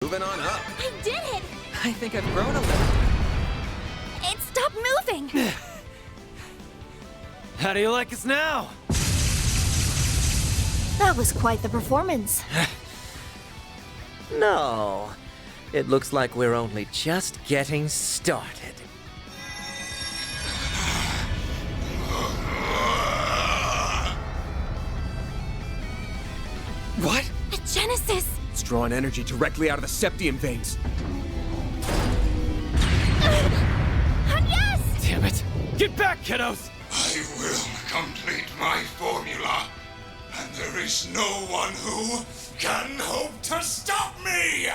Moving on up. I did it! I think I've grown a little. It stopped moving! How do you like us now? That was quite the performance. No. It looks like we're only just getting started. What? A Genesis! It's drawing energy directly out of the septium veins. Yes! Damn it! Get back, kiddos! I will complete my formula, and there is no one who can hope to stop me!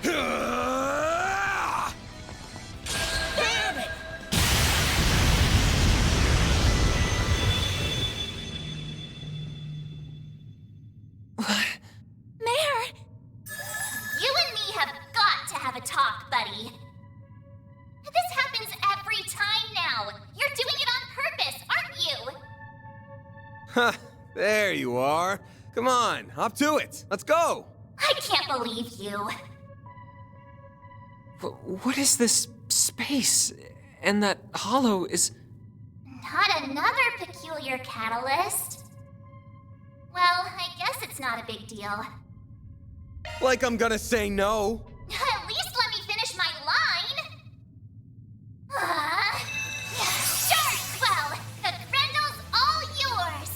Damn it! Mayor! You and me have got to have a talk, buddy. This happens every time now. You're doing it on purpose, aren't you? Huh, there you are. Come on, hop to it. Let's go. I can't believe you. What is this space? And that hollow is... Not another peculiar catalyst. Well, I guess it's not a big deal. Like I'm gonna say no. At least let me finish my line. Sure, well, the Grendel's all yours.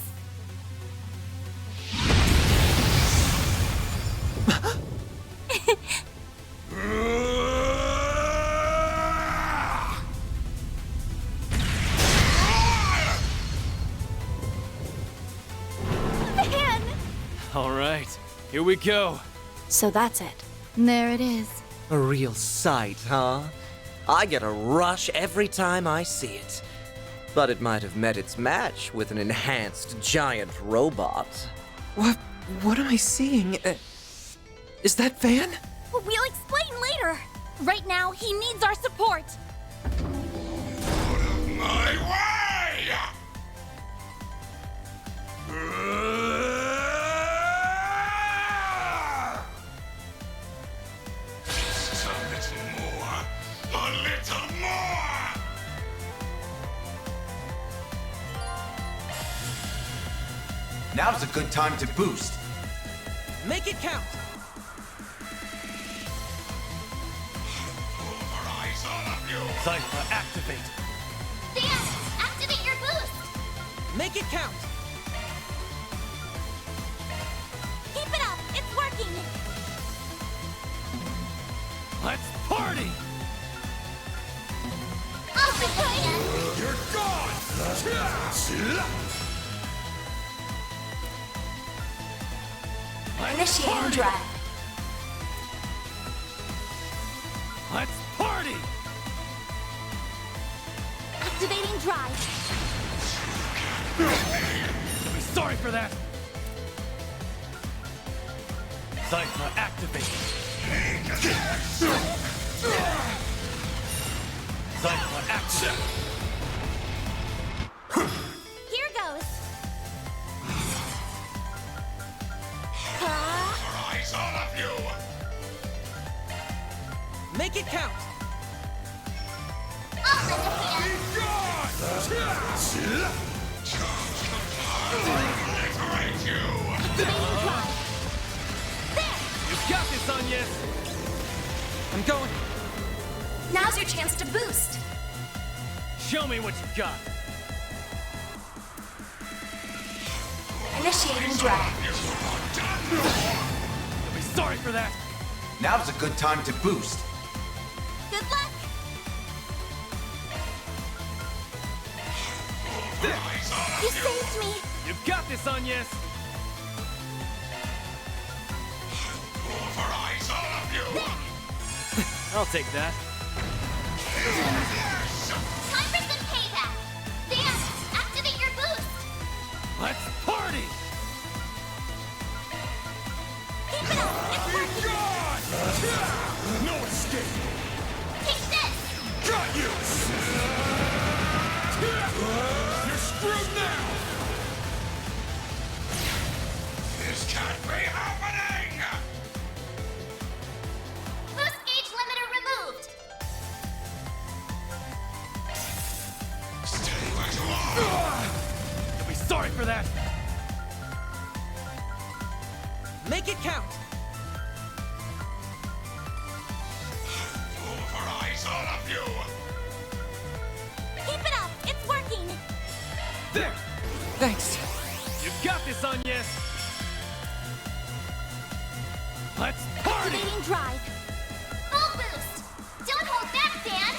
Man! All right, here we go. So that's it. There it is. A real sight, huh? I get a rush every time I see it. But it might have met its match with an enhanced giant robot. What am I seeing? Is that Van? We'll explain later. Right now, he needs our support. Out of my way! Just a little more. A little more! Now's a good time to boost. Make it count. Pulverize all of you! Cypher, activate. Dan, activate your boost. Make it count. Keep it up. It's working. Let's party! I'll bring it in. You're gone! Let's Initiating party! drive. Let's party! Activating drive. You'll be sorry for that. Cypher, activate. Cypher, activate. Here goes. Pulverize all of you! Make it count. I'll send a hand. Obliterate you! Activating drive. There! You got this, Agnes. I'm going. Now's your chance to boost. Show me what you got. Initiating drive. You'll be sorry for that. Now's a good time to boost. Good luck. You saved me. You've got this, Agnes. Pulverize all of you! I'll take that. Time for some payback. Dan, activate your boost. Let's party! Keep it up. It's working. No escape! Take this. Got you! You're screwed now! can't be happening! Boost gauge limiter removed. Stay where you are! You'll be sorry for that! Make it count! Pulverize all of you! Keep it up! It's working! There! Thanks! You got this, Agnes! Let's party! Activating drive. Full boost. Don't hold back, Dan.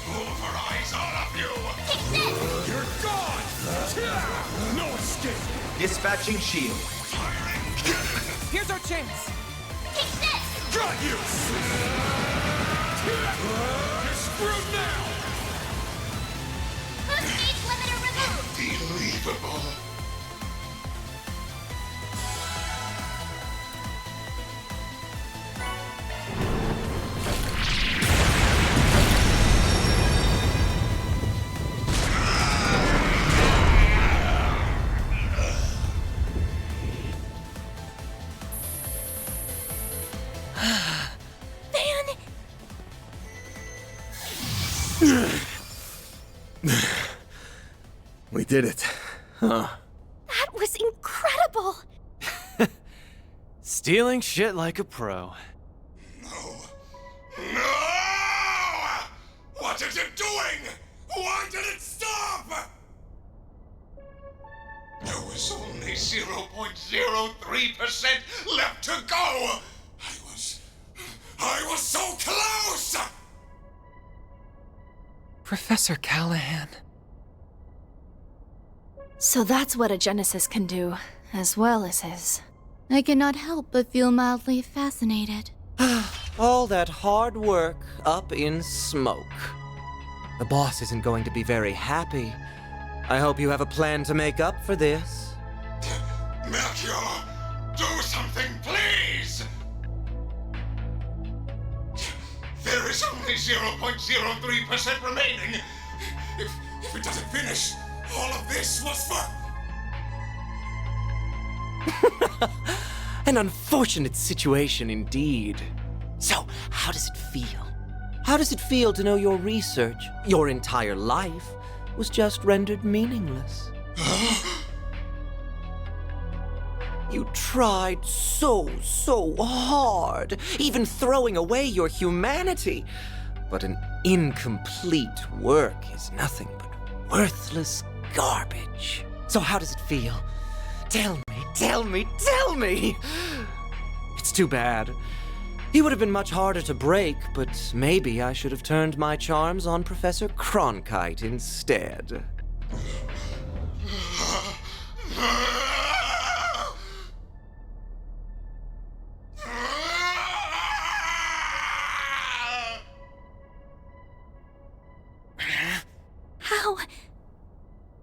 Pulverize all of you! Take this. You're gone! No escape! Dispatching shield. Firing cannon! Here's our chance! Take this. Got you! You're screwed now! Boost gauge limiter removed. Unbelievable! We did it. Huh. That was incredible! Stealing shit like a pro. No! What is it doing? Why did it stop? There was only 0.03% left to go! I was so close! Professor Callahan. So that's what a Genesis can do, as well as his. I cannot help but feel mildly fascinated. All that hard work up in smoke. The boss isn't going to be very happy. I hope you have a plan to make up for this. Melchior, do something, please! There is only 0.03% remaining. If it doesn't finish, all of this was for... An unfortunate situation indeed. So, how does it feel? How does it feel to know your research, your entire life, was just rendered meaningless? You tried so hard, even throwing away your humanity. But an incomplete work is nothing but worthless garbage. So how does it feel? Tell me! It's too bad. He would have been much harder to break, but maybe I should have turned my charms on Professor Cronkite instead.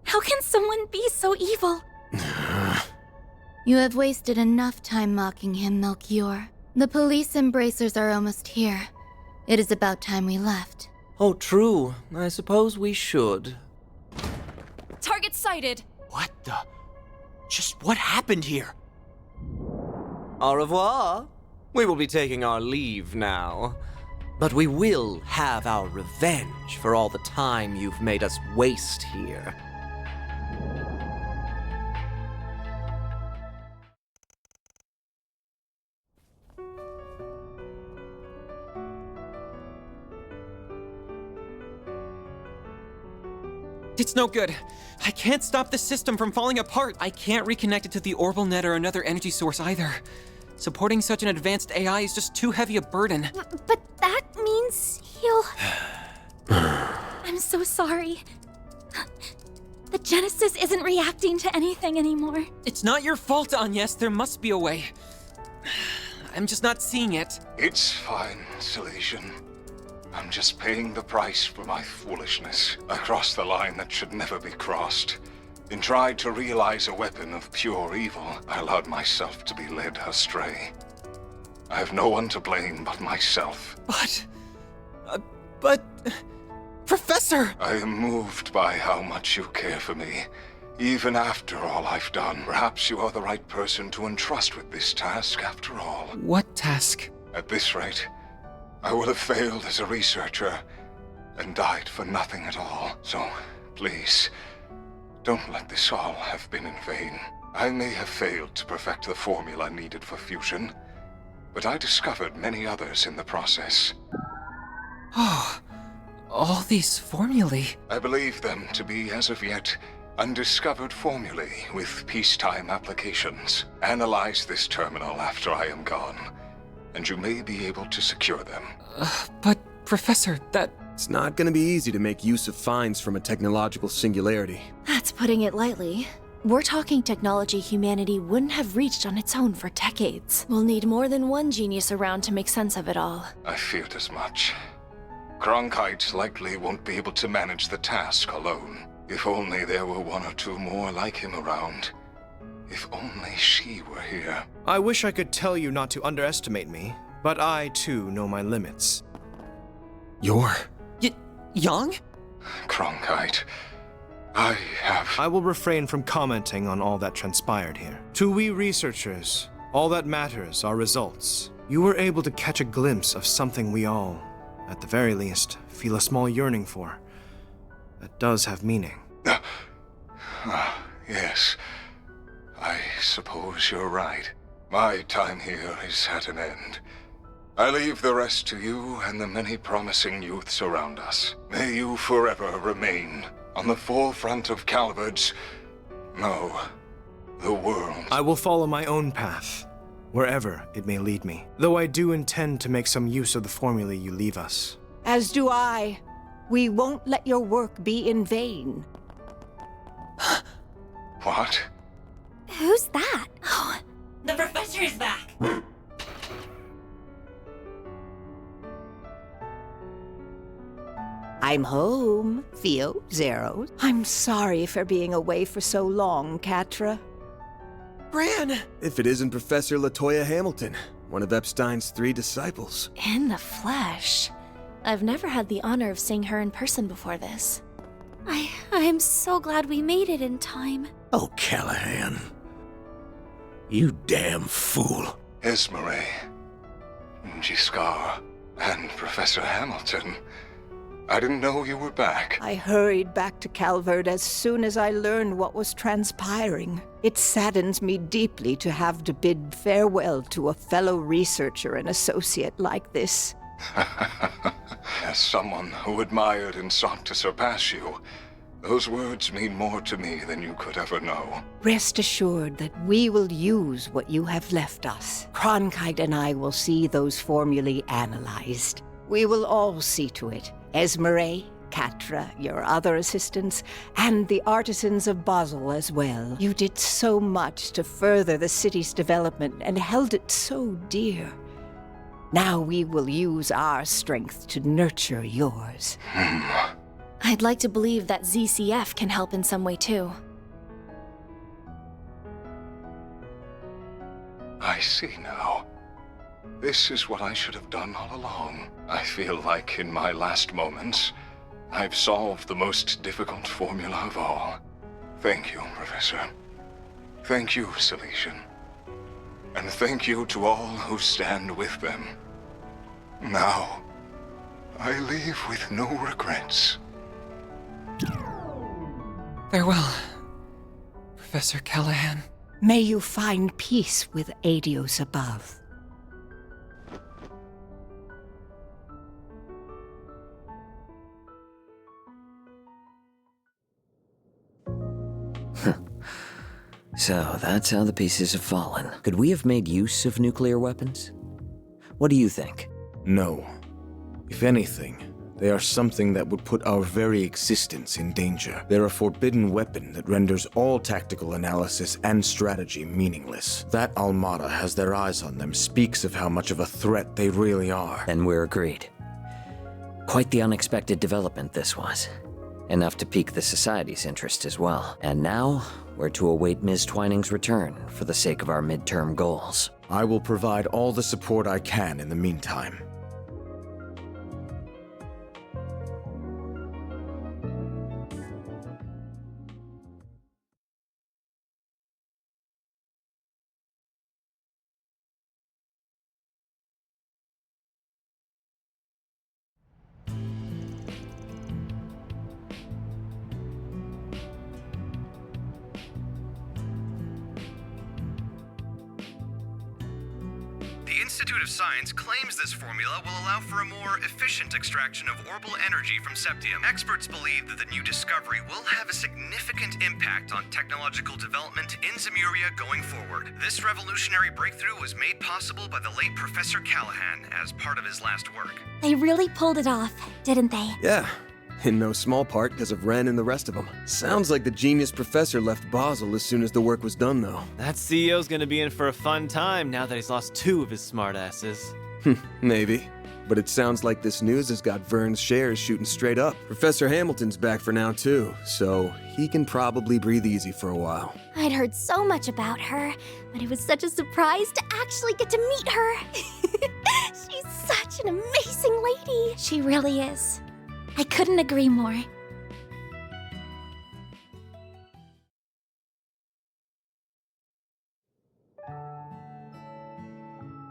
How can someone be so evil? You have wasted enough time mocking him, Melchior. The police embracers are almost here. It is about time we left. Oh, true. I suppose we should. Target sighted. What the? Just what happened here? Au revoir. We will be taking our leave now. But we will have our revenge for all the time you've made us waste here. It's no good. I can't stop the system from falling apart. I can't reconnect it to the orbital net or another energy source either. Supporting such an advanced AI is just too heavy a burden. But that means he'll... I'm so sorry. The Genesis isn't reacting to anything anymore. It's not your fault, Agnes. There must be a way. I'm just not seeing it. It's fine, Salesian. I'm just paying the price for my foolishness. I crossed the line that should never be crossed. And tried to realize a weapon of pure evil. I allowed myself to be led astray. I have no one to blame but myself. But... Professor! I am moved by how much you care for me. Even after all I've done, perhaps you are the right person to entrust with this task after all. What task? At this rate, I will have failed as a researcher and died for nothing at all. So, please, don't let this all have been in vain. I may have failed to perfect the formula needed for fusion, but I discovered many others in the process. Oh, all these formulae. I believe them to be, as of yet, undiscovered formulae with peacetime applications. Analyze this terminal after I am gone, and you may be able to secure them. But, Professor, that... It's not gonna be easy to make use of finds from a technological singularity. That's putting it lightly. We're talking technology humanity wouldn't have reached on its own for decades. We'll need more than one genius around to make sense of it all. I feared as much. Cronkite likely won't be able to manage the task alone. If only there were one or two more like him around. If only she were here. I wish I could tell you not to underestimate me, but I too know my limits. You're... Young? Cronkite, I will refrain from commenting on all that transpired here. To we researchers, all that matters are results. You were able to catch a glimpse of something we all, at the very least, feel a small yearning for. That does have meaning. Yes. I suppose you're right. My time here is at an end. I leave the rest to you and the many promising youths around us. May you forever remain on the forefront of Calvard's... no, the world. I will follow my own path, wherever it may lead me. Though I do intend to make some use of the formulae you leave us. As do I. We won't let your work be in vain. What? Who's that? Oh, the professor is back. I'm home, Theo, Zero. I'm sorry for being away for so long, Catra. Bran! If it isn't Professor LaToya Hamilton, one of Epstein's 3 disciples. In the flesh. I've never had the honor of seeing her in person before this. I'm so glad we made it in time. Oh, Callahan. You damn fool. Esmeralda, Giscard, and Professor Hamilton. I didn't know you were back. I hurried back to Calvard as soon as I learned what was transpiring. It saddens me deeply to have to bid farewell to a fellow researcher and associate like this. As someone who admired and sought to surpass you, those words mean more to me than you could ever know. Rest assured that we will use what you have left us. Cronkite and I will see those formulae analyzed. We will all see to it. Esmeralda, Catra, your other assistants, and the artisans of Basel as well. You did so much to further the city's development and held it so dear. Now we will use our strength to nurture yours. I'd like to believe that ZCF can help in some way too. I see now. This is what I should have done all along. I feel like in my last moments, I've solved the most difficult formula of all. Thank you, Professor. Thank you, Silesian. And thank you to all who stand with them. Now, I leave with no regrets. Farewell, Professor Callahan. May you find peace with Adios above. So, that's how the pieces have fallen. Could we have made use of nuclear weapons? What do you think? No. If anything, they are something that would put our very existence in danger. They're a forbidden weapon that renders all tactical analysis and strategy meaningless. That Almada has their eyes on them speaks of how much of a threat they really are. Then we're agreed. Quite the unexpected development this was. Enough to pique the Society's interest as well. And now, we're to await Ms. Twining's return for the sake of our midterm goals. I will provide all the support I can in the meantime. The Institute of Science claims this formula will allow for a more efficient extraction of orbital energy from septium. Experts believe that the new discovery will have a significant impact on technological development in Zemuria going forward. This revolutionary breakthrough was made possible by the late Professor Callahan as part of his last work. They really pulled it off, didn't they? Yeah. In no small part because of Ren and the rest of them. Sounds like the genius professor left Basel as soon as the work was done, though. That CEO's gonna be in for a fun time now that he's lost 2 of his smartasses. Maybe. But it sounds like this news has got Vern's shares shooting straight up. Professor Hamilton's back for now, too, so he can probably breathe easy for a while. I'd heard so much about her, but it was such a surprise to actually get to meet her. She's such an amazing lady. She really is. I couldn't agree more.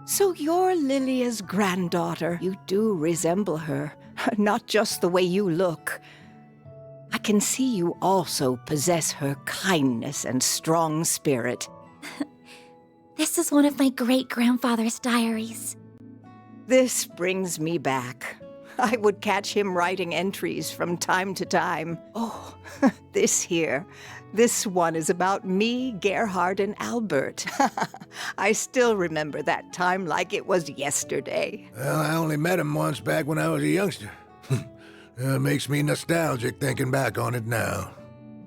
So you're Lilia's granddaughter. You do resemble her, not just the way you look. I can see you also possess her kindness and strong spirit. This is one of my great-grandfather's diaries. This brings me back. I would catch him writing entries from time to time. Oh, this one is about me, Gerhard, and Albert. I still remember that time like it was yesterday. Well, I only met him once back when I was a youngster. Makes me nostalgic thinking back on it now.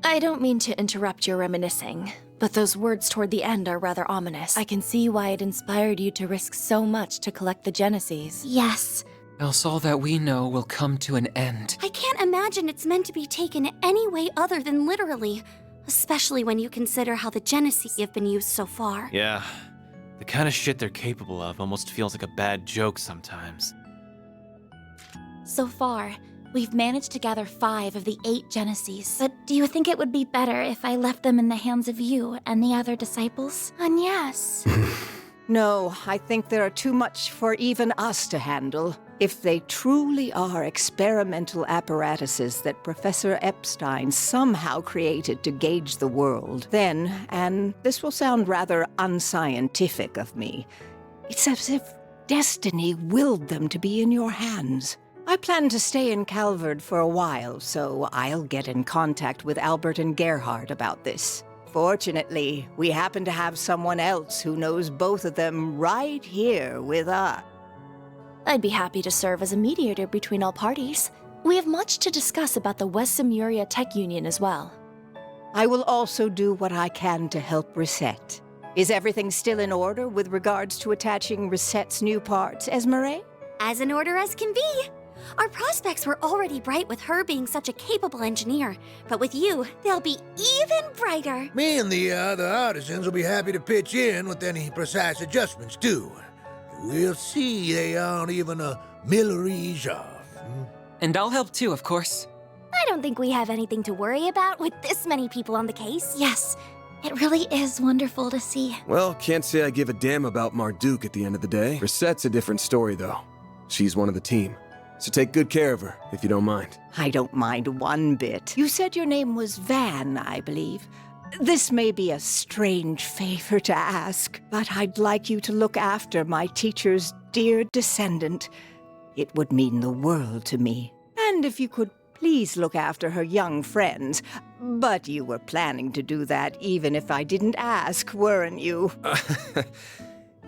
I don't mean to interrupt your reminiscing, but those words toward the end are rather ominous. I can see why it inspired you to risk so much to collect the Genesees. Yes. Else all that we know will come to an end. I can't imagine it's meant to be taken any way other than literally, especially when you consider how the Genesees have been used so far. Yeah, the kind of shit they're capable of almost feels like a bad joke sometimes. So far, we've managed to gather 5 of the 8 Genesees. But do you think it would be better if I left them in the hands of you and the other disciples? And yes. No, I think there are too much for even us to handle. If they truly are experimental apparatuses that Professor Epstein somehow created to gauge the world, then, and this will sound rather unscientific of me, it's as if destiny willed them to be in your hands. I plan to stay in Calvard for a while, so I'll get in contact with Albert and Gerhard about this. Fortunately, we happen to have someone else who knows both of them right here with us. I'd be happy to serve as a mediator between all parties. We have much to discuss about the West Zemuria Tech Union as well. I will also do what I can to help Reset. Is everything still in order with regards to attaching Reset's new parts, Esmeralda? As in order as can be. Our prospects were already bright with her being such a capable engineer, but with you, they'll be even brighter. Me and the other artisans will be happy to pitch in with any precise adjustments, too. We'll see they aren't even a millerage off. And I'll help too, of course. I don't think we have anything to worry about with this many people on the case. Yes, it really is wonderful to see. Well, can't say I give a damn about Marduk at the end of the day. Reset's a different story, though. She's one of the team. So take good care of her, if you don't mind. I don't mind one bit. You said your name was Van, I believe. This may be a strange favor to ask, but I'd like you to look after my teacher's dear descendant. It would mean the world to me. And if you could please look after her young friends. But you were planning to do that even if I didn't ask, weren't you?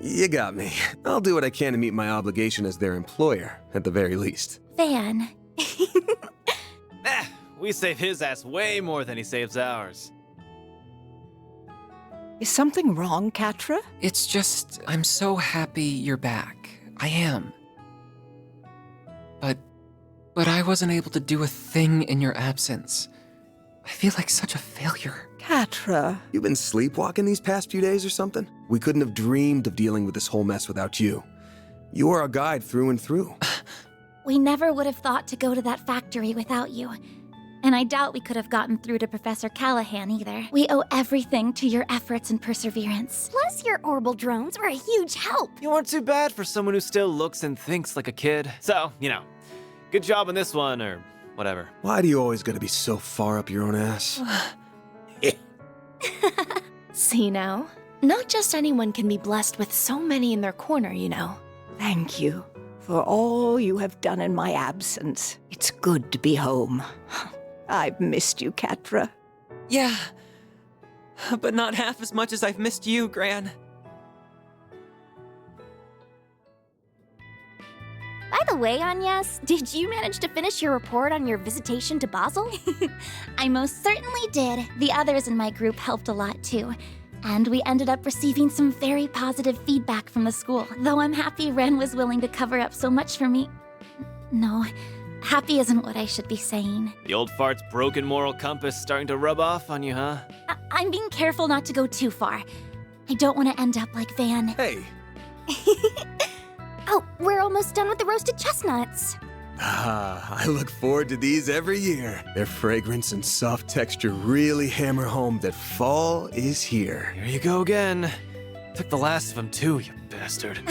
You got me. I'll do what I can to meet my obligation as their employer, at the very least. Van. We save his ass way more than he saves ours. Is something wrong, Catra? It's just, I'm so happy you're back. I am. But I wasn't able to do a thing in your absence. I feel like such a failure. Catra. You been sleepwalking these past few days or something? We couldn't have dreamed of dealing with this whole mess without you. You are our guide through and through. We never would have thought to go to that factory without you. And I doubt we could have gotten through to Professor Callahan either. We owe everything to your efforts and perseverance. Plus, your orbital drones were a huge help. You weren't too bad for someone who still looks and thinks like a kid. So, good job on this one, or whatever. Why do you always gotta be so far up your own ass? See now? Not just anyone can be blessed with so many in their corner, you know. Thank you for all you have done in my absence. It's good to be home. I've missed you, Catra. Yeah, but not half as much as I've missed you, Gran. By the way, Agnes, did you manage to finish your report on your visitation to Basel? I most certainly did. The others in my group helped a lot too. And we ended up receiving some very positive feedback from the school, though I'm happy Ren was willing to cover up so much for me. No, happy isn't what I should be saying. The old fart's broken moral compass starting to rub off on you, huh? I'm being careful not to go too far. I don't want to end up like Van. Hey. Oh, we're almost done with the roasted chestnuts. I look forward to these every year. Their fragrance and soft texture really hammer home that fall is here. Here you go again. Took the last of them too, you bastard.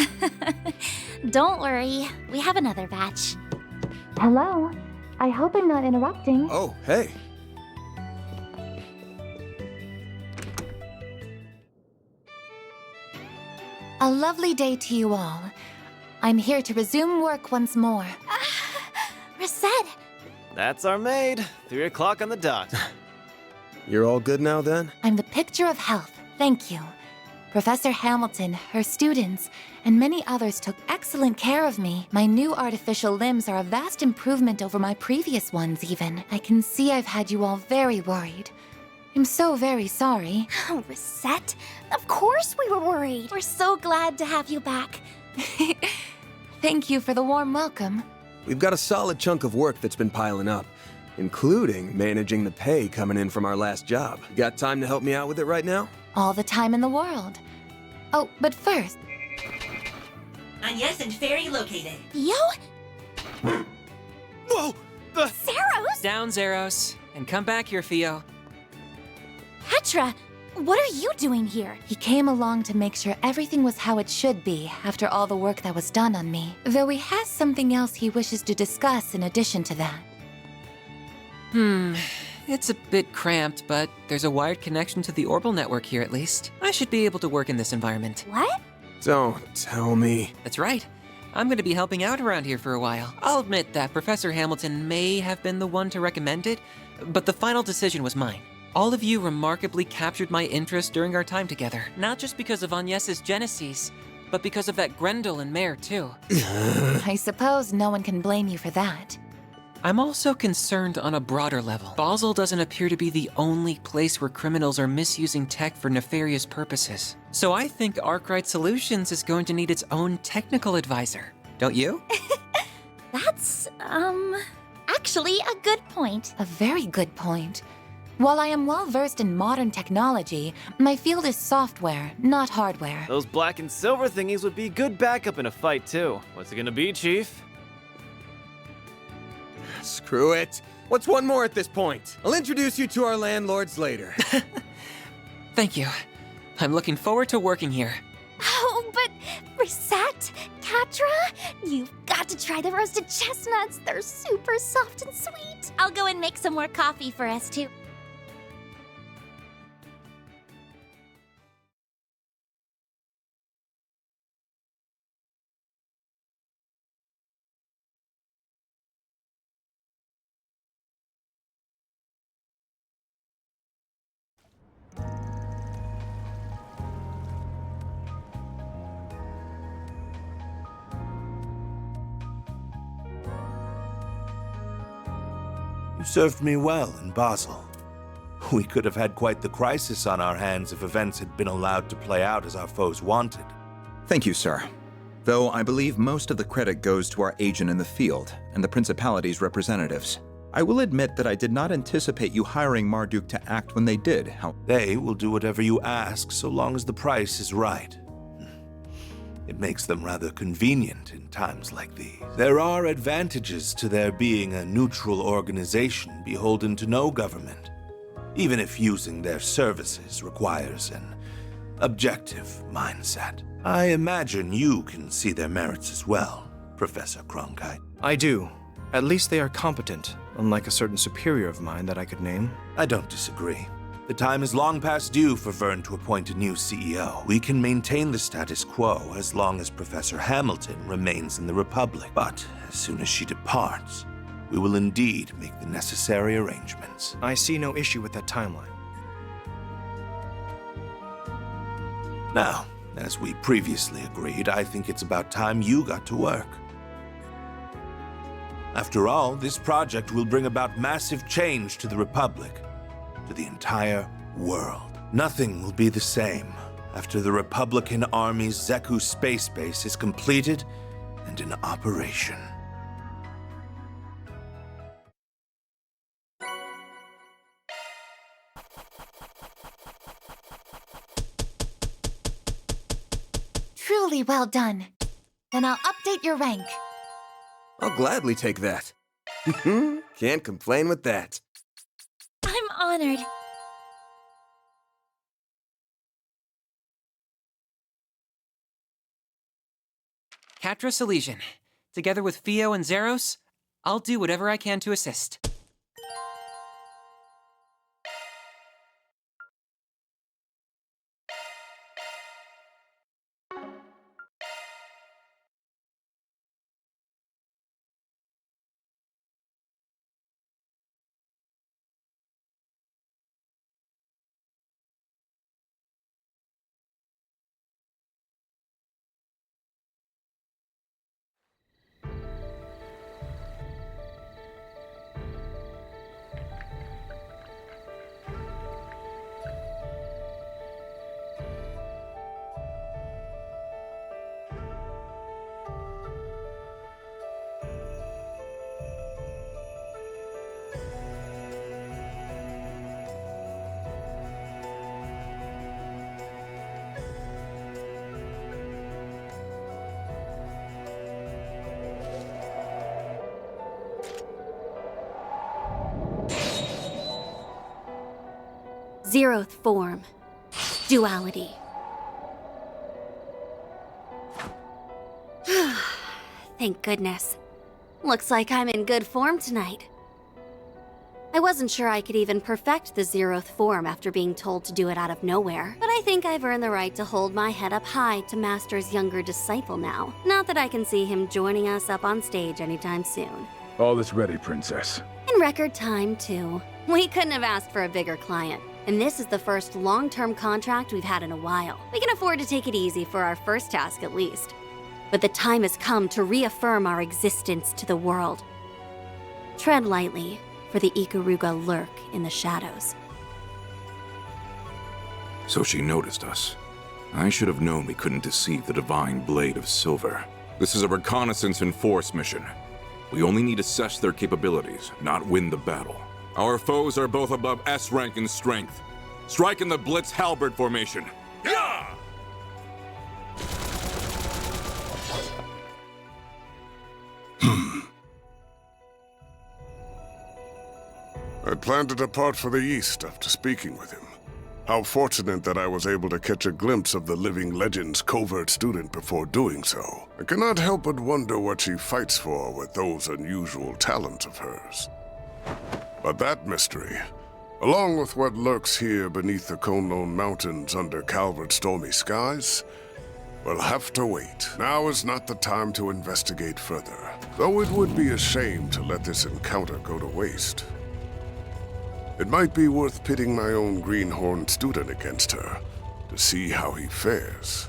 Don't worry, we have another batch. Hello. I hope I'm not interrupting. Oh, hey. A lovely day to you all. I'm here to resume work once more. Reset! That's our maid. 3 o'clock on the dot. You're all good now then? I'm the picture of health, thank you. Professor Hamilton, her students, and many others took excellent care of me. My new artificial limbs are a vast improvement over my previous ones even. I can see I've had you all very worried. I'm so very sorry. Oh, Reset? Of course we were worried. We're so glad to have you back. Thank you for the warm welcome. We've got a solid chunk of work that's been piling up, including managing the pay coming in from our last job. You got time to help me out with it right now? All the time in the world. Oh, but first... Agnes and Fairy located. Yo? Whoa! Zeros? Down, Zeros. And come back here, Theo. Petra, what are you doing here? He came along to make sure everything was how it should be after all the work that was done on me. Though he has something else he wishes to discuss in addition to that. It's a bit cramped, but there's a wired connection to the orbital network here at least. I should be able to work in this environment. What? Don't tell me. That's right. I'm going to be helping out around here for a while. I'll admit that Professor Hamilton may have been the one to recommend it, but the final decision was mine. All of you remarkably captured my interest during our time together. Not just because of Agnes's Genesis, but because of that Grendel and Mare, too. I suppose no one can blame you for that. I'm also concerned on a broader level. Basel doesn't appear to be the only place where criminals are misusing tech for nefarious purposes. So I think Arkwright Solutions is going to need its own technical advisor. Don't you? That's, actually a good point. A very good point. While I am well versed in modern technology, my field is software, not hardware. Those black and silver thingies would be good backup in a fight, too. What's it gonna be, Chief? Screw it. What's one more at this point? I'll introduce you to our landlords later. Thank you. I'm looking forward to working here. Oh, but Reset, Catra, you've got to try the roasted chestnuts. They're super soft and sweet. I'll go and make some more coffee for us too. You served me well in Basel. We could have had quite the crisis on our hands if events had been allowed to play out as our foes wanted. Thank you, sir. Though I believe most of the credit goes to our agent in the field and the Principality's representatives. I will admit that I did not anticipate you hiring Marduk to act when they did. They will do whatever you ask so long as the price is right. It makes them rather convenient in times like these. There are advantages to their being a neutral organization beholden to no government, even if using their services requires an objective mindset. I imagine you can see their merits as well, Professor Cronkite. I do. At least they are competent, unlike a certain superior of mine that I could name. I don't disagree. The time is long past due for Vern to appoint a new CEO. We can maintain the status quo as long as Professor Hamilton remains in the Republic. But as soon as she departs, we will indeed make the necessary arrangements. I see no issue with that timeline. Now, as we previously agreed, I think it's about time you got to work. After all, this project will bring about massive change to the Republic, to the entire world. Nothing will be the same after the Republican Army's Zeku space base is completed and in operation. Truly well done. Then I'll update your rank. I'll gladly take that. Can't complain with that. I'm honored. Catra Silesian. Together with Fio and Zeros, I'll do whatever I can to assist. Zeroth form. Duality. Thank goodness. Looks like I'm in good form tonight. I wasn't sure I could even perfect the Zeroth form after being told to do it out of nowhere, but I think I've earned the right to hold my head up high to Master's younger disciple now. Not that I can see him joining us up on stage anytime soon. All is ready, Princess. In record time, too. We couldn't have asked for a bigger client. And this is the first long-term contract we've had in a while. We can afford to take it easy for our first task at least. But the time has come to reaffirm our existence to the world. Tread lightly, for the Ikaruga lurk in the shadows. So she noticed us. I should have known we couldn't deceive the Divine Blade of Silver. This is a reconnaissance and force mission. We only need to assess their capabilities, not win the battle. Our foes are both above S rank in strength. Strike in the Blitz Halberd formation. Yeah! I planned to depart for the east after speaking with him. How fortunate that I was able to catch a glimpse of the living legend's covert student before doing so. I cannot help but wonder what she fights for with those unusual talents of hers. But that mystery, along with what lurks here beneath the Konlone Mountains under Calvert's stormy skies, will have to wait. Now is not the time to investigate further, though it would be a shame to let this encounter go to waste. It might be worth pitting my own greenhorn student against her to see how he fares.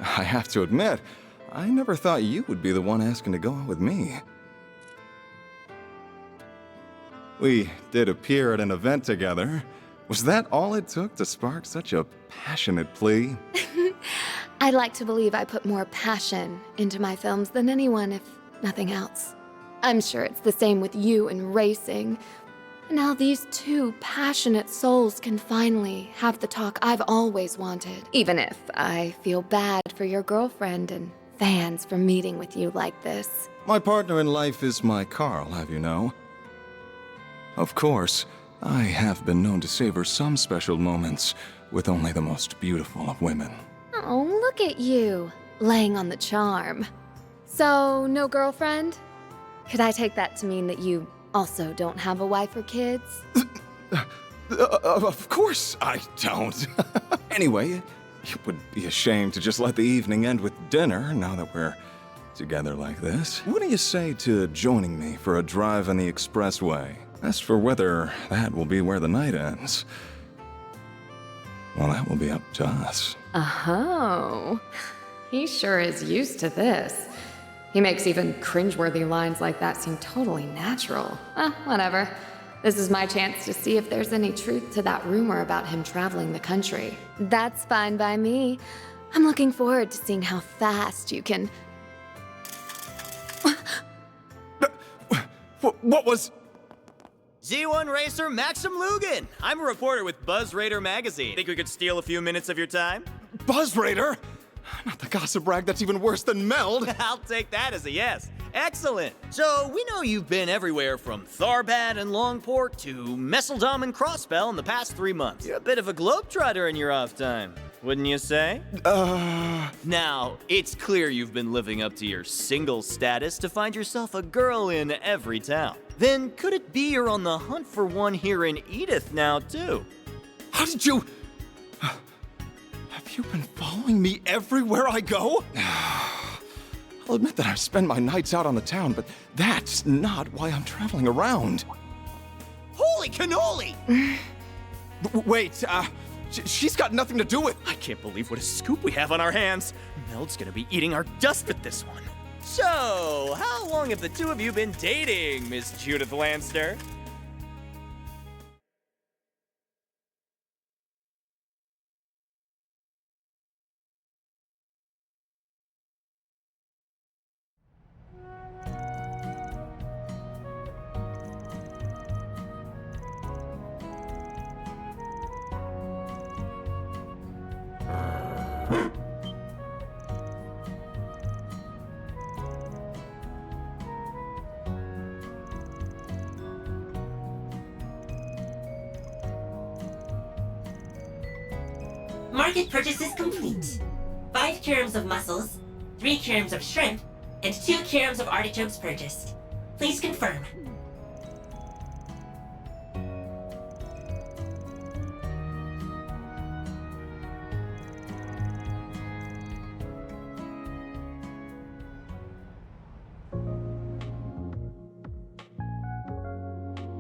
I have to admit, I never thought you would be the one asking to go out with me. We did appear at an event together. Was that all it took to spark such a passionate plea? I'd like to believe I put more passion into my films than anyone, if nothing else. I'm sure it's the same with you and racing. Now these two passionate souls can finally have the talk I've always wanted. Even if I feel bad for your girlfriend and fans for meeting with you like this. My partner in life is my Carl, have you know? Of course, I have been known to savor some special moments with only the most beautiful of women. Oh, look at you, laying on the charm. So, no girlfriend? Could I take that to mean that you also don't have a wife or kids? Of course I don't. Anyway, it would be a shame to just let the evening end with dinner now that we're together like this. What do you say to joining me for a drive on the expressway? As for whether that will be where the night ends, well, that will be up to us. Oh, he sure is used to this. He makes even cringeworthy lines like that seem totally natural. Whatever. This is my chance to see if there's any truth to that rumor about him traveling the country. That's fine by me. I'm looking forward to seeing how fast you can... What was... Z1 Racer Maxim Lugan! I'm a reporter with Buzz Raider magazine. Think we could steal a few minutes of your time? Buzz Raider? Not the gossip rag that's even worse than Meld. I'll take that as a yes. Excellent. So, we know you've been everywhere from Tharbad and Longport to Messeldom and Crossbell in the past 3 months. You're a bit of a globetrotter in your off time, wouldn't you say? Now, it's clear you've been living up to your single status to find yourself a girl in every town. Then could it be you're on the hunt for one here in Edith now, too? How did you... Have you been following me everywhere I go? I'll admit that I spend my nights out on the town, but that's not why I'm traveling around. Holy cannoli! Wait, she's got nothing to do with... I can't believe what a scoop we have on our hands. Meld's gonna be eating our dust with this one. So, how long have the two of you been dating, Miss Judith Lanster? Market purchase is complete. 5 kilograms of mussels, 3 kilograms of shrimp, and 2 kilograms of artichokes purchased. Please confirm.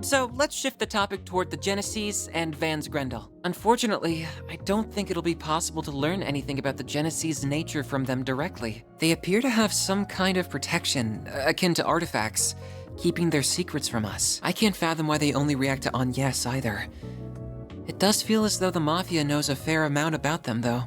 So let's shift the topic toward the Genesees and Vans Grendel. Unfortunately, I don't think it'll be possible to learn anything about the Genesees' nature from them directly. They appear to have some kind of protection, akin to artifacts, keeping their secrets from us. I can't fathom why they only react to Agnes either. It does feel as though the Mafia knows a fair amount about them, though.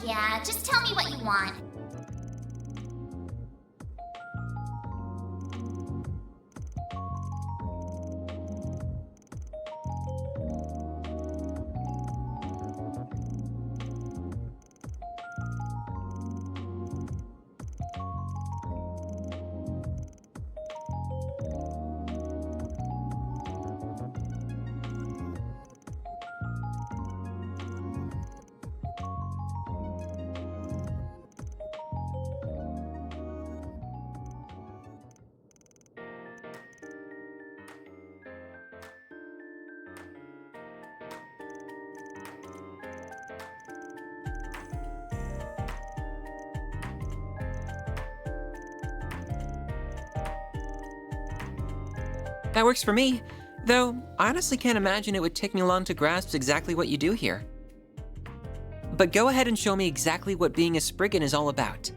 Yeah, just tell me what you want. That works for me, though I honestly can't imagine it would take me long to grasp exactly what you do here. But go ahead and show me exactly what being a Spriggan is all about.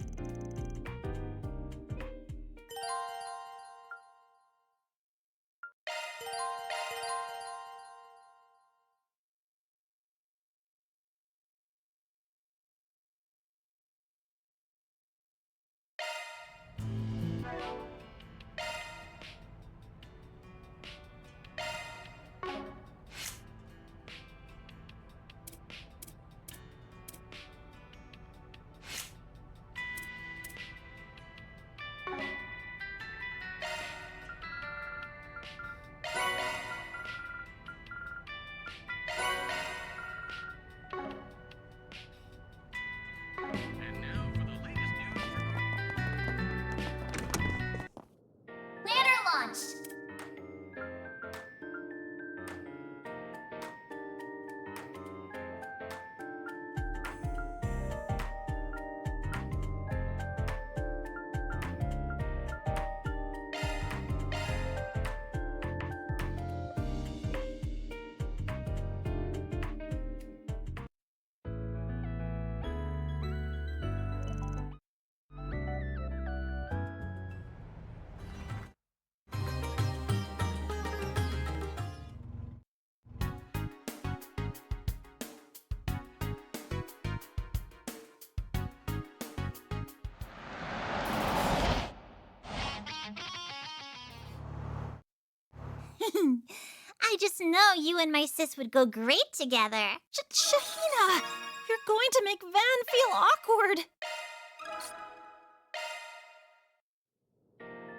I just know you and my sis would go great together. Shahina, you're going to make Van feel awkward.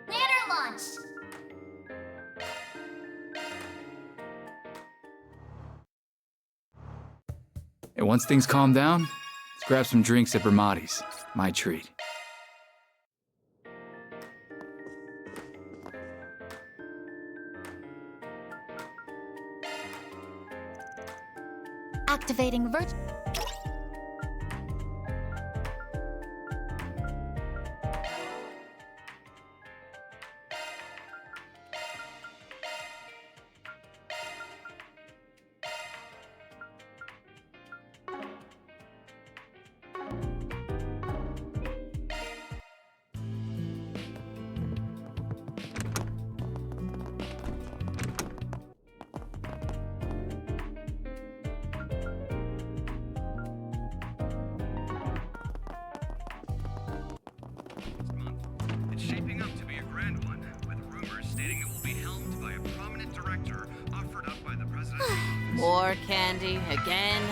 Banner launched. Hey, once things calm down, let's grab some drinks at Bramati's. My treat. Activating virtual. It's shaping up to be a grand one, with rumors stating it will be helmed by a prominent director offered up by the president. More candy again?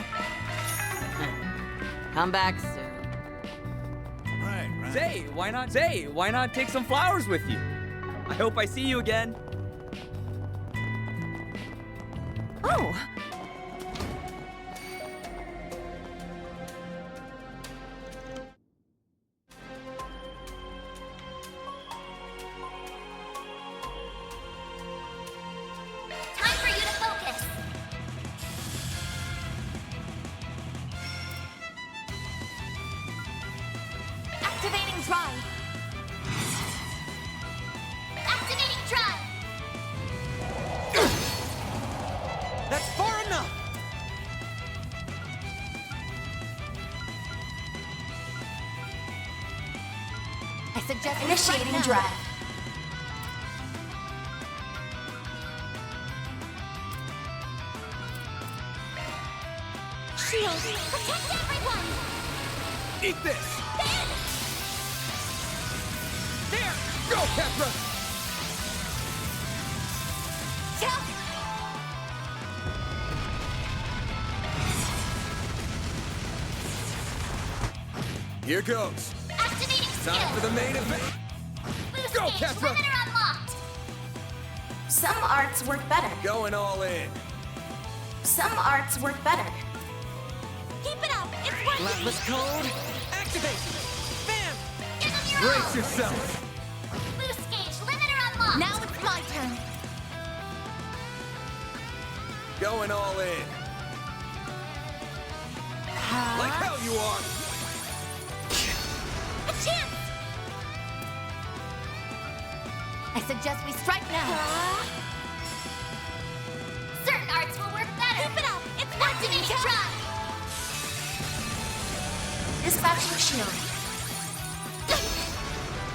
Come back soon. Right. Say, why not take some flowers with you? I hope I see you again. Oh. Time for you to focus. Activating drive. Activating drive. That's far enough! I suggest Initiating drive. Shield. Protect everyone. Eat this! There! Go, Capra! Here goes. Activating Time skill. for the main event. Boost Go, gauge Capra! limiter unlocked. Some arts work better. Going all in. Some arts work better. Keep it up. It's working. Atlas code, activate! Bam! Give them your Brace all. yourself. Boost gauge limiter unlocked. Now it's my turn. Going all in. Like hell you are. A chance. I suggest we strike now. Certain arts will work better. Keep it up. It's Activating working. drive. Dispatching shield.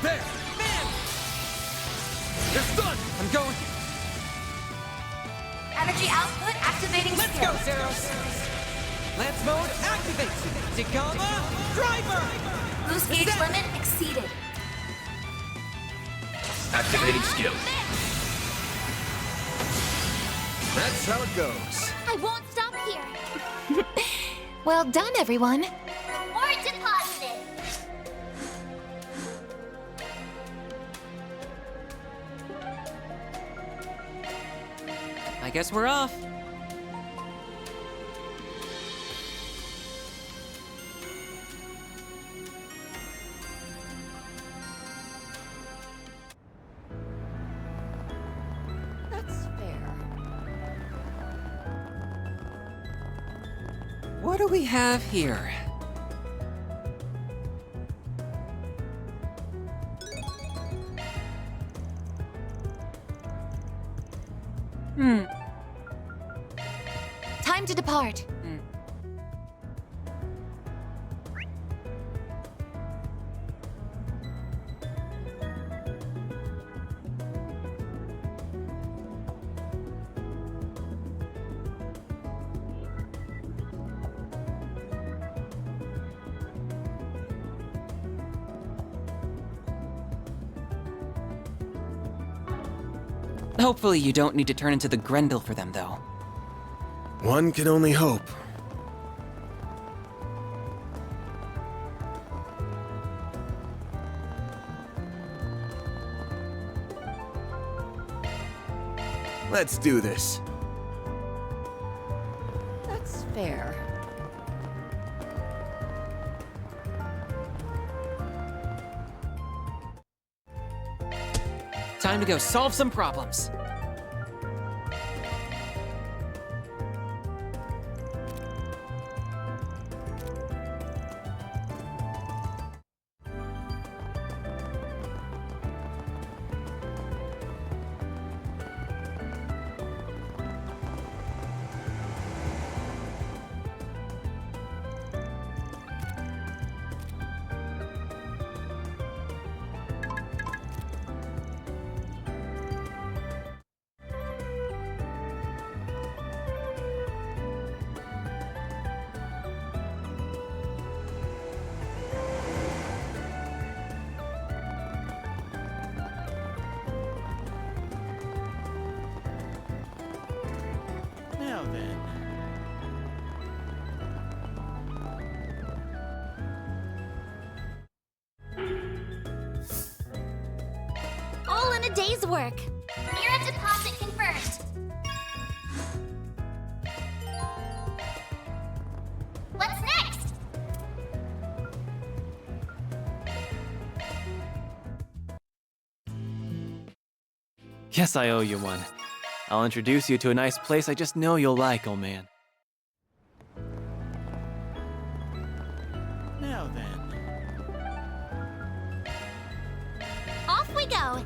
There. Bam! It's done. I'm going. Energy output activating Let's skill. go, Zeros! Lance mode, activate! Tikama, driver! Boost gauge limit exceeded. Activating skill. That's how it goes. I won't stop here. Well done, everyone. Reward deposited. I guess we're off. That's fair. What do we have here? Time to depart. Hopefully you don't need to turn into the Grendel for them, though. One can only hope. Let's do this. That's fair. Time to go solve some problems. Now then. All in a day's work. Mirror deposit confirmed. What's next? Guess I owe you one. I'll introduce you to a nice place I just know you'll like, old man. Now then. Off we go.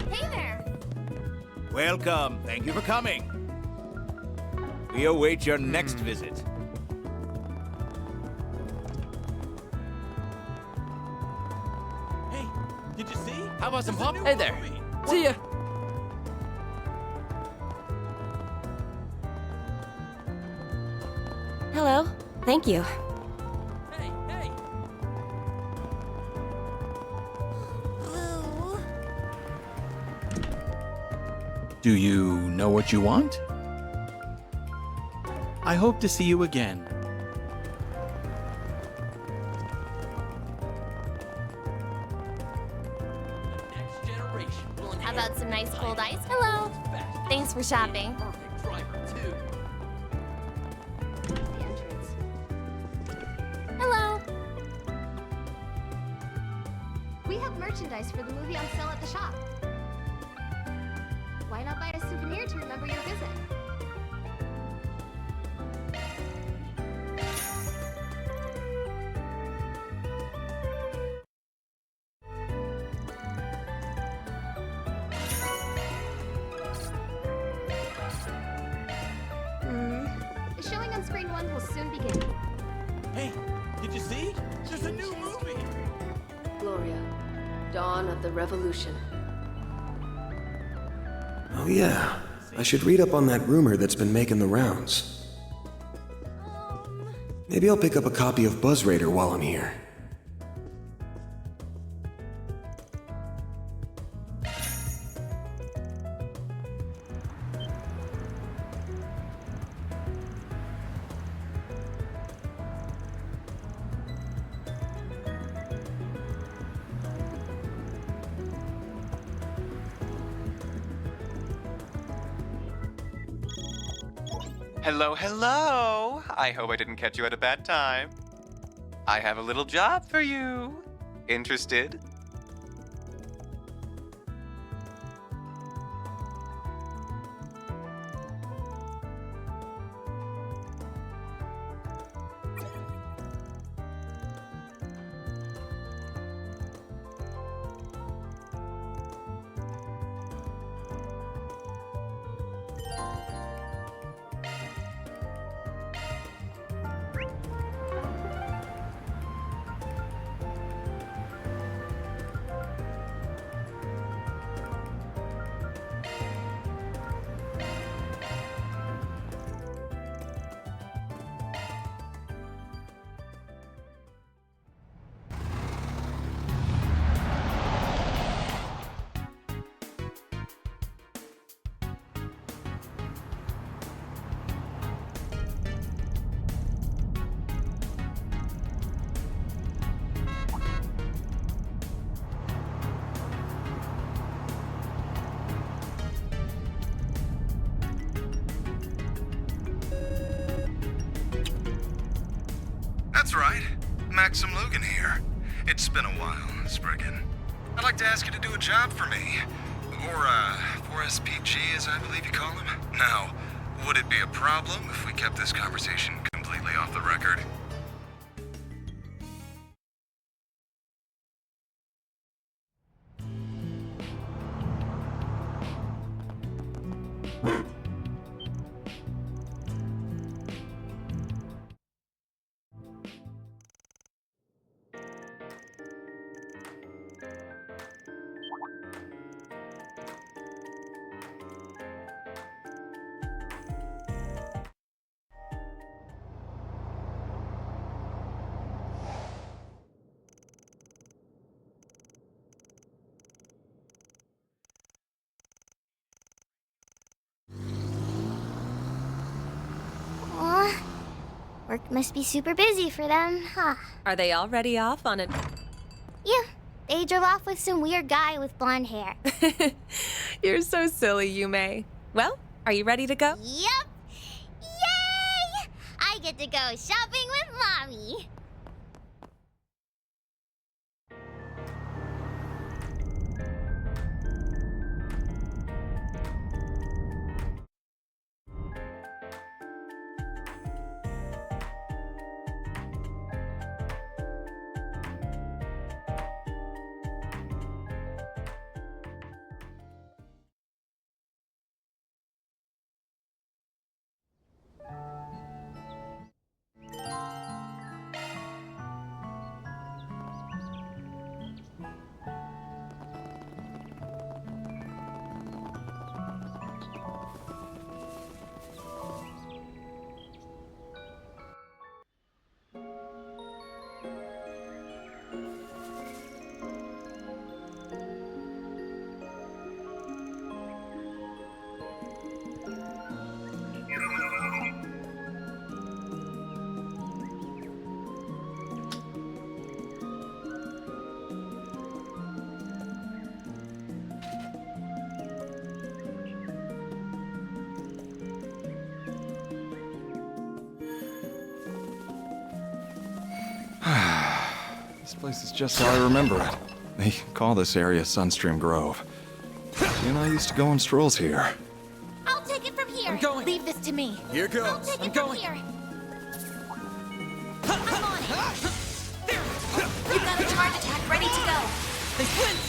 Hey there. Welcome. Thank you for coming. We await your next visit. Hey, did you see? How about some pop? Hey there. See ya. Hello. Thank you. Hey, hey. Do you know what you want? I hope to see you again. Next generation will How about some nice cold ice? inherit Hello. fast. Thanks for shopping. Perfect driver, too. The entrance. Hello. We have merchandise for the movie on sale at the shop. Why not buy a souvenir to remember your visit? The showing on screen 1 will soon begin. Hey, did you see? There's a new movie. Gloria, Dawn of the Revolution. Oh yeah, I should read up on that rumor that's been making the rounds. Maybe I'll pick up a copy of Buzz Raider while I'm here. Hello, hello! I hope I didn't catch you at a bad time. I have a little job for you. Interested? That's right. Maxim Lugan here. It's been a while, Spriggan. I'd like to ask you to do a job for me. Or, 4SPG, as I believe you call him. Now, would it be a problem if we kept this conversation completely off the record? Aw, work must be super busy for them, huh? Are they already off on it? Yeah, they drove off with some weird guy with blonde hair. You're so silly, Yume. Well, are you ready to go? Yep! Yay! I get to go shopping with Mommy. This place is just how I remember it. They call this area Sunstream Grove. She and I used to go on strolls here. I'll take it from here. I'm going. Leave this to me. Here goes. I'll take I'm it from going. here. I'm on it. We've got a charge attack ready to go. They flinched!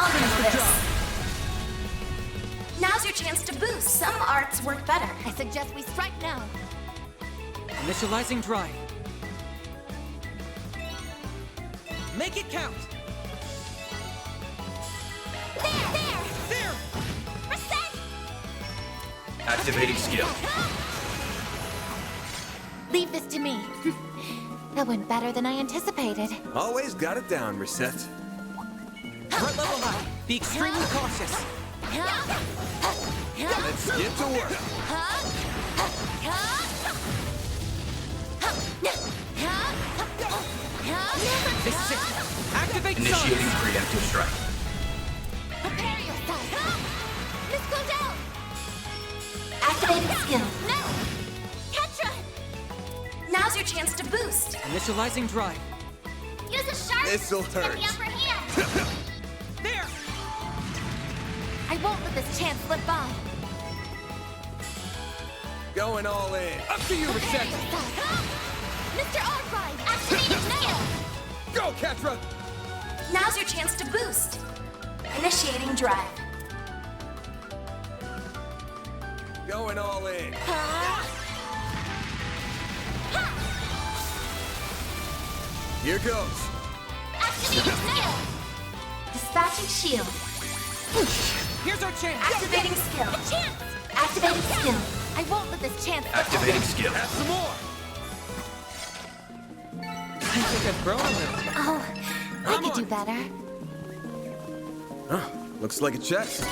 I'll finish this. Now's your chance to boost. Some arts work better. I suggest we strike now. Initializing drive. Make it count! There! Reset! Activating skill. Leave this to me. That went better than I anticipated. Always got it down, Reset. Threat level high. Be extremely cautious. Let's get to work. This is it. Activate Initiating suns. preemptive strike. Prepare yourself. Let's go down. Activating skill. No! Ketra! Now's your chance to boost. Initializing drive. Use a sharp This'll to get hurt. the upper hand. There! I won't let this chance slip by. Going all in. Up to you, Reset. Mr. Arkwright, activating skill. Go, Ketra! Now's your chance to boost. Initiating drive. Going all in. Here goes. Activating skill. Dispatching shield. Here's our chance. Activating skill. A chance. Activating skill. I won't let this chance slip by. Activating skill. Have some more. I think I've grown a little. Oh, I could do better. Huh, looks like a chest.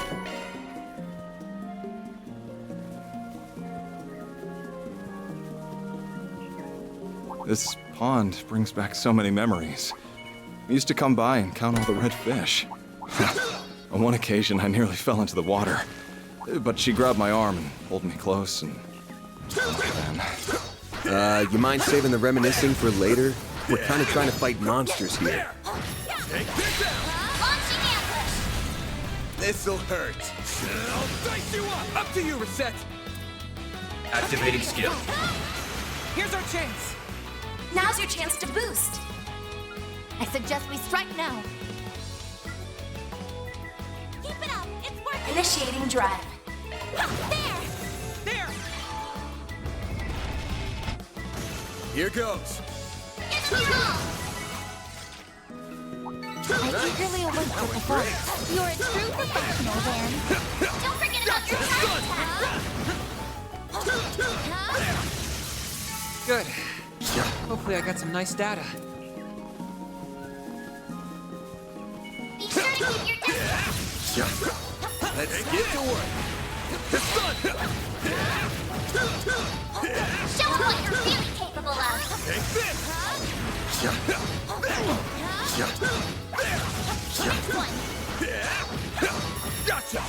This pond brings back so many memories. I used to come by and count all the red fish. On one occasion, I nearly fell into the water. But she grabbed my arm and pulled me close, and then... You mind saving the reminiscing for later? We're kind of trying to fight monsters here. Take this out! Launching ambush! This'll hurt. I'll dice you up! Up to you, Reset! Activating skill. Here's our chance. Now's your chance to boost. I suggest we strike now. Keep it up. It's working. Initiating drive. There. There. Here goes. Give me your all! I eagerly await the performance. You're a true professional, Van. Don't forget about your time attack! Good. Hopefully I got some nice data. Be sure to keep your distance! Let's get to work. Show them what you're really capable of! Take this! Next one! Gotcha!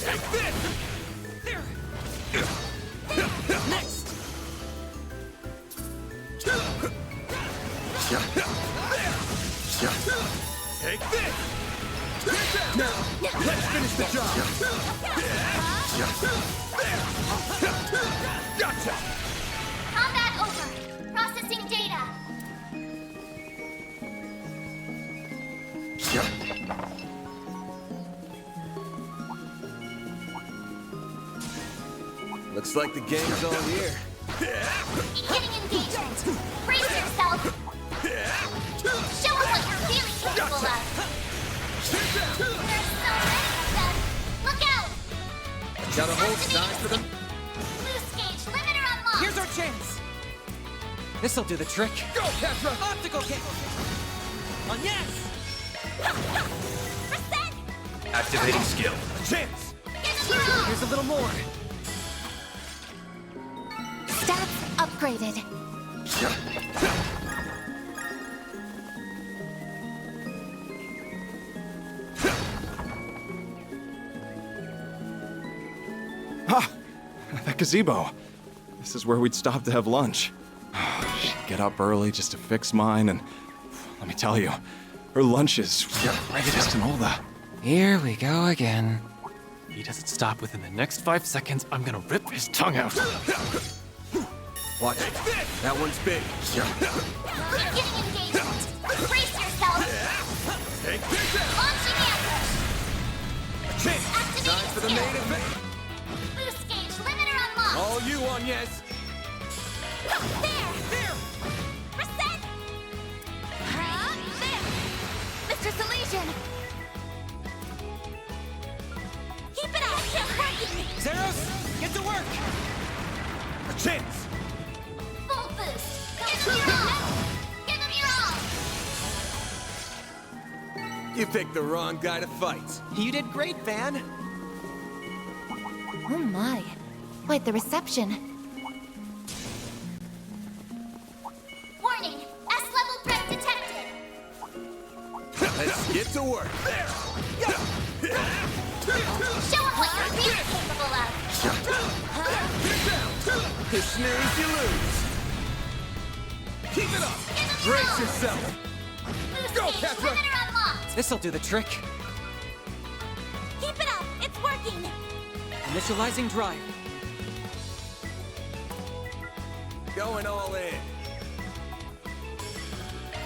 Take this! Next. Take this! Now, let's finish the job! Gotcha! Combat over! Processing data! Looks like the gang's on here. Beginning engagement! Brace yourself! Show them what you're really capable of! There's so many of them! Look out! Got a hold sign for them? Loose gauge limiter unlocked! Here's our chance. This'll do the trick. Go, Tetra! Optical cable. On yes. Reset! Activating skill. Chance! Give them your all! Here's a little more. Stats upgraded. Ah! That gazebo. This is where we'd stop to have lunch. She'd get up early just to fix mine, and let me tell you, her lunch is greatest and all that. Here we go again. If he doesn't stop within the next 5 seconds, I'm gonna rip his tongue out. Watch it. That one's big. Beginning engagement! Brace yourself! Take this out! Launching ambush! Chance! Activating Time for the main skill! event. Loose gauge limiter unlocked! All you on, yes. There! There. Reset! There. Mr. Salesian. Keep it up! It's working! Zeros, get to work. A chance! Full boost! Give them your all! Give them your all! You picked the wrong guy to fight. You did great, Van. Oh my. Quite the reception. Warning! S-level threat detected! Let's get to work. Show them what you're really capable of! You snooze, you lose. Keep it up. Brace yourself. Loose Go, gauge Tetra. limiter unlocked! This'll do the trick. Keep it up. It's working. Initializing drive. Going all in.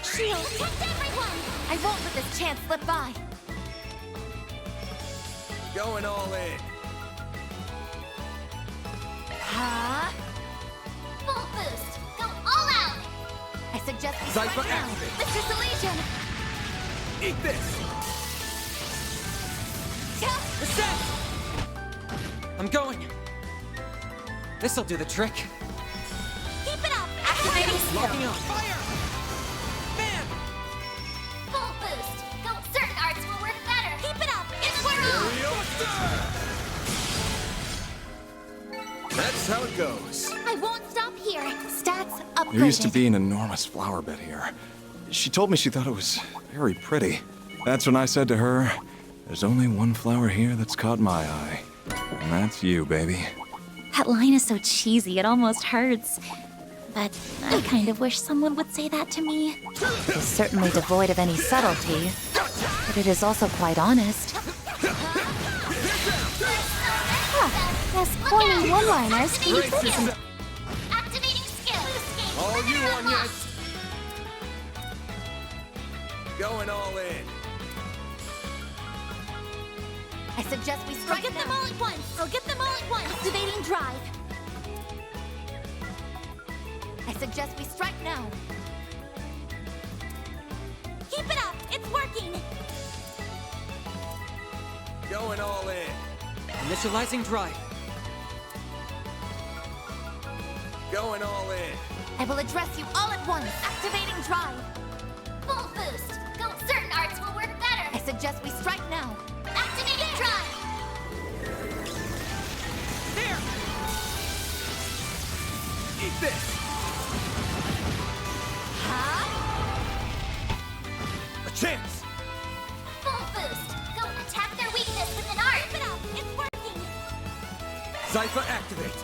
Shield. Protect everyone. I won't let this chance slip by. Going all in. Huh? Full boost! Go all out! I suggest we Cypher strike now. activate. Mr. Salesian. Eat this. Reset! I'm going. This'll do the trick. Keep it up. Activating Locking skill. on. Fire. Van. Full boost! Certain arts will work better! Keep it up! It's working! Aerial it goes. I won't stop here. Stats upgraded. There used to be an enormous flower bed here. She told me she thought it was very pretty. That's when I said to her, there's only one flower here that's caught my eye. And that's you, baby. That line is so cheesy, it almost hurts. But I kind of wish someone would say that to me. It is certainly devoid of any subtlety, but it is also quite honest. Yes, corny one-liners feed season. Activating skill. All you on yet? Going all in. I suggest we strike them all at once. I'll get them all at once. Activating drive. I suggest we strike now. Keep it up. It's working. Going all in. Initializing drive. Going all in. I will address you all at once. Activating drive. Full boost. Certain arts will work better. I suggest we strike now. Activating drive. There! Eat this! A chance! Full boost. Go attack their weakness with an art. Keep it up. It's working. Zypher activate.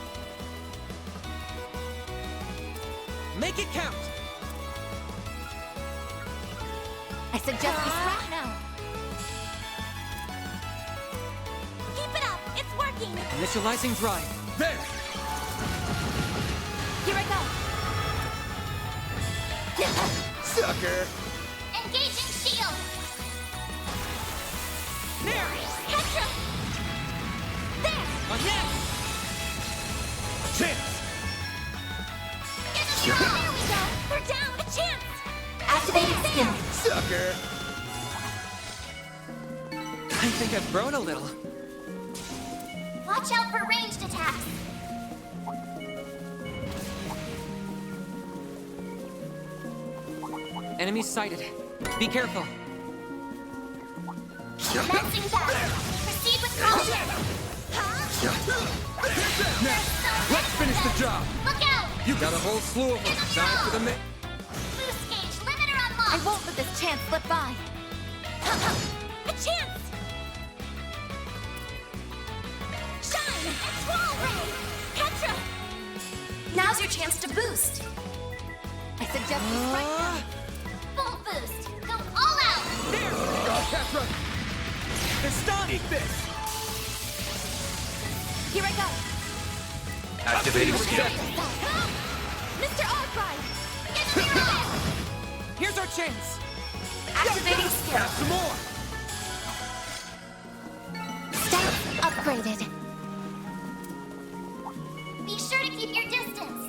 Make it count! I suggest we strike now. Keep it up. It's working. Initializing drive. There! Here I go. Sucker! Engaging shield. There. Petra. There. On yes! Chance! Give us There we go. They're down. A chance. Activating skill. Sucker! I think I've grown a little. Watch out for ranged attacks. Enemy sighted. Be careful. Commencing battle. Proceed with caution. Now, let's finish the job! Look out! You got a whole slew of them. Time for the Boost gauge limiter unlocked. I won't let this chance slip by. A chance! Shine! And Squall Ray! Petra! Now's your chance to boost. I suggest we strike now. Full boost. Go all out. There! Go, Petra! They're stunned! Eat this! Here I go. Activating skill. Mr. Arkwright! Here's our chance. Activating skill. Have some more! Stats upgraded. Be sure to keep your distance.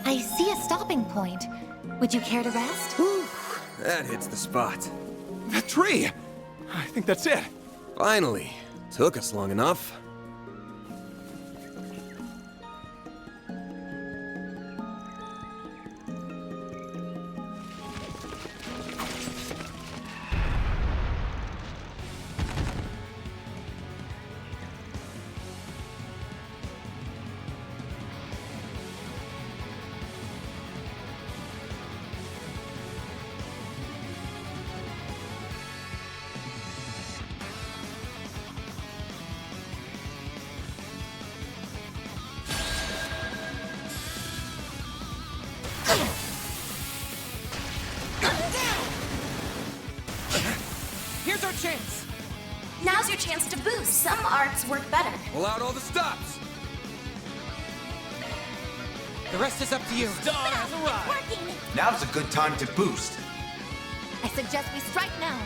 I see a stopping point. Would you care to rest? That hits the spot. That tree! I think that's it. Finally. Took us long enough. Here's our chance. Now's your chance to boost. Some arts work better. Pull out all the stops! The rest is up to you. Star has arrived. Working. Now's a good time to boost. I suggest we strike now.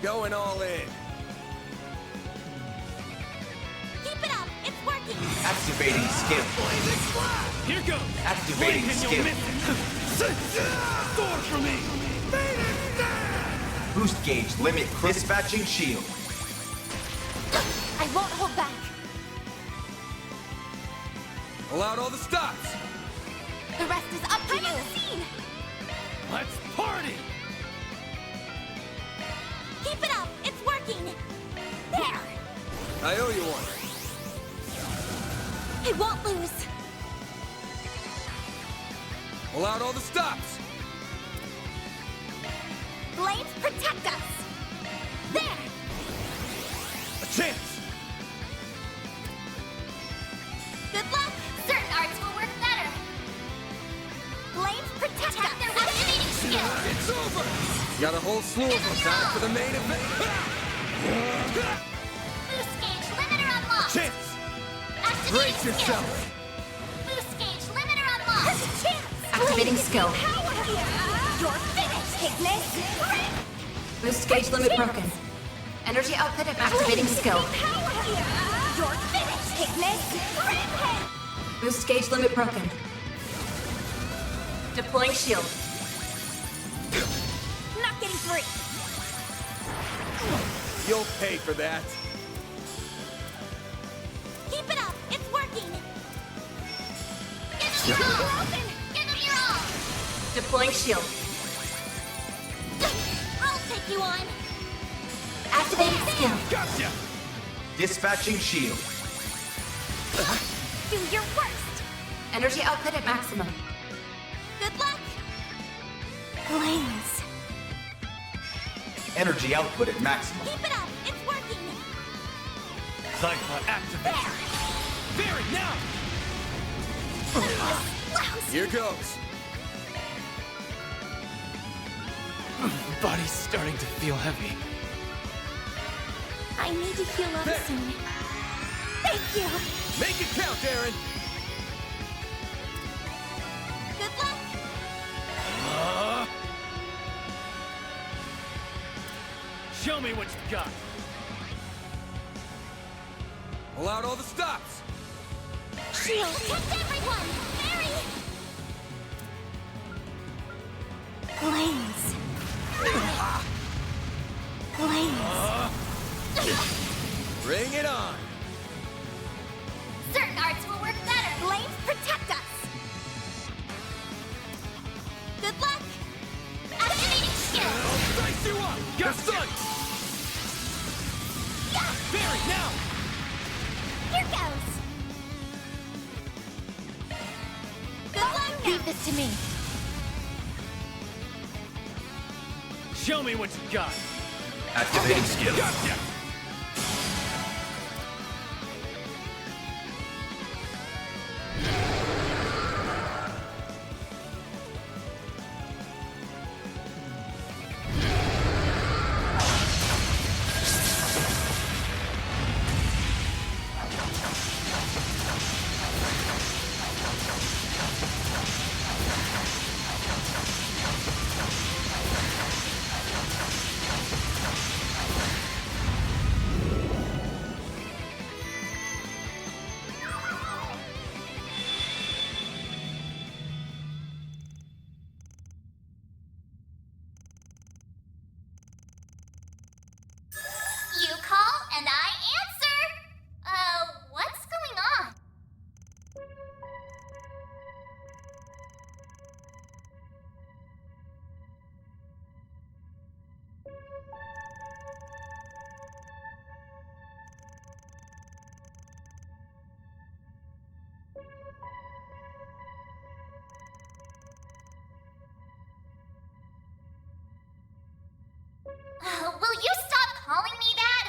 Going all in. Keep it up. It's working. Activating skill. Here goes. Activating skill. Sword for me. Boost gauge limit. Dispatching shield. I won't hold back. Pull out all the stops! The rest is up to you. Let's party! Keep it up. It's working. There. I owe you one. I won't lose. Pull out all the stops! Flames protect us. There. A chance! Good luck. Certain arts will work better. Flames protect us. Their activating skill. It's over! Got a whole slew of them. Time for the main event. Boost gauge limiter unlocked. Chance! Activating Brace skill. yourself! Boost gauge limiter unlocked. Activating skill. You're finished, Ignis. Boost gauge limit broken. Energy output at activating skill. You're finished, Ignis. Boost gauge limit broken. Deploying shield. Not getting free. You'll pay for that. Keep it up. It's working. Give them your all. Give them your all. Deploying shield. I'll take you on. Activating skill. Gotcha! Dispatching shield. Do your worst. Energy output at maximum. Good luck. Flames. Energy output at maximum. Keep it up. It's working. Cyclone activate. Very now! Lousy. Here goes. Body's starting to feel heavy. I need to heal up soon. Thank you. Make it count, Aaron! Good luck. Show me what you got. Pull out all the stops. Shield. Protect everyone. Mary. Flames. Flames. Bring it on. Certain arts will work better. Flames protect us. Good luck. Activating skill. I'll dice you up. Got sun. Barry, now. Here goes. Good luck. Leave this to me. Show me what you got. Activating skill. Gotcha. You call and I answer. What's going on? Will you stop calling me that?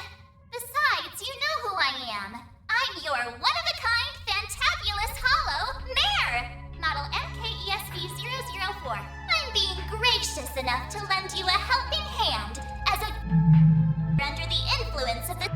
Besides, you know who I am. I'm your one-of-a-kind, fantabulous hollow mare! Model MKESV004. I'm being gracious enough to lend you a helping hand as a under the influence of the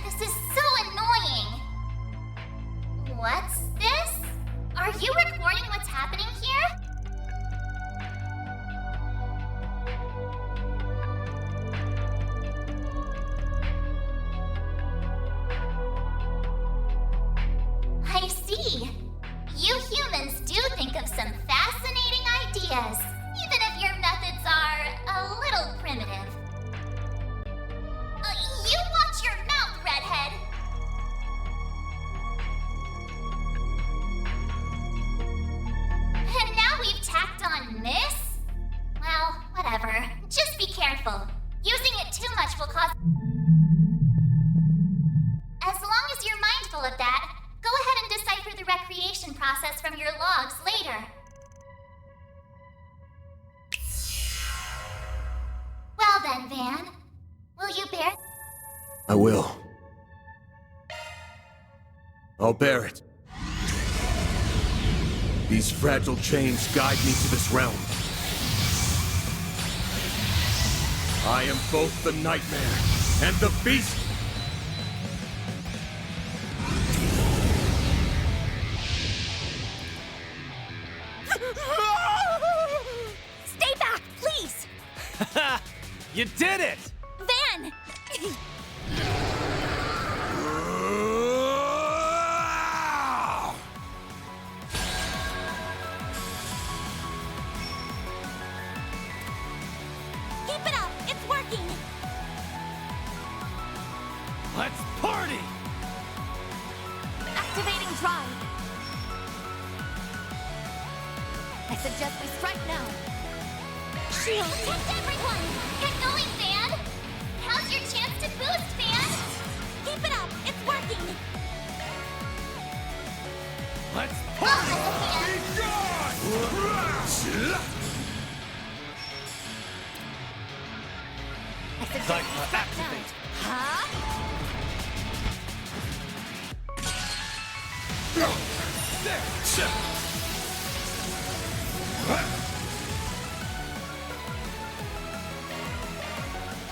this is so annoying. What's this? Are you recording what's happening here? I see. You humans do inspection process from your logs later. Well then, Van. Will you bear? I will. I'll bear it. These fragile chains guide me to this realm. I am both the nightmare and the beast. Stay back, please! You did it! Van! Keep it up! It's working! Let's party! Activating drive. I suggest we strike now. Shield! Protect everyone! Get going, Van! How's your chance to boost, Van? Keep it up! It's working! Let's I suggest we strike now. Huh?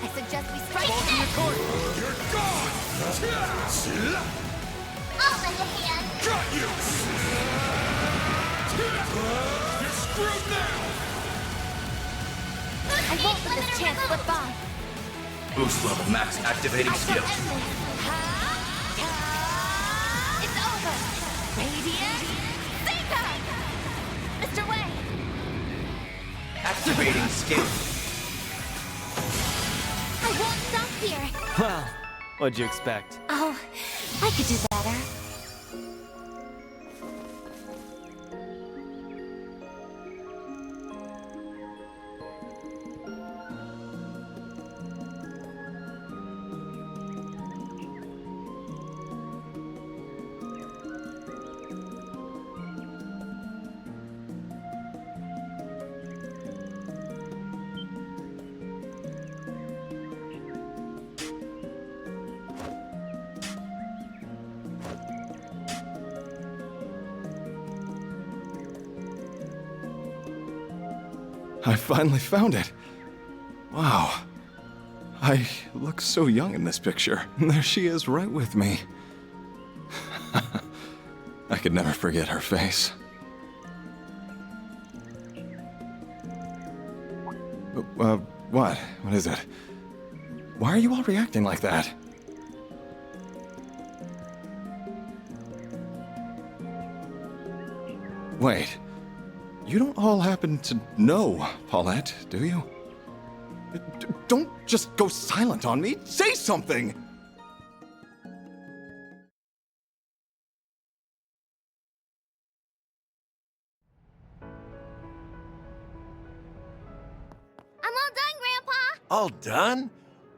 I suggest we strike now. You're gone! I'll lend a hand. Got you! You're screwed now! I won't let this chance slip by. Boost level max. Activating skill. It's over. Radiant Seeker! Mr. Wei! Activating skill. I won't stop here. Well, what'd you expect? Oh, I could do better. I finally found it. Wow. I look so young in this picture. And there she is right with me. I could never forget her face. What? What is it? Why are you all reacting like that? Wait. You don't all happen to know Paulette, do you? Don't just go silent on me. Say something! I'm all done, Grandpa. All done?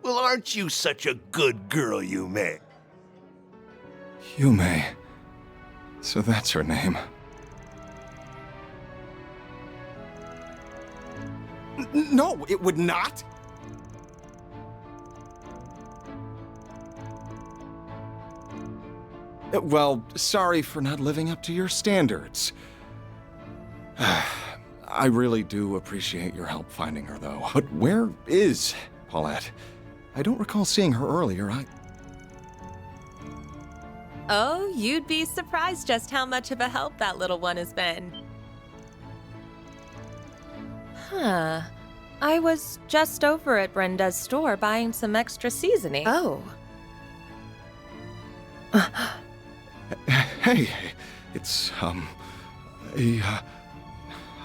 Well, aren't you such a good girl, Yume? Yume. So that's her name. No, it would not! Well, sorry for not living up to your standards. I really do appreciate your help finding her, though. But where is Paulette? I don't recall seeing her earlier. Oh, you'd be surprised just how much of a help that little one has been. Huh. I was just over at Brenda's store buying some extra seasoning. Oh. Hey, it's, I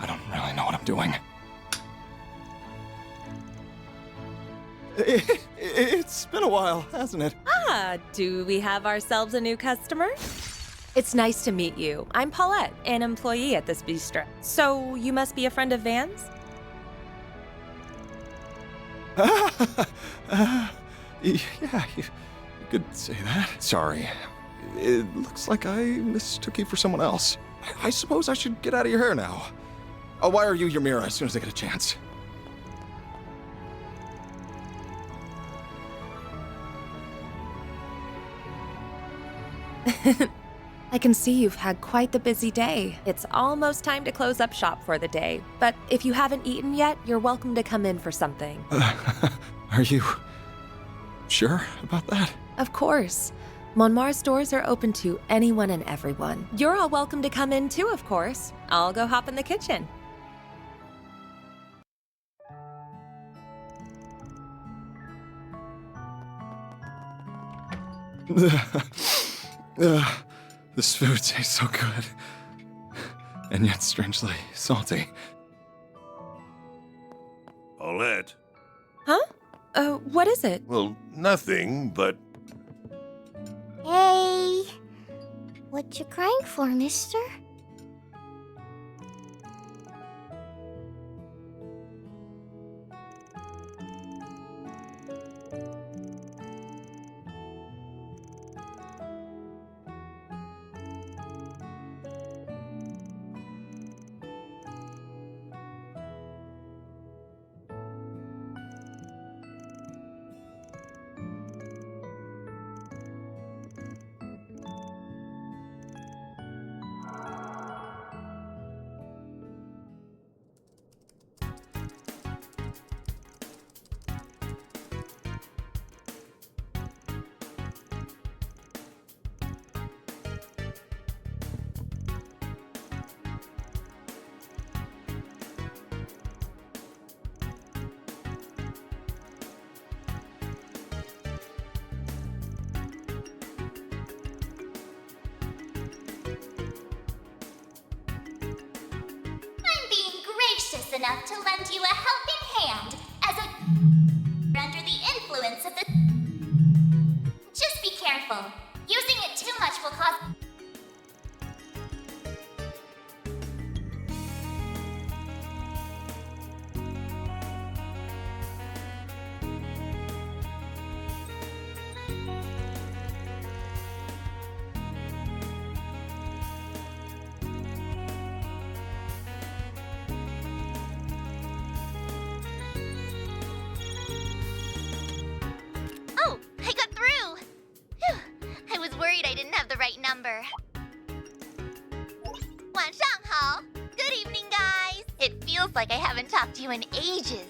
don't really know what I'm doing. It's been a while, hasn't it? Ah, do we have ourselves a new customer? It's nice to meet you. I'm Paulette, an employee at this bistro. So, you must be a friend of Van's? Yeah, you could say that. Sorry. It looks like I mistook you for someone else. I suppose I should get out of your hair now. I'll wire you your mirror as soon as I get a chance. I can see you've had quite the busy day. It's almost time to close up shop for the day. But if you haven't eaten yet, you're welcome to come in for something. Are you sure about that? Of course. Monmar's doors are open to anyone and everyone. You're all welcome to come in too, of course. I'll go hop in the kitchen. This food tastes so good. And yet strangely salty. Paulette. Huh? What is it? Well, nothing, but... Hey! What you crying for, mister? Enough to lend you a helping hand as a under the influence of the. Just be careful. Using it too much will cause. Number. 晚上好. Good evening, guys. It feels like I haven't talked to you in ages.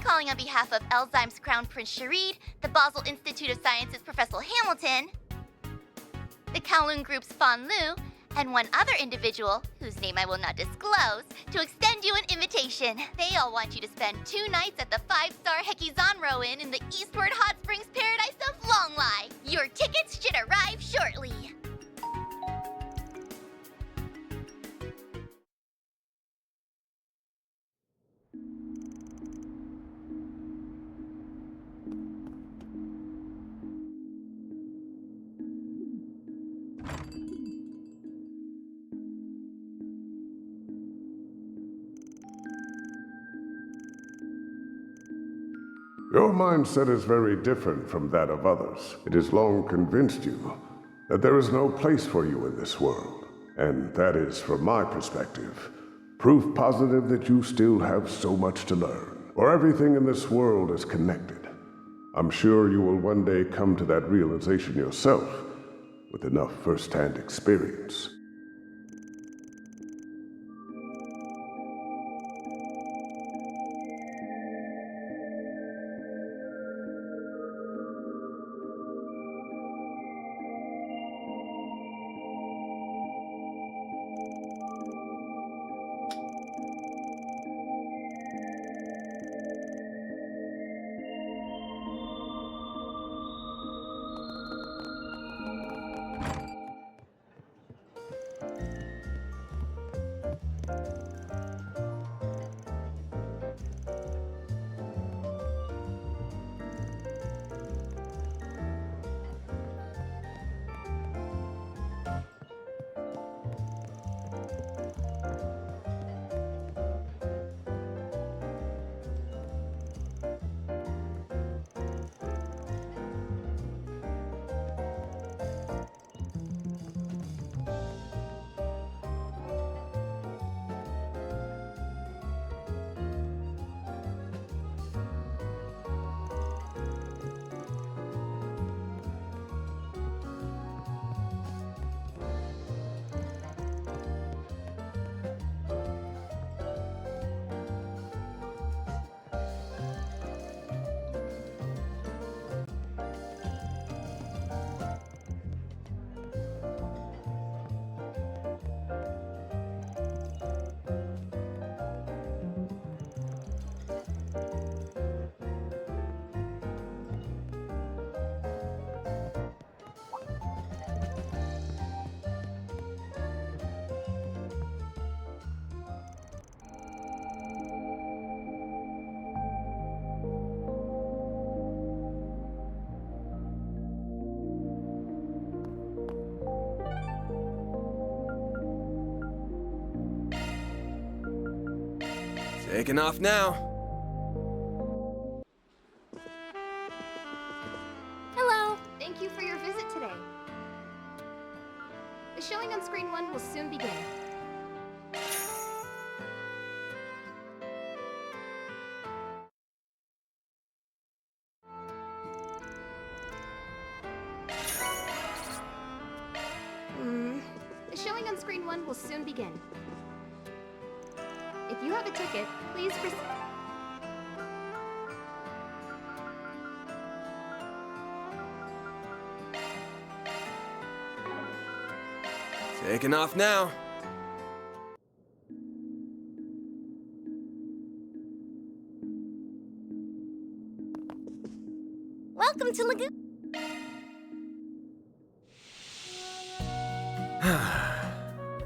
Calling on behalf of Elzheim's Crown Prince Sharid, the Basel Institute of Sciences Professor Hamilton, the Kowloon Group's Fan Lu, and one other individual, whose name I will not disclose, to extend you an invitation. They all want you to spend 2 nights at the 5-star Hekizanro Inn in the Eastward Hot Springs Paradise of Longlai. Your tickets should arrive shortly. Your mindset is very different from that of others. It has long convinced you that there is no place for you in this world. And that is, from my perspective, proof positive that you still have so much to learn. For everything in this world is connected. I'm sure you will one day come to that realization yourself, with enough first-hand experience. Taking off now. Hello! Thank you for your visit today. The showing on screen 1 will soon begin. The showing on screen 1 will soon begin. If you have a ticket, please proceed. Taking off now. Welcome to Lagoon.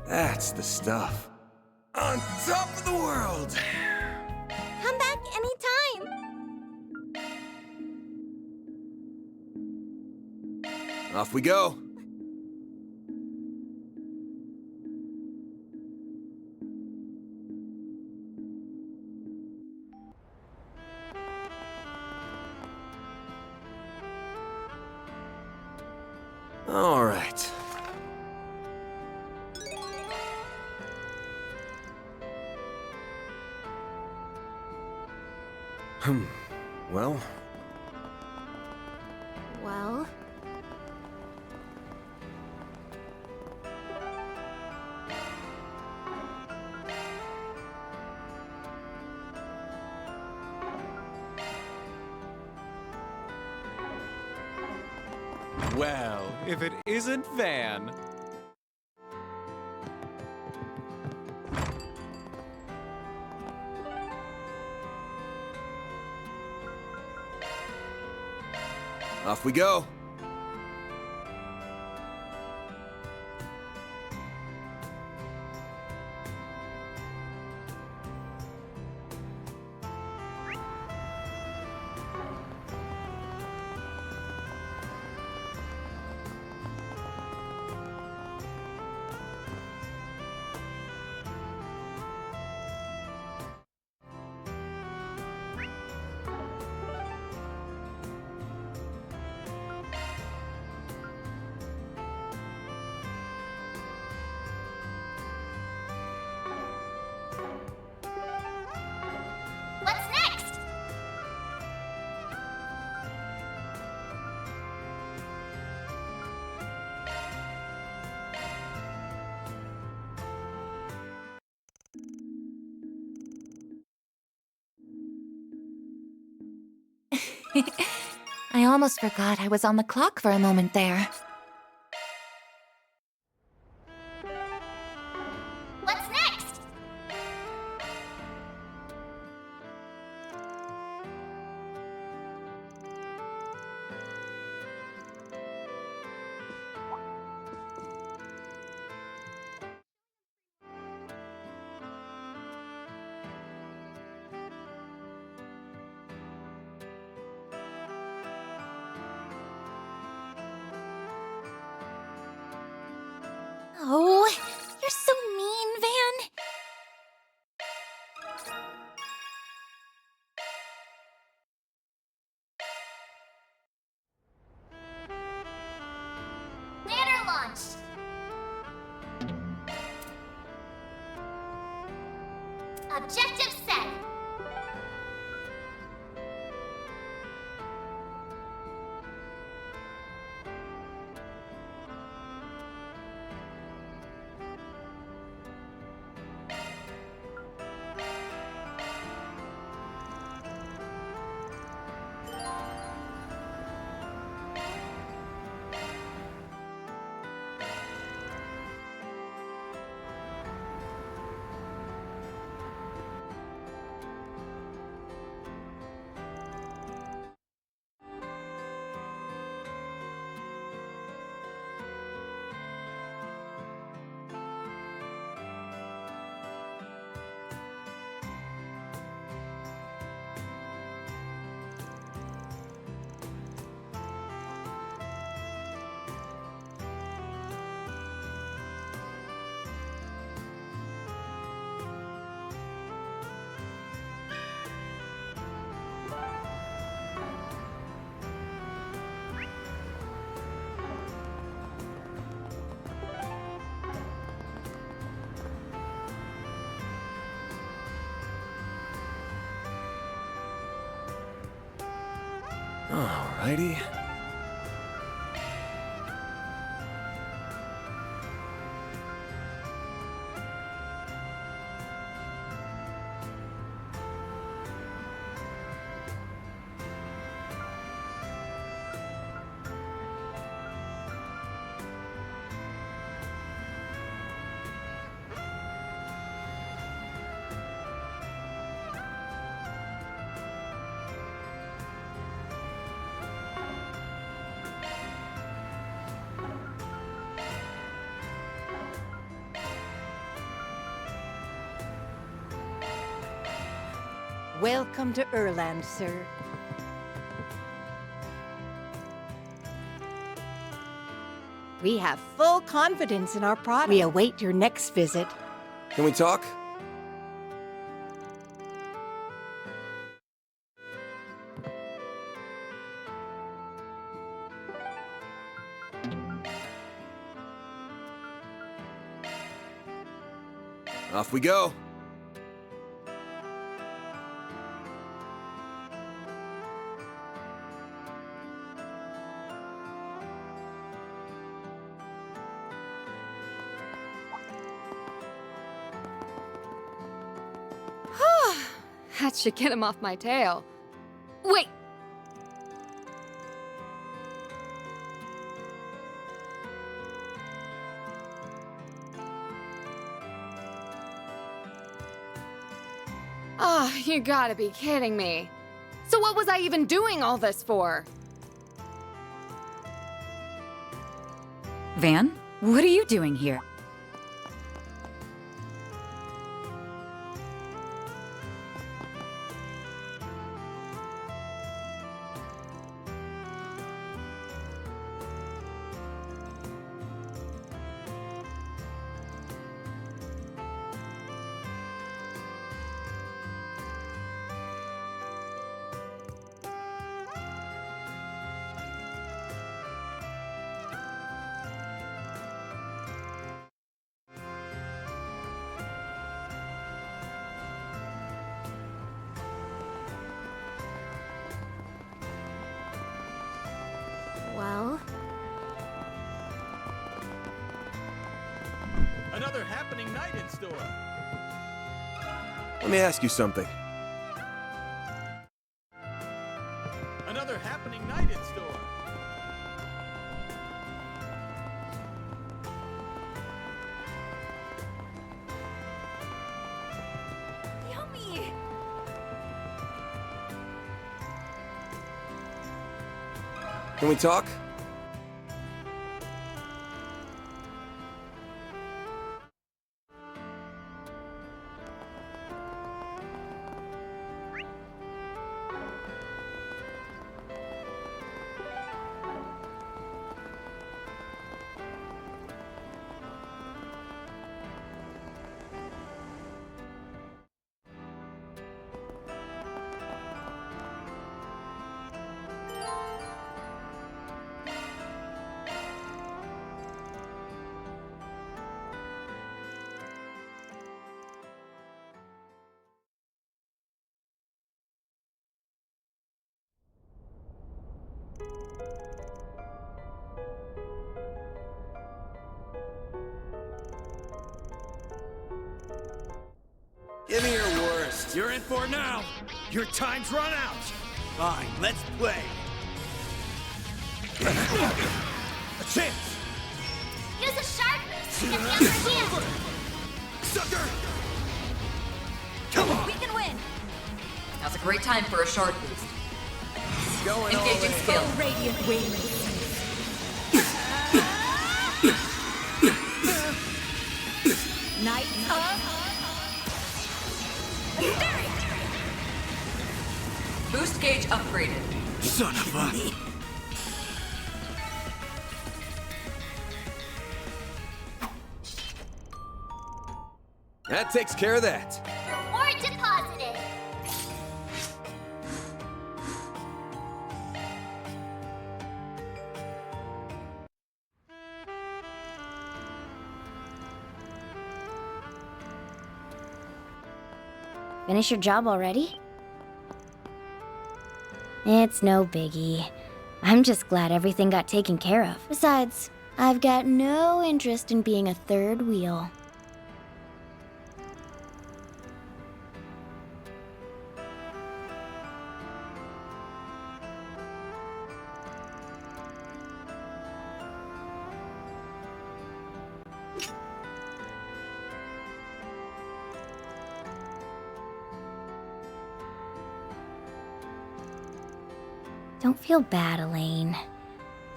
That's the stuff. On top of the world! Come back anytime. Off we go. All right. Well, Well... Well, if it isn't Van. off we go. What's next? I almost forgot I was on the clock for a moment there. What's next? Oh, you're so mean, Van. Banner launched. Objective set. Alrighty. Welcome to Erland, sir. We have full confidence in our product. We await your next visit. Can we talk? Off we go. That should get him off my tail. Wait! Oh, you gotta be kidding me. So what was I even doing all this for? Van, what are you doing here? Well... Another happening night in store. Let me ask you something. Another happening night in store. Yummy! Can we talk? Give me your worst. You're in for it now. Your time's run out. Fine, let's play. A chance. Use a shark boost to get the upper hand. Sucker! Come on! We can win! Now's a great time for a shard boost. Going Engaging skill. Radiant wings. Night up. Boost gauge upgraded. Son of a... That takes care of that. Reward deposited. Finish your job already? It's no biggie. I'm just glad everything got taken care of. Besides, I've got no interest in being a third wheel. Don't feel bad, Elaine.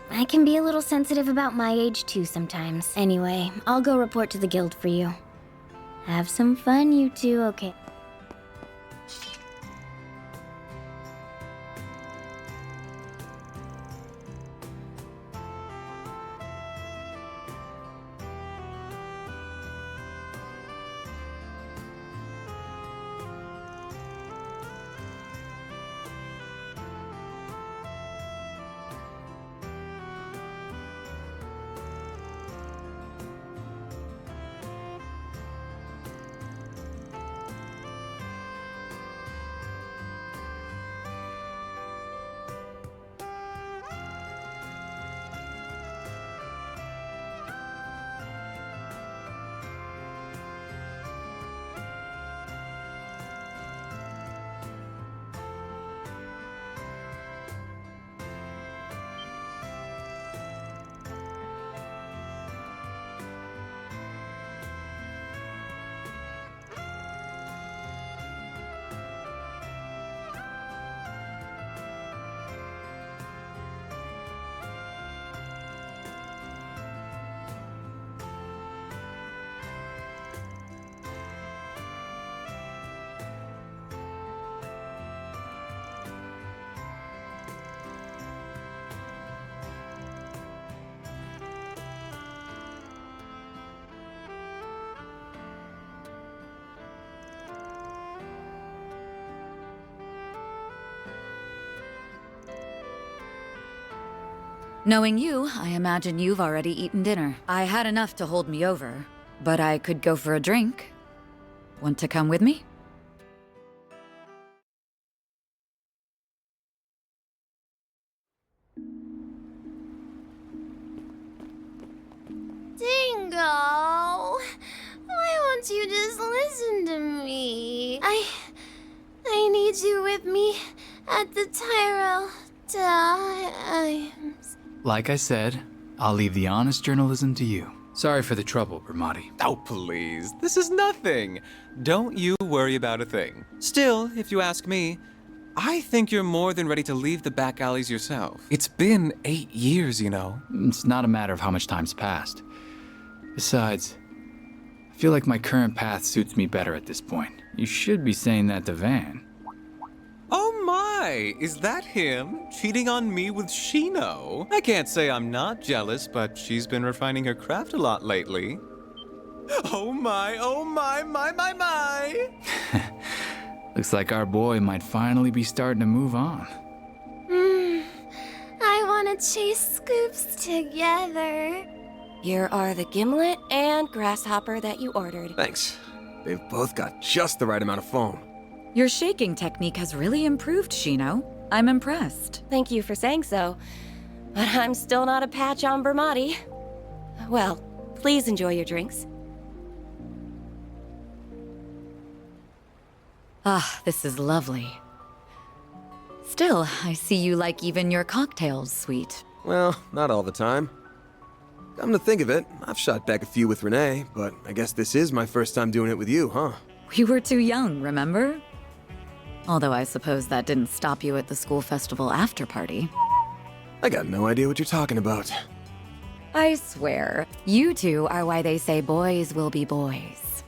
I can be a little sensitive about my age too sometimes. Anyway, I'll go report to the guild for you. Have some fun, you two, okay? Knowing you, I imagine you've already eaten dinner. I had enough to hold me over, but I could go for a drink. Want to come with me? Dingo! Why won't you just listen to me? I need you with me at the Tyrell times. Like I said, I'll leave the honest journalism to you. Sorry for the trouble, Bramati. Oh, please. This is nothing. Don't you worry about a thing. Still, if you ask me, I think you're more than ready to leave the back alleys yourself. It's been 8 years, you know. It's not a matter of how much time's passed. Besides, I feel like my current path suits me better at this point. You should be saying that to Van. Oh my! Is that him? Cheating on me with Shino? I can't say I'm not jealous, but she's been refining her craft a lot lately. Oh my, my! Looks like our boy might finally be starting to move on. I want to chase Scoops together. Here are the gimlet and grasshopper that you ordered. Thanks. They've both got just the right amount of foam. Your shaking technique has really improved, Shino. I'm impressed. Thank you for saying so, but I'm still not a patch on Bramati. Well, please enjoy your drinks. Ah, this is lovely. Still, I see you like even your cocktails sweet. Well, not all the time. Come to think of it, I've shot back a few with Renee, but I guess this is my first time doing it with you, huh? We were too young, remember? Although I suppose that didn't stop you at the school festival after party. I got no idea what you're talking about. I swear, you two are why they say boys will be boys.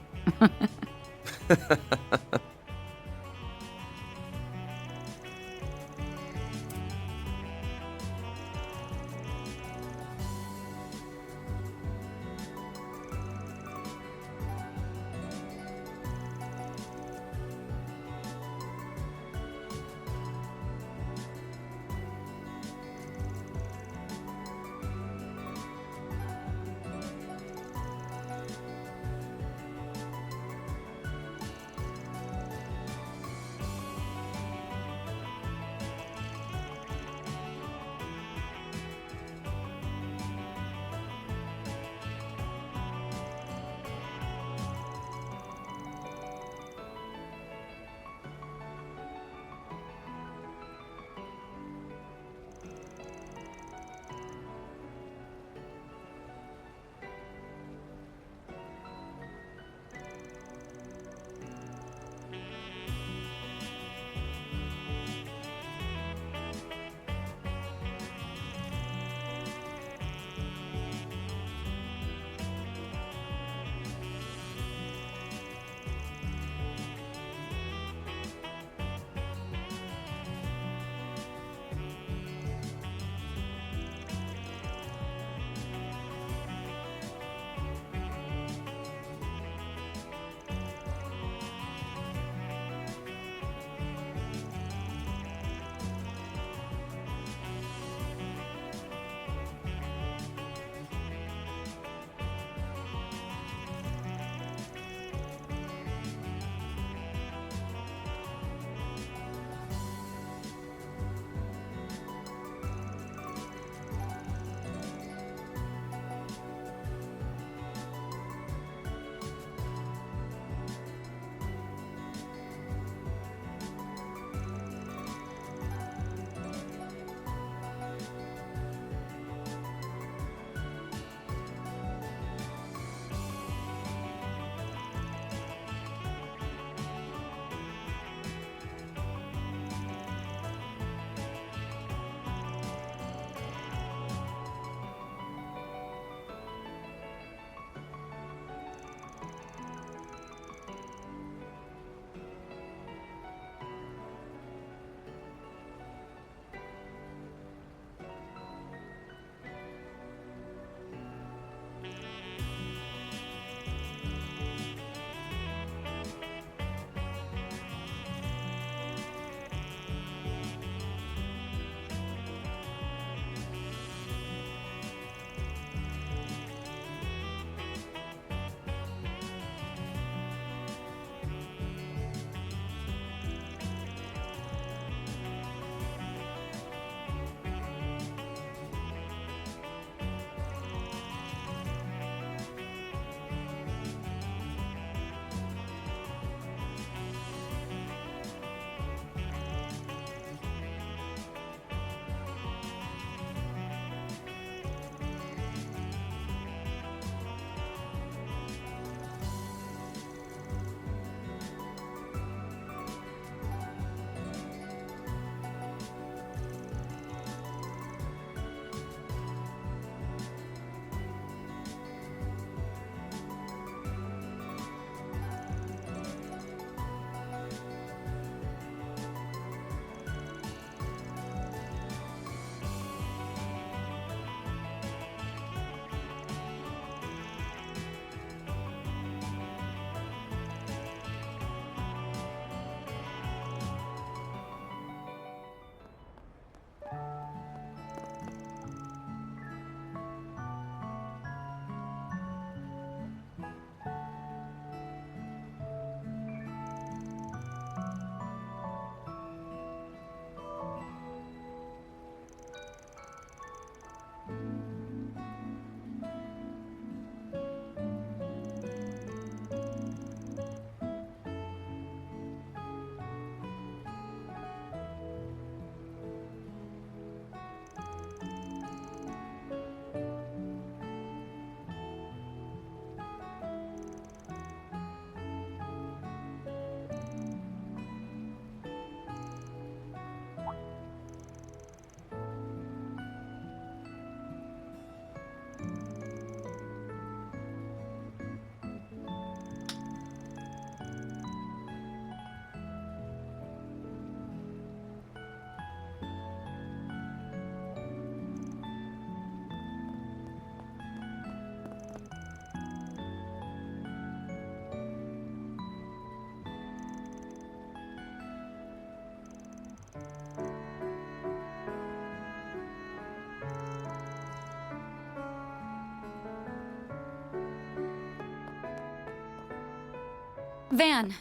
Van.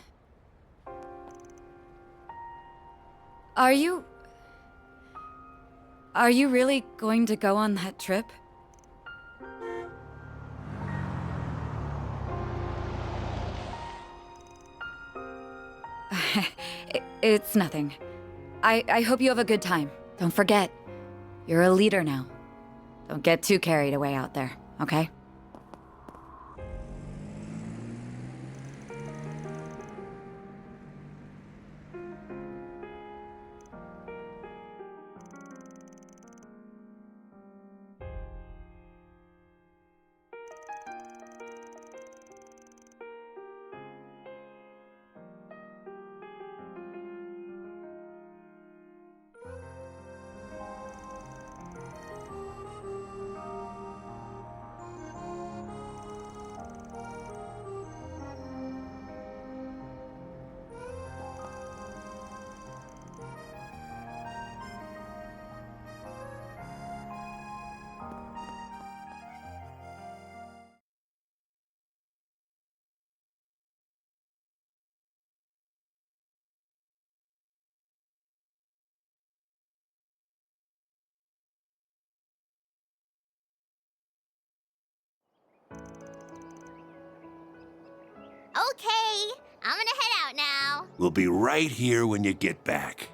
Are you really going to go on that trip? It's nothing. I hope you have a good time. Don't forget, you're a leader now. Don't get too carried away out there, okay? Okay, I'm gonna head out now. We'll be right here when you get back.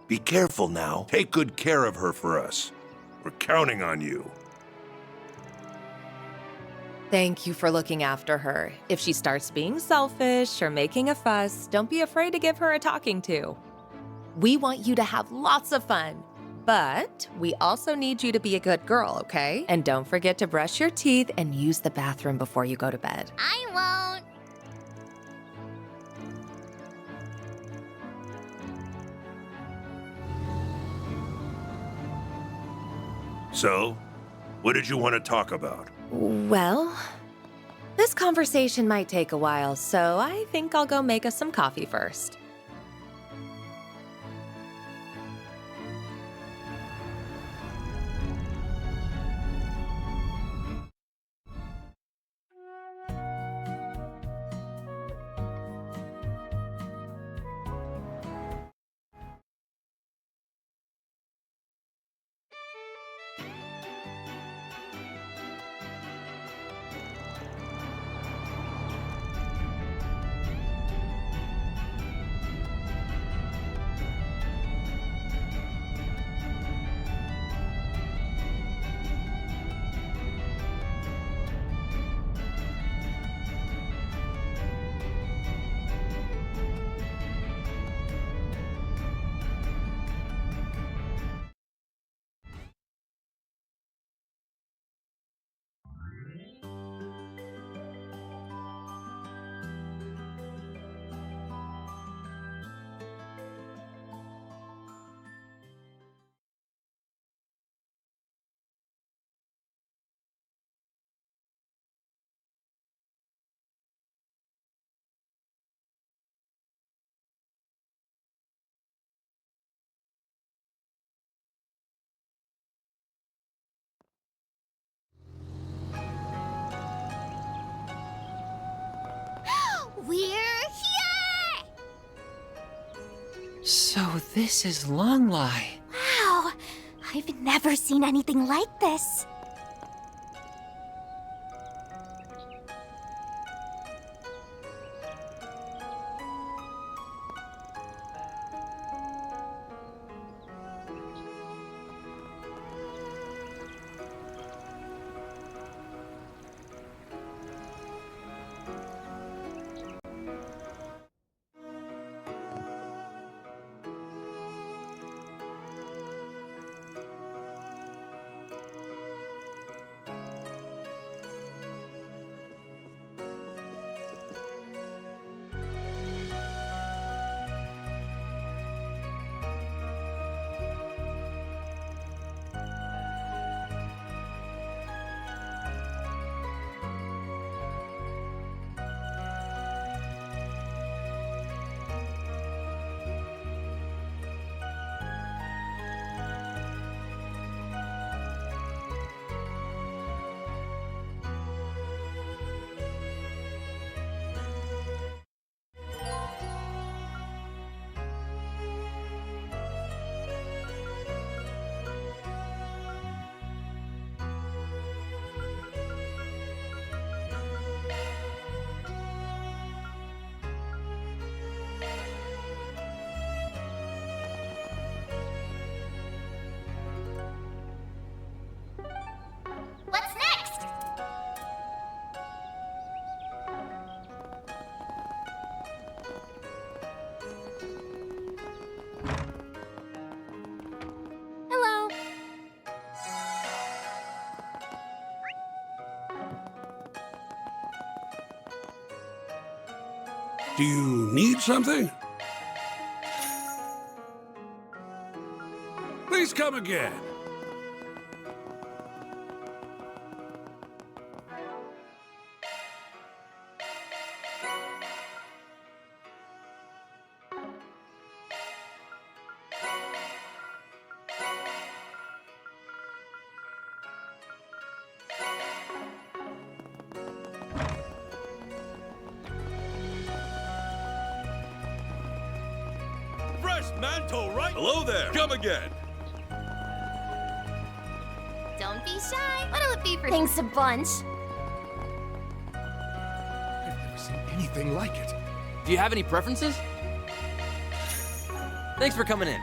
Be careful now. Take good care of her for us. We're counting on you. Thank you for looking after her. If she starts being selfish or making a fuss, don't be afraid to give her a talking to. We want you to have lots of fun, but we also need you to be a good girl, okay? And don't forget to brush your teeth and use the bathroom before you go to bed. I won't. So, what did you want to talk about? Well, this conversation might take a while, so I think I'll go make us some coffee first. We're here! So this is Longlai. Wow, I've never seen anything like this. Do you need something? Please come again. Fresh mantle, right? Hello there. Come again. Don't be shy. What'll it be for? Thanks a bunch. I've never seen anything like it. Do you have any preferences? Thanks for coming in.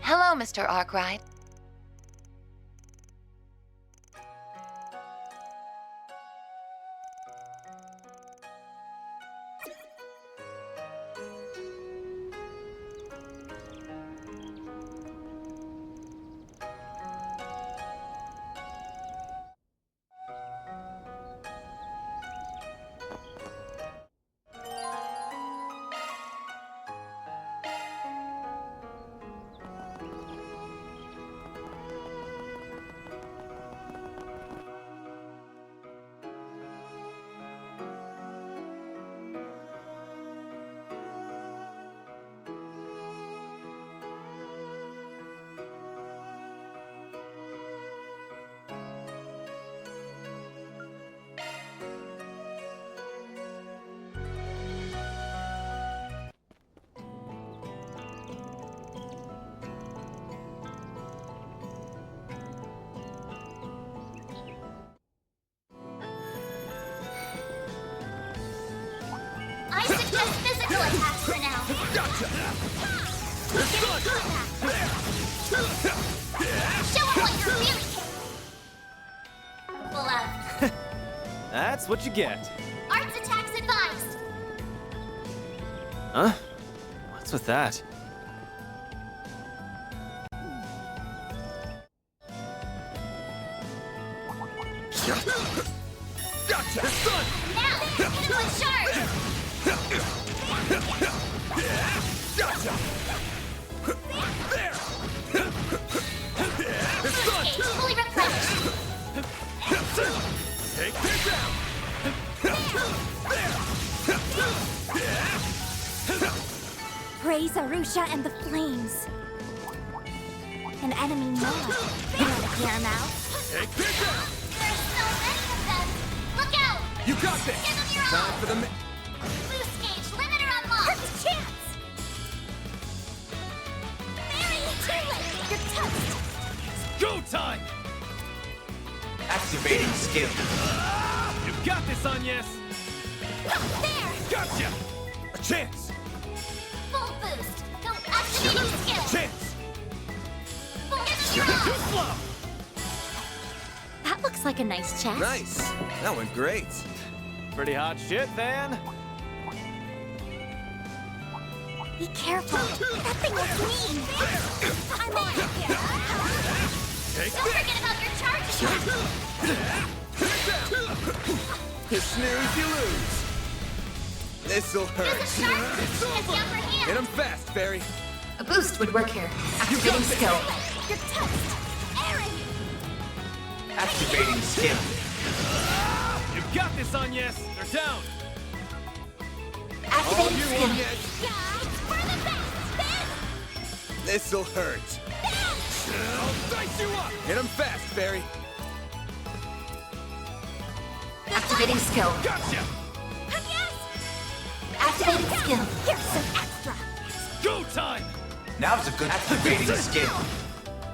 Hello, Mr. Arkwright. I suggest physical attacks for now. Gotcha! Show 'em what you're really capable of. That's what you get. Arts attacks advised. Huh? What's with that? Gotcha! It's done! Now, hit him with charge. Gotcha! There! It's done! Gauge fully replenished. Take this down! Praise Arusha and the flames. An enemy mob. You wanna clear him out? Take this down! There's so many of them. Look out! You got this! Give them your Time all. for the Boost gauge limiter unlocked. Perfect chance! Mary, too late. You're toast. Go time! Activating skill. You got this, Agnes! There! Gotcha! A chance! Full boost. Go activating skill. Chance! Give them your all. Too slow! That looks like a nice chest. Nice. That went great. Pretty hot shit, Van. Be careful. That thing looks mean. I'm on it. Take Don't forget about your charge attack. You snooze, you lose. This'll Use a hurt. sharp boost to get the upper hand. Hit him fast, Barry. A boost would work here. Activating skill. You're toast. Aaron! Activating skill. You got this, Agnes! They're down! Activating You skill. yet. Guys, we're the best! Ben! This'll hurt. I'll dice you up! Hit him fast, Barry. Activating skill. Gotcha! Yes! Activating skill. Here's some extra. Go time! Now's a good activating skill.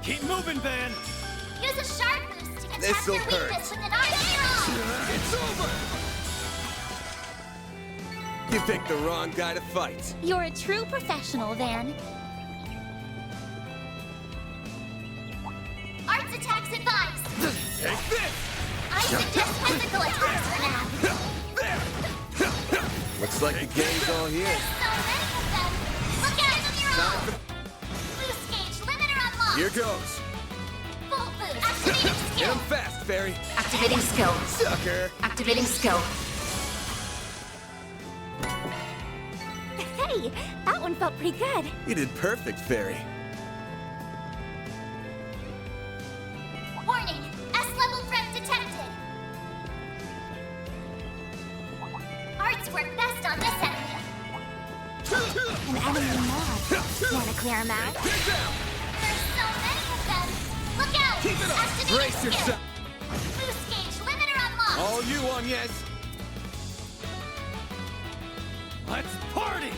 Keep moving, Van! Use a sharp boost to attack This'll their weakness hurt. with an arm. It's over! You picked the wrong guy to fight. You're a true professional, Van. Arts attacks advised. Take this! I suggest physical attacks for now. There! Let's Looks like the gang's all here. So many of them. Look out! Time for boost gauge limiter unlocked. Here goes. Full boost. Activating Hit skill. him fast, Fairy. Activating skill. Sucker. Activating skill. Hey, that one felt pretty good. You did perfect, Fairy. Warning. S-level threat detected. Arts work best on this enemy. An enemy mob. Wanna clear him out? There's so many of them. Look out! Keep it up. Activating Brace skill. yourself. Boost gauge limiter unlocked. All you on, yes. Let's party!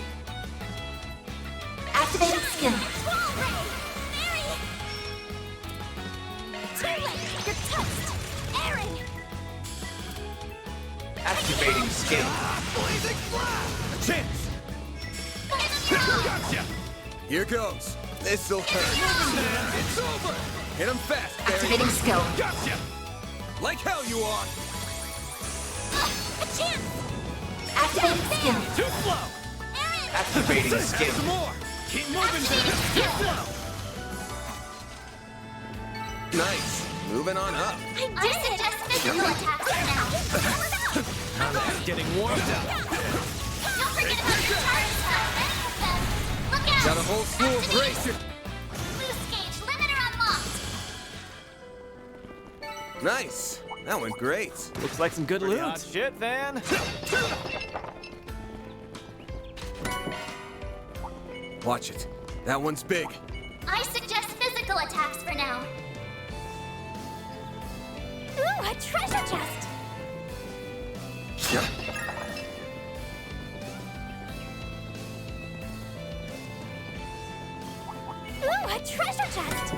Activating skill. Squall ray. Mary. Too late. You're toast. Aaron. Activating skill. Blazing blast! Chance. Gotcha! Here goes. This'll hurt. It's over! Hit him fast, Fairy. Activating skill. Gotcha! Like hell you are. A chance. Activating skill. Too slow! Activating skill. Some more! Keep moving, baby! Too slow! Nice. Moving on up. I suggest physical attacks for now. Now that's getting warmed up. Don't forget about your charge spell. Many of them. Look out! Got a whole slew of bracer. Boost gauge limiter unlocked. Nice. That went great. Looks like some good loot. Hot shit, Van. Watch it. That one's big. I suggest physical attacks for now. Ooh, a treasure chest. Yeah. Ooh, a treasure chest.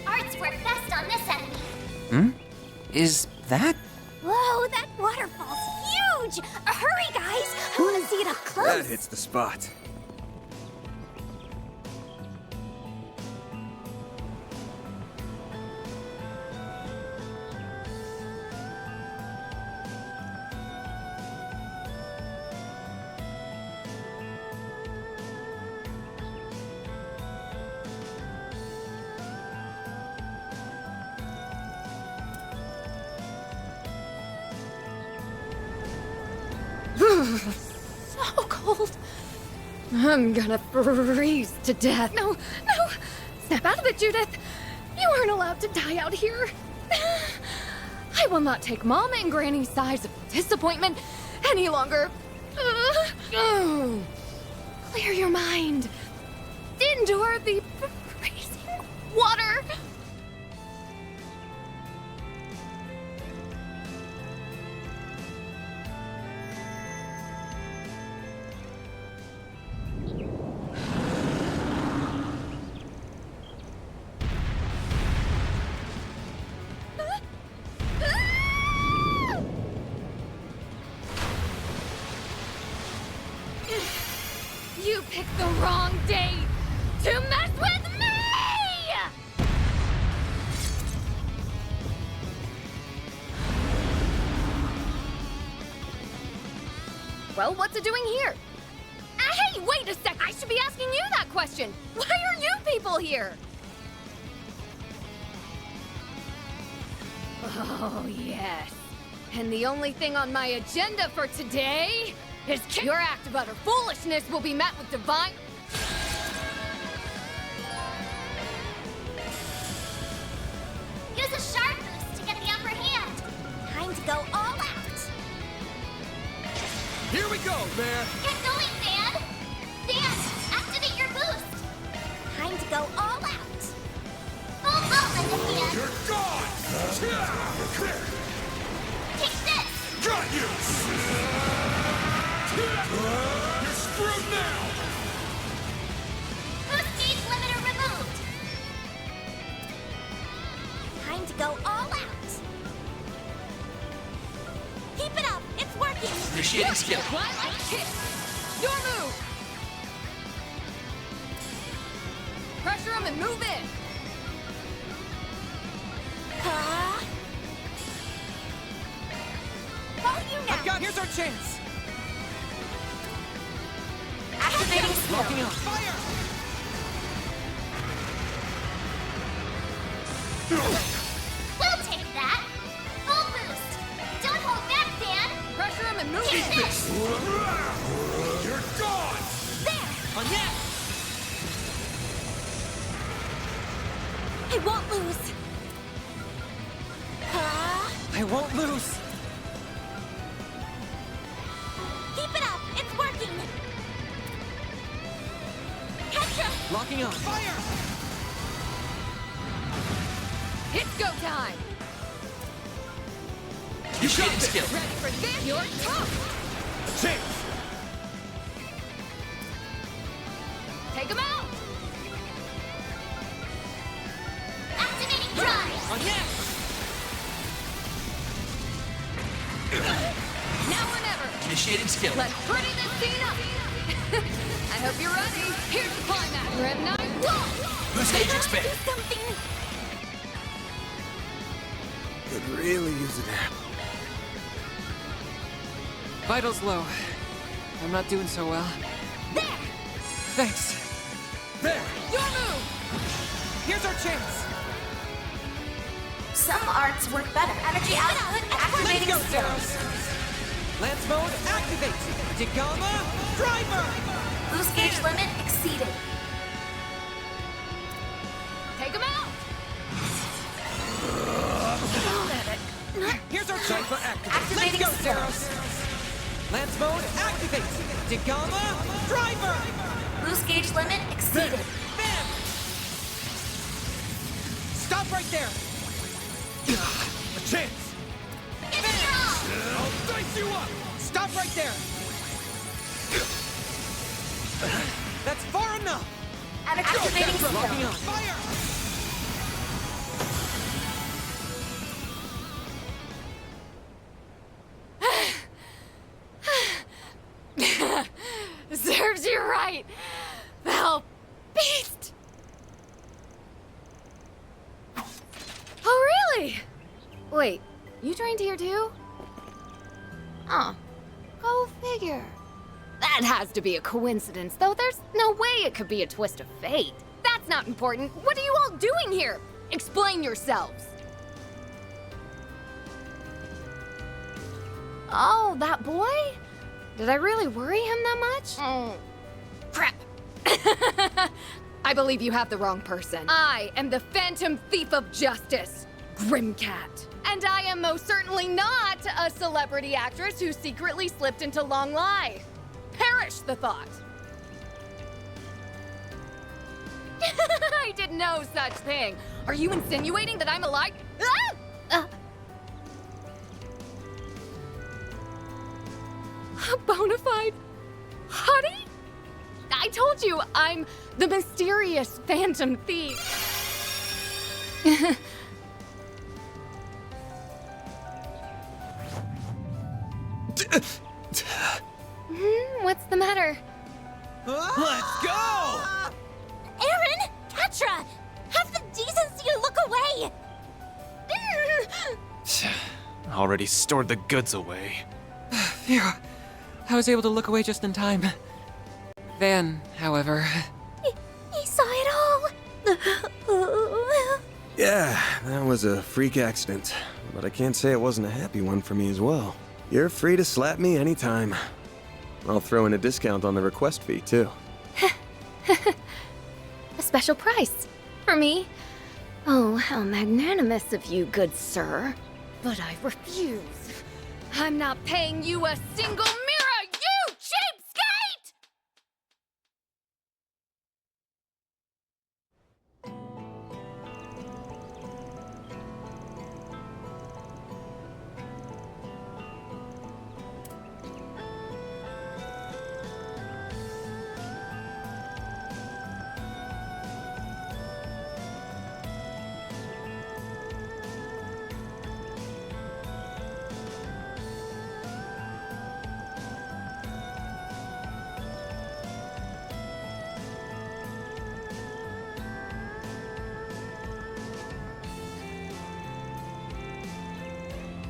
Arts work best on this enemy. Is that? Whoa, that waterfall's huge. Hurry, guys. I want to see it up close. That hits the spot. So cold. I'm gonna freeze to death. No, no! Snap out of it, Judith! You aren't allowed to die out here. I will not take Mama and Granny's sighs of disappointment any longer. Clear your mind. Endure the freezing water. You picked the wrong day to mess with me! Well, what's it doing here? Hey, wait a sec! I should be asking you that question! Why are you people here? Oh, yes. And the only thing on my agenda for today is your act of utter foolishness will be met with divine... Use a sharp boost to get the upper hand. Time to go all out. Here we go, Bear. Get going, Dan! Dan, activate your boost! Time to go all out. Full movement at the end. You're gone! Take this! Got you! You're screwed now! Boost gauge limiter removed. Time to go all out. Keep it up. It's working. Initiating skill. What? Hit! Your move! Pressure him and move in! All you our chance! Activating skill. Locking up. Fire! We'll take that. Full boost. Don't hold back, Dan. Pressure him and move Take him. this. You're gone! There. On yes! I won't lose. I won't lose. Keep it up. It's working. Ketra! Locking up. Fire! It's go time. You got this. Skill. Ready for this? You're tough. Chance! Take him out. Activating drive. On yes! Now or never. Initiating skill. Let's pretty this scene up. I hope you're ready. Here's the climax. Rev 9, whoa! Boost gauge expand. Something. Could really use a nap. Vitals low. I'm not doing so well. There! Thanks. There! Your move! Here's our chance. Some arts work better. Energy output activating Let's go, skills. Zeros. Lance mode activates. Degama driver. Boost gauge limit exceeded. Take him out. Here's our chance. For activate. Activating Let's go, skills. Zeros. Lance mode activates. Degama driver. Boost gauge limit exceeded. Bam! Stop right there. A chance! I'll dice you up! Stop right there. That's far enough. Activating Locking skill. on. Fire! Serves you right. Thou beast. Oh, really? Wait, you trained here too? Oh, go figure. That has to be a coincidence, though there's no way it could be a twist of fate. That's not important. What are you all doing here? Explain yourselves. Oh, that boy? Did I really worry him that much? Oh, crap. I believe you have the wrong person. I am the Phantom Thief of Justice, Grimcat. And I am most certainly not a celebrity actress who secretly slipped into long life. Perish the thought. I did no such thing. Are you insinuating that I'm a lie? A bona fide hottie? I told you, I'm the mysterious Phantom Thief. What's the matter? Let's go! Aaron! Ketra! Have the decency to look away! Already stored the goods away. Phew. I was able to look away just in time. Van, however... He saw it all! Yeah, that was a freak accident. But I can't say it wasn't a happy one for me as well. You're free to slap me anytime. I'll throw in a discount on the request fee, too. A special price for me? Oh, how magnanimous of you, good sir. But I refuse. I'm not paying you a single mirror, you cheapskate!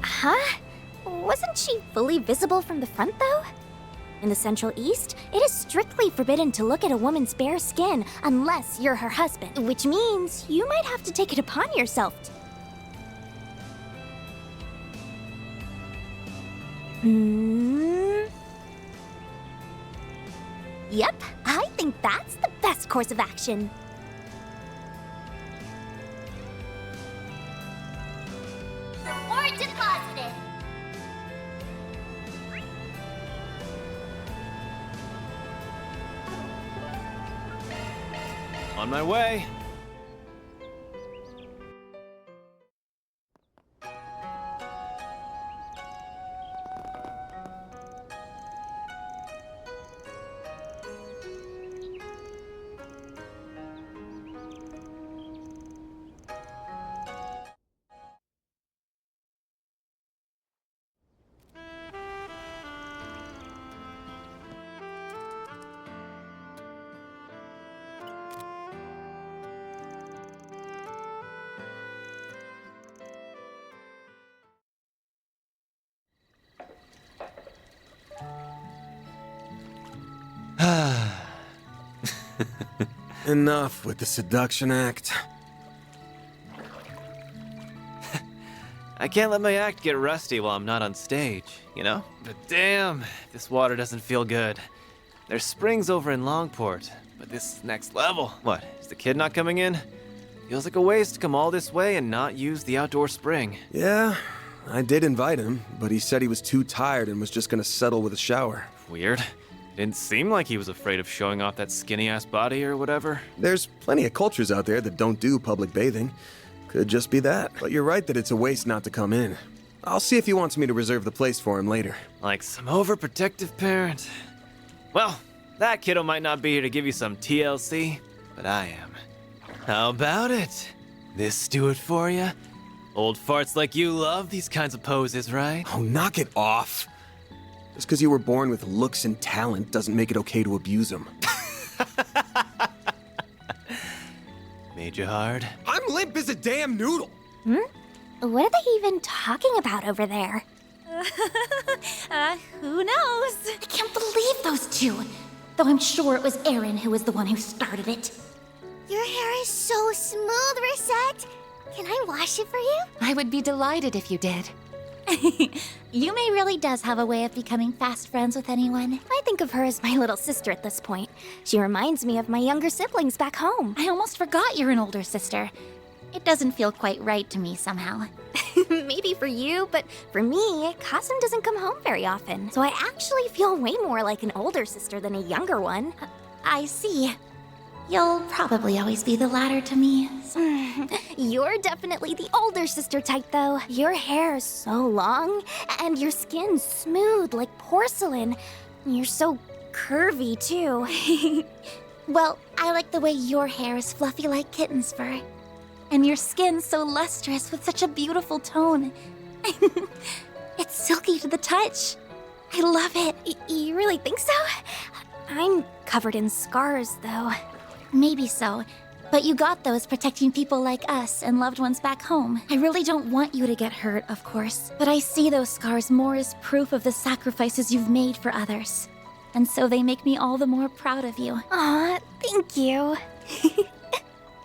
Huh? Wasn't she fully visible from the front, though? In the Central East, it is strictly forbidden to look at a woman's bare skin unless you're her husband, which means you might have to take it upon yourself to... Yep, I think that's the best course of action. Reward deposited. On my way. Enough with the seduction act. I can't let my act get rusty while I'm not on stage, you know? But damn, this water doesn't feel good. There's springs over in Longport, but this is next level. What, is the kid not coming in? Feels like a waste to come all this way and not use the outdoor spring. Yeah, I did invite him, but he said he was too tired and was just gonna settle with a shower. Weird. Didn't seem like he was afraid of showing off that skinny-ass body or whatever. There's plenty of cultures out there that don't do public bathing. Could just be that. But you're right that it's a waste not to come in. I'll see if he wants me to reserve the place for him later. Like some overprotective parent. Well, that kiddo might not be here to give you some TLC, but I am. How about it? This do it for you? Old farts like you love these kinds of poses, right? Oh, knock it off. Just because you were born with looks and talent doesn't make it okay to abuse them. Made you hard? I'm limp as a damn noodle! What are they even talking about over there? Who knows? I can't believe those two. Though I'm sure it was Aaron who was the one who started it. Your hair is so smooth, Reset. Can I wash it for you? I would be delighted if you did. Yume really does have a way of becoming fast friends with anyone. I think of her as my little sister at this point. She reminds me of my younger siblings back home. I almost forgot you're an older sister. It doesn't feel quite right to me somehow. Maybe for you, but for me, Kasim doesn't come home very often. So I actually feel way more like an older sister than a younger one. I see. You'll probably always be the latter to me. You're definitely the older sister type, though. Your hair is so long, and your skin's smooth like porcelain. You're so curvy, too. Well, I like the way your hair is fluffy like kitten's fur. And your skin's so lustrous with such a beautiful tone. It's silky to the touch. I love it. You really think so? I'm covered in scars, though. Maybe so, but you got those protecting people like us and loved ones back home. I really don't want you to get hurt, of course, but I see those scars more as proof of the sacrifices you've made for others. And so they make me all the more proud of you. Aw, thank you.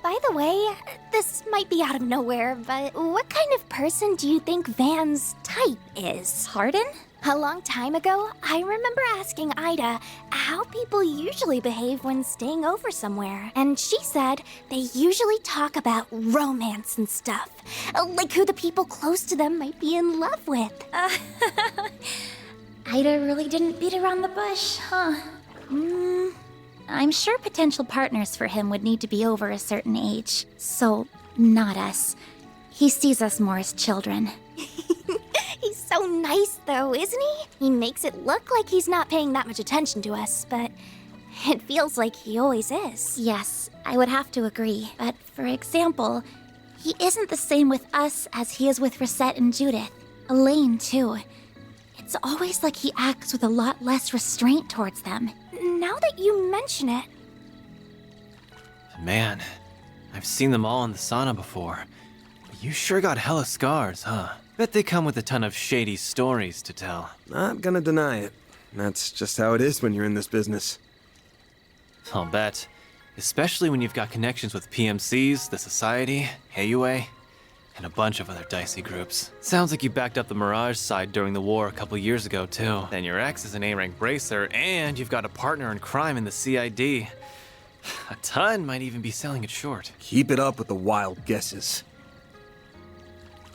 By the way, this might be out of nowhere, but what kind of person do you think Van's type is? Pardon? A long time ago, I remember asking Ida how people usually behave when staying over somewhere. And she said they usually talk about romance and stuff. Like who the people close to them might be in love with. Ida really didn't beat around the bush, huh? I'm sure potential partners for him would need to be over a certain age. So, not us. He sees us more as children. He's so nice, though, isn't he? He makes it look like he's not paying that much attention to us, but it feels like he always is. Yes, I would have to agree. But for example, he isn't the same with us as he is with Reset and Judith. Elaine, too. It's always like he acts with a lot less restraint towards them. Now that you mention it... Man, I've seen them all in the sauna before. But You sure got hella scars, huh? Bet they come with a ton of shady stories to tell. Not gonna deny it. That's just how it is when you're in this business. I'll bet. Especially when you've got connections with PMCs, the Society, AUA, and a bunch of other dicey groups. Sounds like you backed up the Mirage side during the war a couple years ago, too. Then your ex is an A-rank bracer, and you've got a partner in crime in the CID. A ton might even be selling it short. Keep it up with the wild guesses.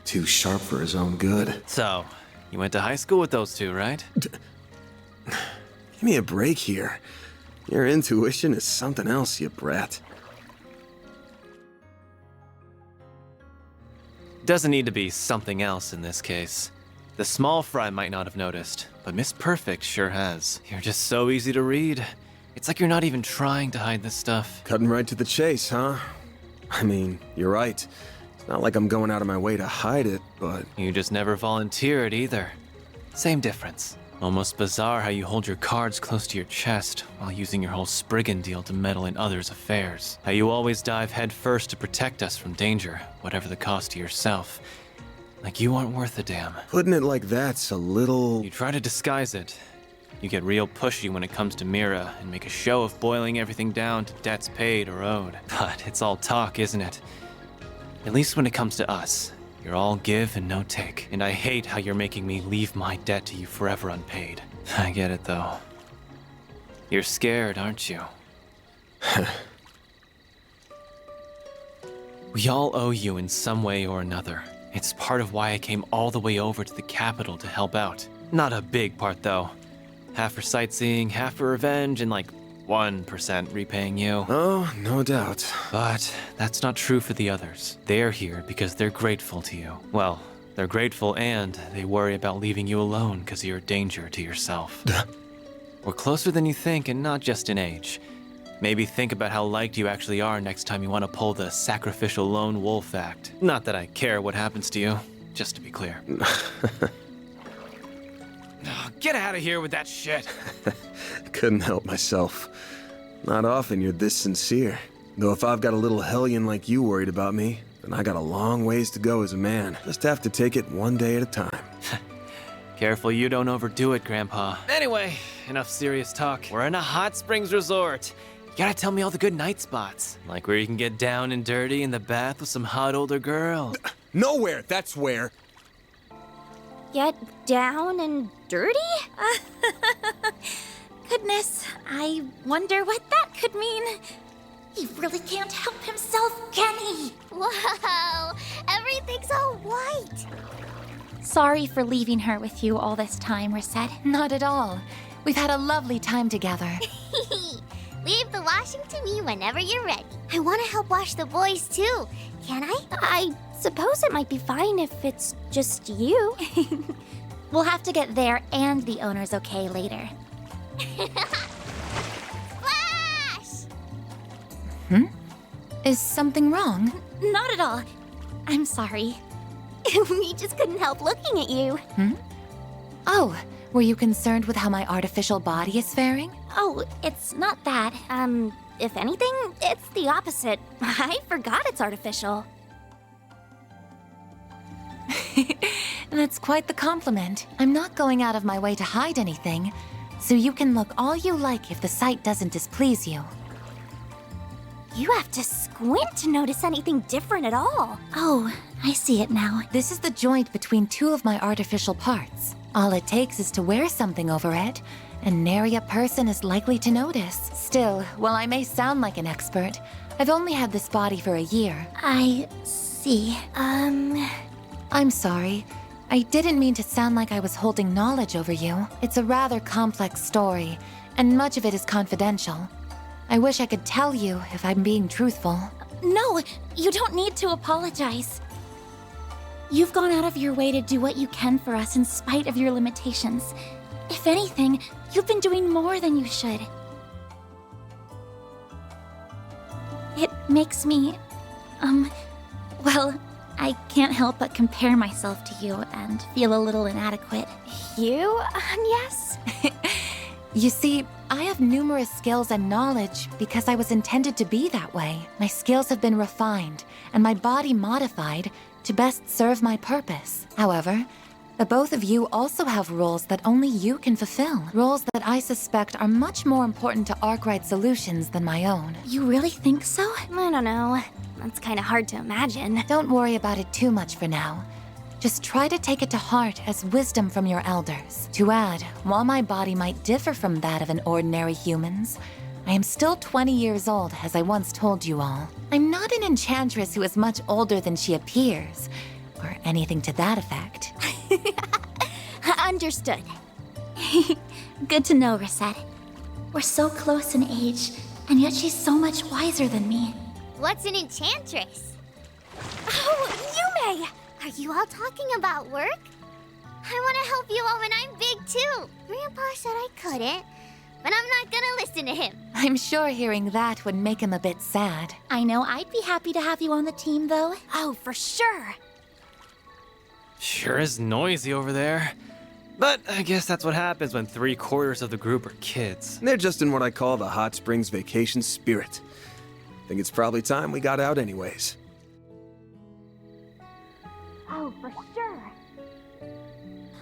Too sharp for his own good. So, you went to high school with those two, right? Give me a break here. Your intuition is something else, you brat. Doesn't need to be something else in this case. The small fry might not have noticed, but Miss Perfect sure has. You're just so easy to read. It's like you're not even trying to hide this stuff. Cutting right to the chase, huh? I mean, you're right. It's not like I'm going out of my way to hide it, but... You just never volunteered either. Same difference. Almost bizarre how you hold your cards close to your chest while using your whole Spriggan deal to meddle in others' affairs. How you always dive head first to protect us from danger, whatever the cost to yourself. Like you aren't worth a damn. Putting it like that's a little... You try to disguise it. You get real pushy when it comes to Mira and make a show of boiling everything down to debts paid or owed. But it's all talk, isn't it? At least when it comes to us. You're all give and no take. And I hate how you're making me leave my debt to you forever unpaid. I get it, though. You're scared, aren't you? We all owe you in some way or another. It's part of why I came all the way over to the capital to help out. Not a big part, though. Half for sightseeing, half for revenge, and like 1% repaying you. Oh, no doubt. But that's not true for the others. They're here because they're grateful to you. Well, they're grateful and they worry about leaving you alone because you're a danger to yourself. We're closer than you think, and not just in age. Maybe think about how liked you actually are next time you want to pull the sacrificial lone wolf act. Not that I care what happens to you, just to be clear. Get out of here with that shit. Couldn't help myself. Not often you're this sincere. Though if I've got a little hellion like you worried about me, then I got a long ways to go as a man. Just have to take it one day at a time. Careful you don't overdo it, Grandpa. Anyway, enough serious talk. We're in a hot springs resort. You gotta tell me all the good night spots. Like where you can get down and dirty in the bath with some hot older girl. Nowhere, that's where. Get down and dirty? Goodness, I wonder what that could mean. He really can't help himself, can he? Whoa, everything's all white. Sorry for leaving her with you all this time, Reset. Not at all. We've had a lovely time together. Leave the washing to me whenever you're ready. I want to help wash the boys too. Can I? I suppose it might be fine if it's just you. We'll have to get there and the owner's okay later. Flash! Is something wrong? Not at all. I'm sorry. We just couldn't help looking at you. Oh, were you concerned with how my artificial body is faring? Oh, it's not that. If anything, it's the opposite. I forgot it's artificial. That's quite the compliment. I'm not going out of my way to hide anything, so you can look all you like if the sight doesn't displease you. You have to squint to notice anything different at all. Oh, I see it now. This is the joint between two of my artificial parts. All it takes is to wear something over it, and nary a person is likely to notice. Still, while I may sound like an expert, I've only had this body for a year. I see. I'm sorry. I didn't mean to sound like I was holding knowledge over you. It's a rather complex story, and much of it is confidential. I wish I could tell you if I'm being truthful. No, you don't need to apologize. You've gone out of your way to do what you can for us in spite of your limitations. If anything, you've been doing more than you should. It makes me, well, I can't help but compare myself to you and feel a little inadequate. You, yes? You see, I have numerous skills and knowledge because I was intended to be that way. My skills have been refined, and my body modified to best serve my purpose. However, the both of you also have roles that only you can fulfill. Roles that I suspect are much more important to Arkwright Solutions than my own. You really think so? I don't know. That's kind of hard to imagine. Don't worry about it too much for now. Just try to take it to heart as wisdom from your elders. To add, while my body might differ from that of an ordinary human's, I am still 20 years old, as I once told you all. I'm not an enchantress who is much older than she appears, or anything to that effect. Understood. Good to know, Rosette. We're so close in age, and yet she's so much wiser than me. What's an enchantress? Oh, Yume! Are you all talking about work? I want to help you all when I'm big too. Grandpa said I couldn't, but I'm not gonna listen to him. I'm sure hearing that would make him a bit sad. I know I'd be happy to have you on the team, though. Oh, for sure. Sure is noisy over there. But I guess that's what happens when 3/4 of the group are kids. They're just in what I call the Hot Springs vacation spirit. Think it's probably time we got out anyways. Oh, for sure.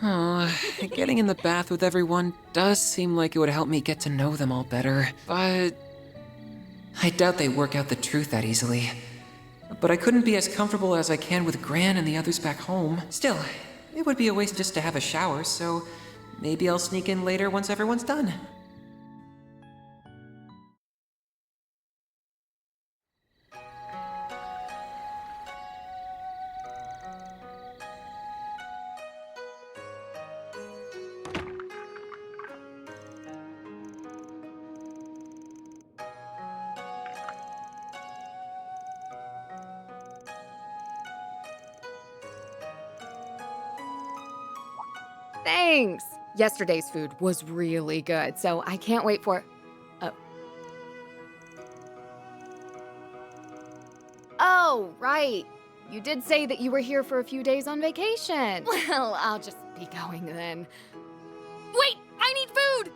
Oh, getting in the bath with everyone does seem like it would help me get to know them all better. But I doubt they work out the truth that easily. But I couldn't be as comfortable as I can with Gran and the others back home. Still, it would be a waste just to have a shower, so maybe I'll sneak in later once everyone's done. Thanks! Yesterday's food was really good, so I can't wait for... Oh, right. You did say that you were here for a few days on vacation. Well, I'll just be going then. Wait! I need food!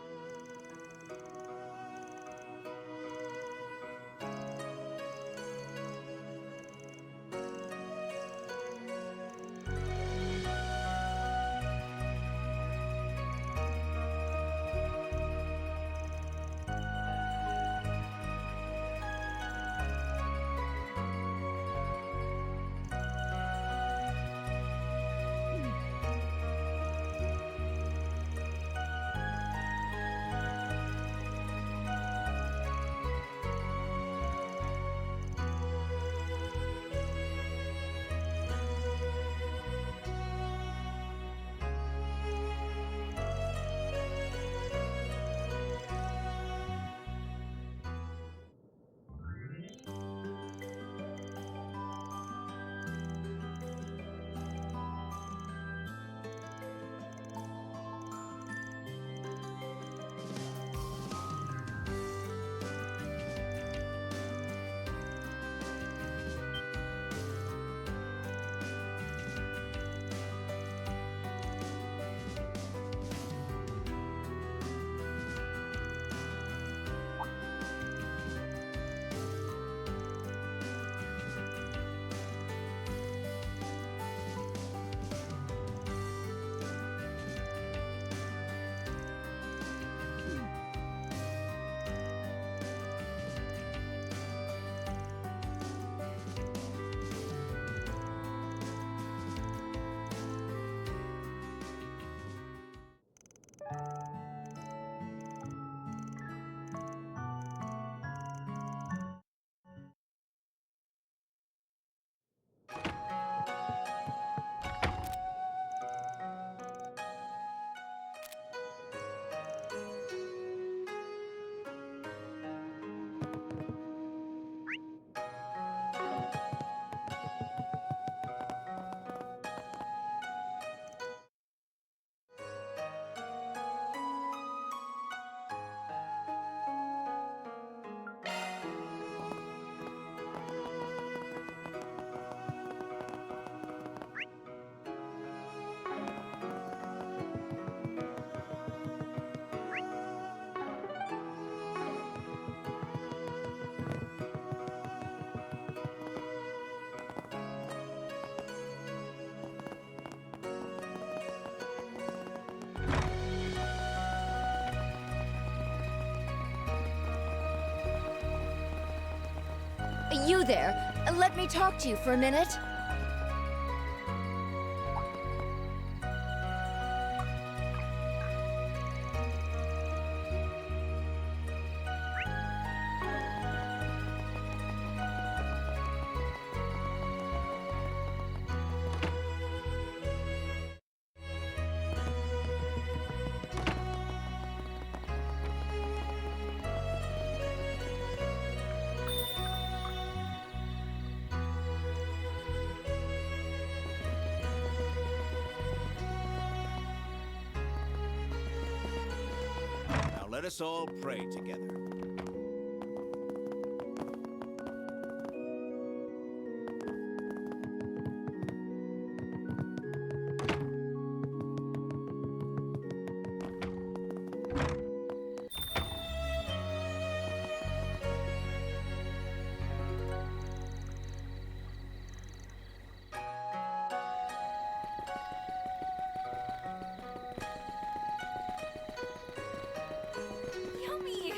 You there! Let me talk to you for a minute. Now let us all pray together. Yummy!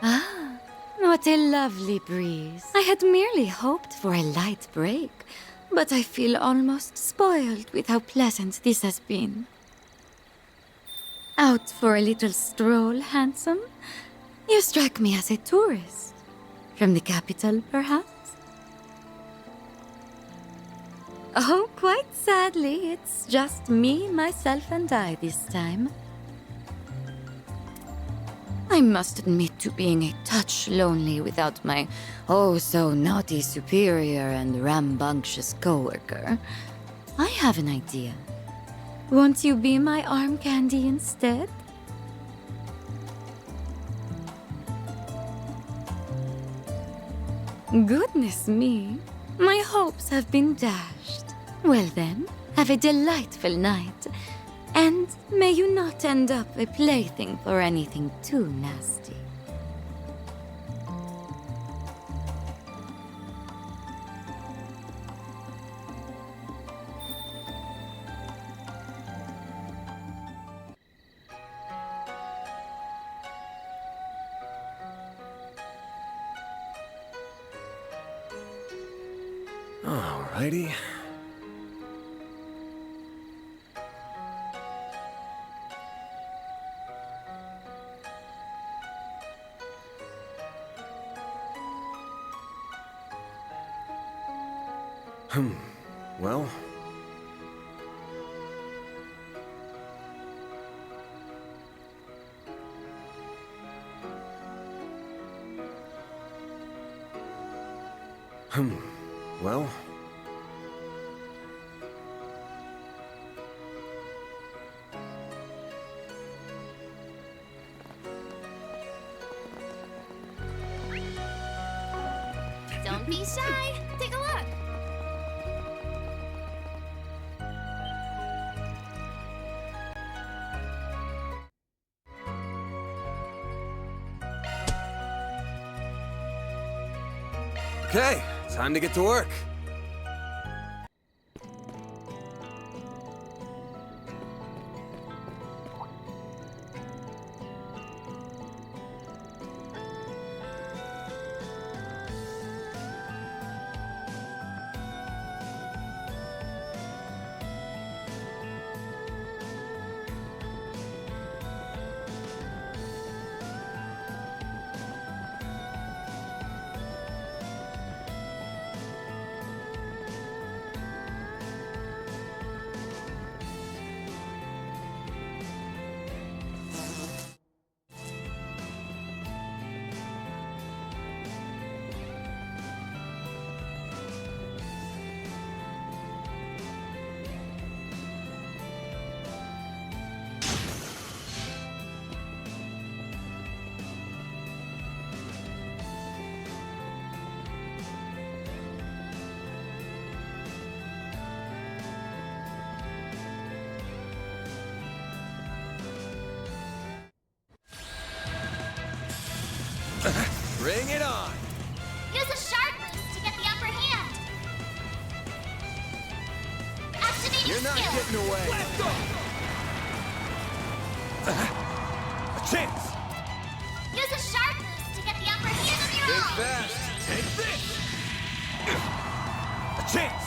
Ah, what a lovely breeze. I had merely hoped for a light break, but I feel almost spoiled with how pleasant this has been. Out for a little stroll, handsome? You strike me as a tourist. From the capital, perhaps? Oh, quite sadly, it's just me, myself, and I this time. I must admit to being a touch lonely without my oh-so-naughty superior and rambunctious coworker. I have an idea. Won't you be my arm candy instead? Goodness me, my hopes have been dashed. Well then, have a delightful night. And may you not end up a plaything for anything too nasty. Alrighty. Well. Well. Don't be shy. Take a look. Okay, time to get to work. Bring it on! Use a sharp boost to get the upper hand. Activating skill. Getting away. Let's go. A chance. Use a sharp boost to get the upper hand of your Think own. fast. Take this. A chance.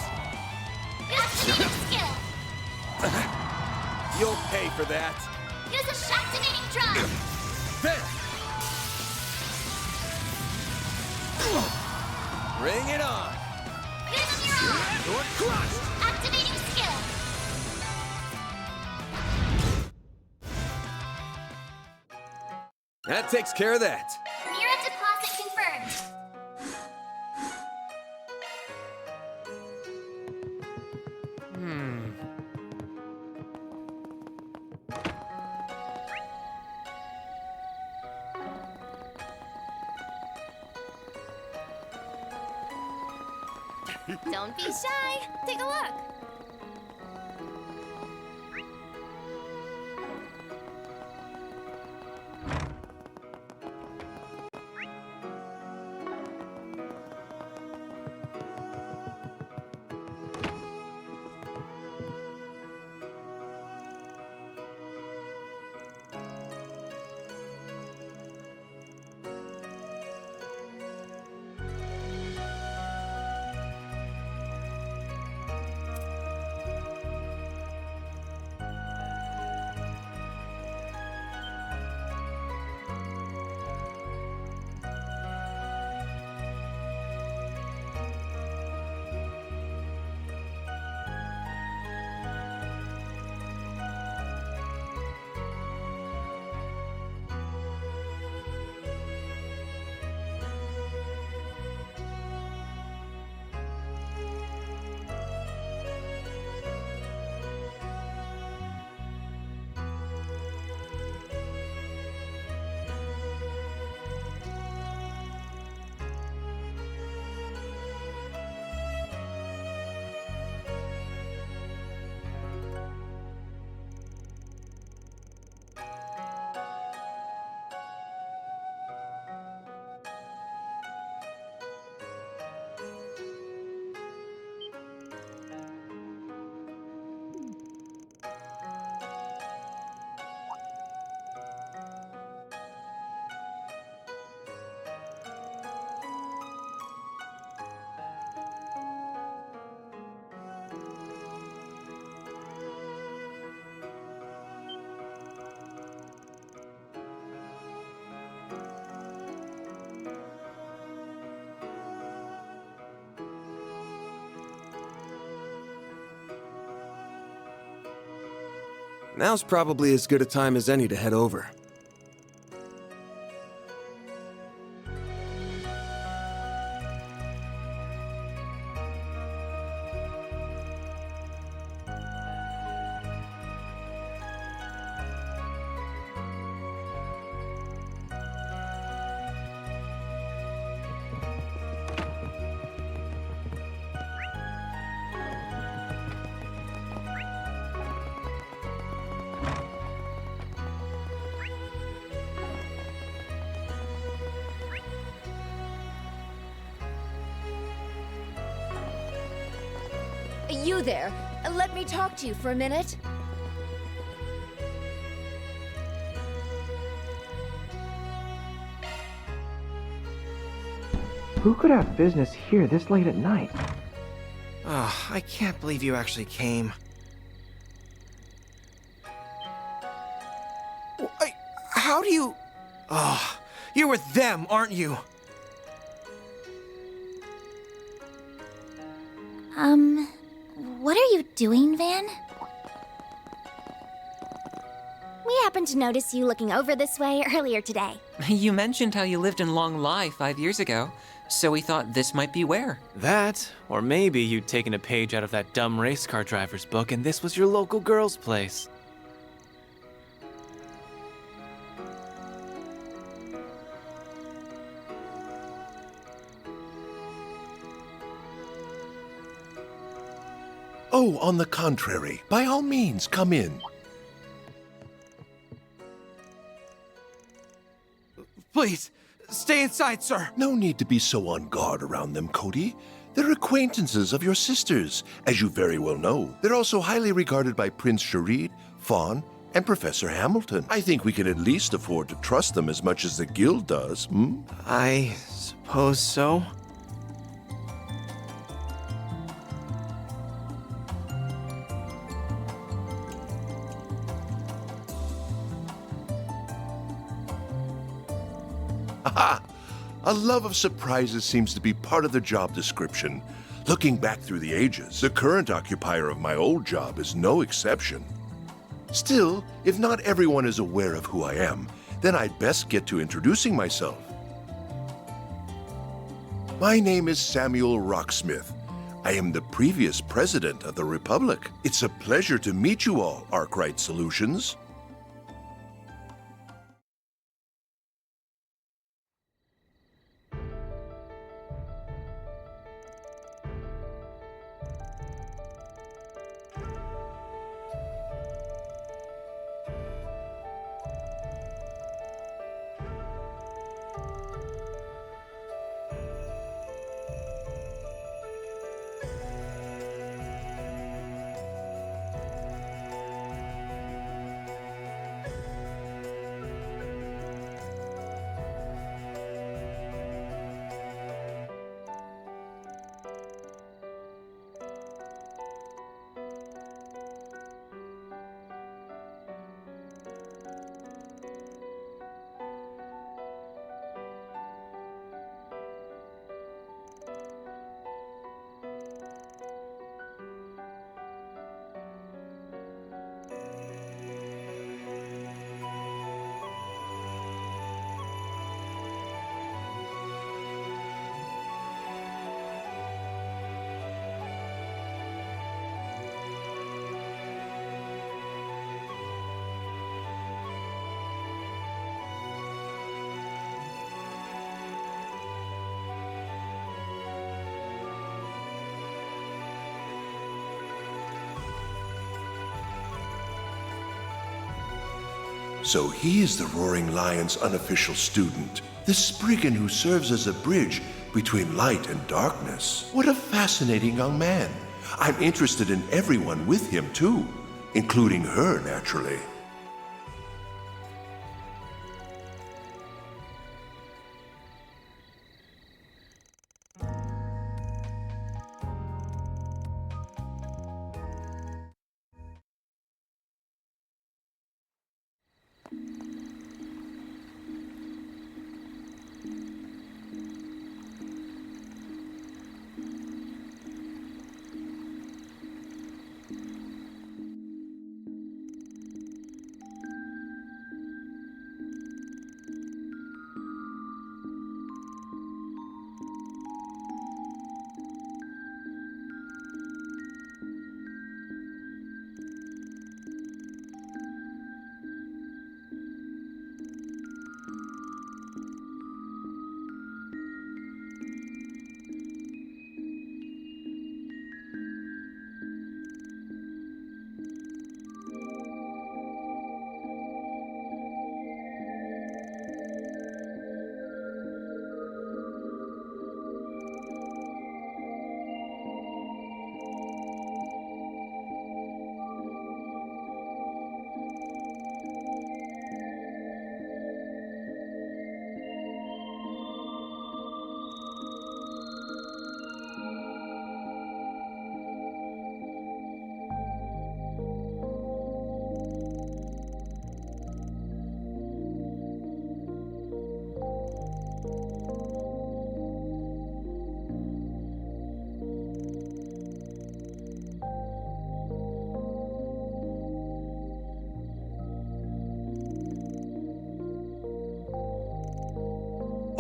Activating skill. You'll pay for that. Use a shock-activating drum. There. Bring it on. Use your own. You're crushed. Activating skill. That takes care of that. Mira deposit confirmed. Don't be shy. Take a look. Now's probably as good a time as any to head over. You there. Let me talk to you for a minute. Who could have business here this late at night? Oh, I can't believe you actually came. How do you... Oh, you're with them, aren't you? What are you doing, Van? We happened to notice you looking over this way earlier today. You mentioned how you lived in Long Lai 5 years ago, so we thought this might be where. That, or maybe you'd taken a page out of that dumb race car driver's book and this was your local girl's place. Oh, on the contrary, by all means, come in. Please, stay inside, sir. No need to be so on guard around them, Cody. They're acquaintances of your sisters, as you very well know. They're also highly regarded by Prince Sharid, Fawn, and Professor Hamilton. I think we can at least afford to trust them as much as the Guild does, I suppose so. Aha! A love of surprises seems to be part of the job description. Looking back through the ages, the current occupier of my old job is no exception. Still, if not everyone is aware of who I am, then I'd best get to introducing myself. My name is Samuel Rocksmith. I am the previous president of the Republic. It's a pleasure to meet you all, Arkwright Solutions. So he is the Roaring Lion's unofficial student, the Spriggan who serves as a bridge between light and darkness. What a fascinating young man. I'm interested in everyone with him too, including her, naturally.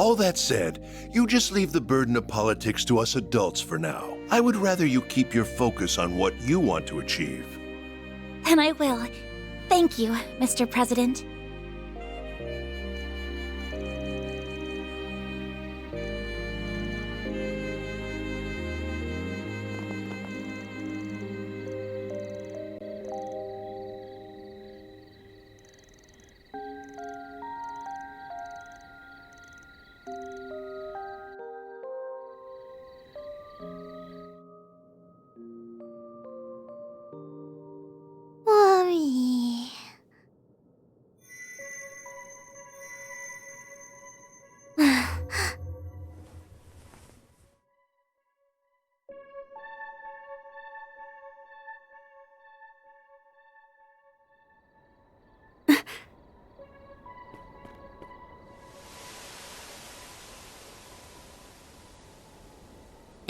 All that said, you just leave the burden of politics to us adults for now. I would rather you keep your focus on what you want to achieve. And I will. Thank you, Mr. President.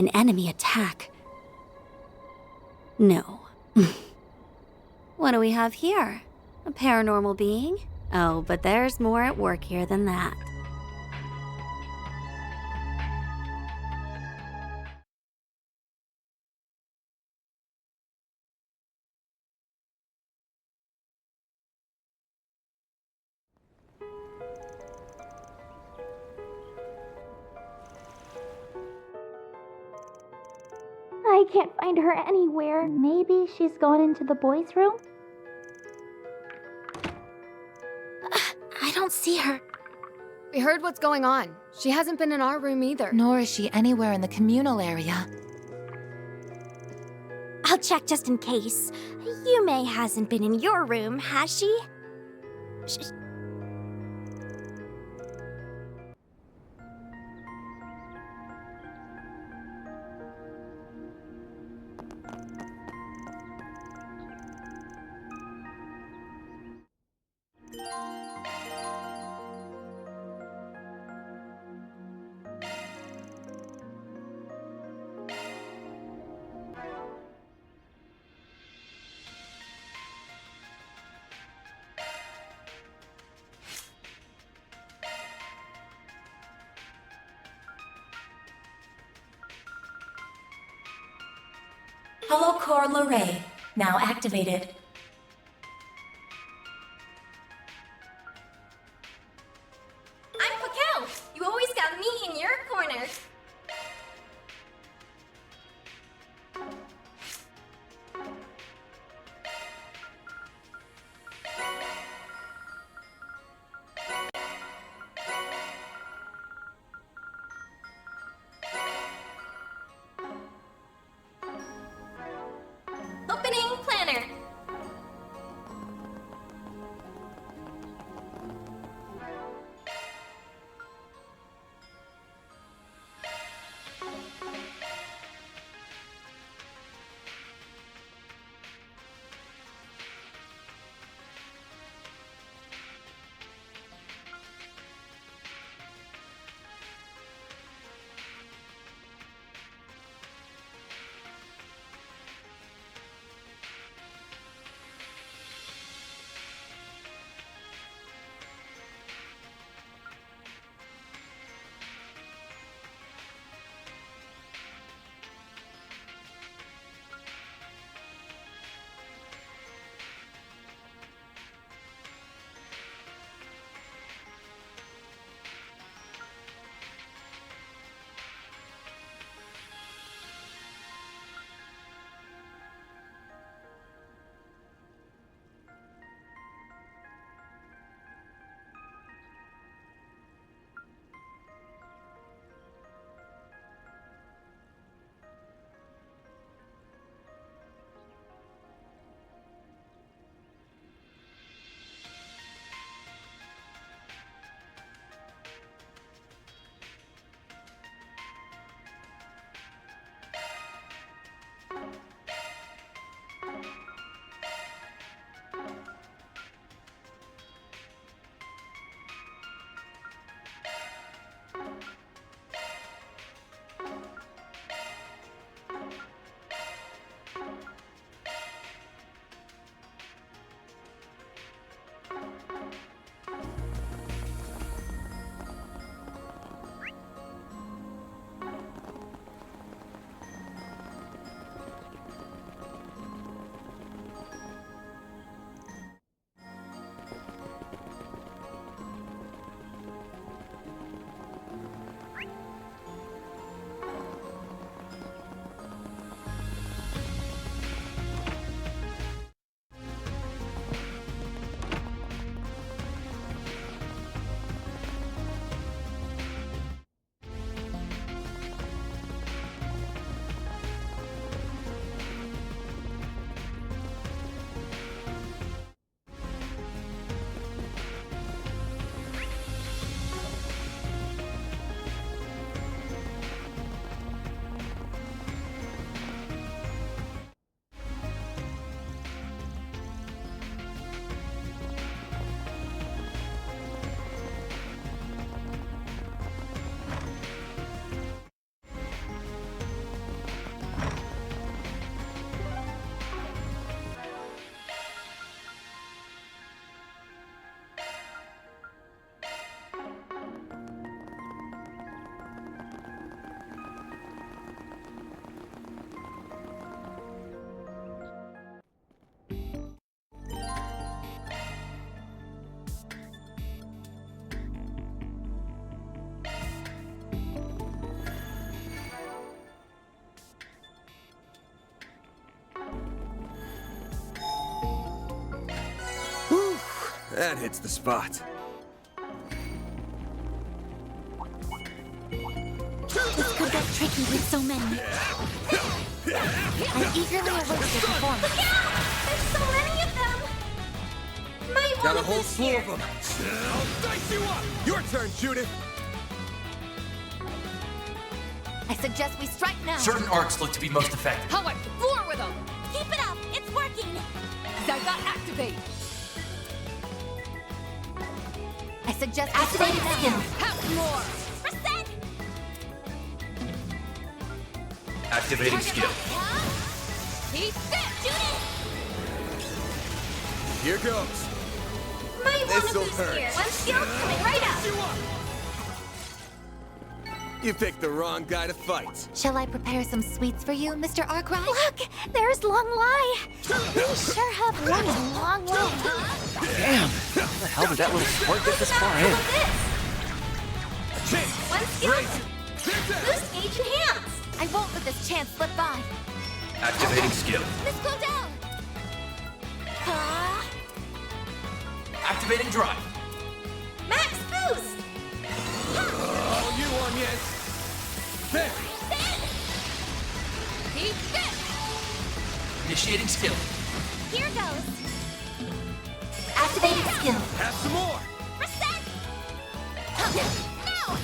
An enemy attack. No. What do we have here? A paranormal being? Oh, but there's more at work here than that. I can't find her anywhere. Maybe she's gone into the boys' room? I don't see her. We heard what's going on. She hasn't been in our room either. Nor is she anywhere in the communal area. I'll check just in case. Yume hasn't been in your room, has she? Holocore Lorraine, now activated. I'm Pakel. You always got me in your corner. Opening planner. That hits the spot. This could get tricky with so many. I eagerly await your performance. Look out! There's so many of them! Might Got want a to whole this slew here. of them. I'll dice you up! Your turn, Judith! I suggest we strike now. Certain arcs look to be most effective. How I floor with them! Keep it up! It's working! Zygot activate! I suggest we strike Activating now. skill. Half more! Percent! Activating skill. Keep it! Judith! Here goes. Might want to This'll boost hurt. here. One skill coming right up. You picked the wrong guy to fight. Shall I prepare some sweets for you, Mr. Arkwright? Look! There's Long Lai! We sure have run a long way. Damn! How the hell did that little sport get this far in? One skill. Boost gauge enhance. I won't let this chance slip by. Activating skill. Miss Claudel! Activating drive. Max boost. All you on, yes! There! Keep it! Initiating skill. Here goes. Activating skill. Have some more! Percent! No!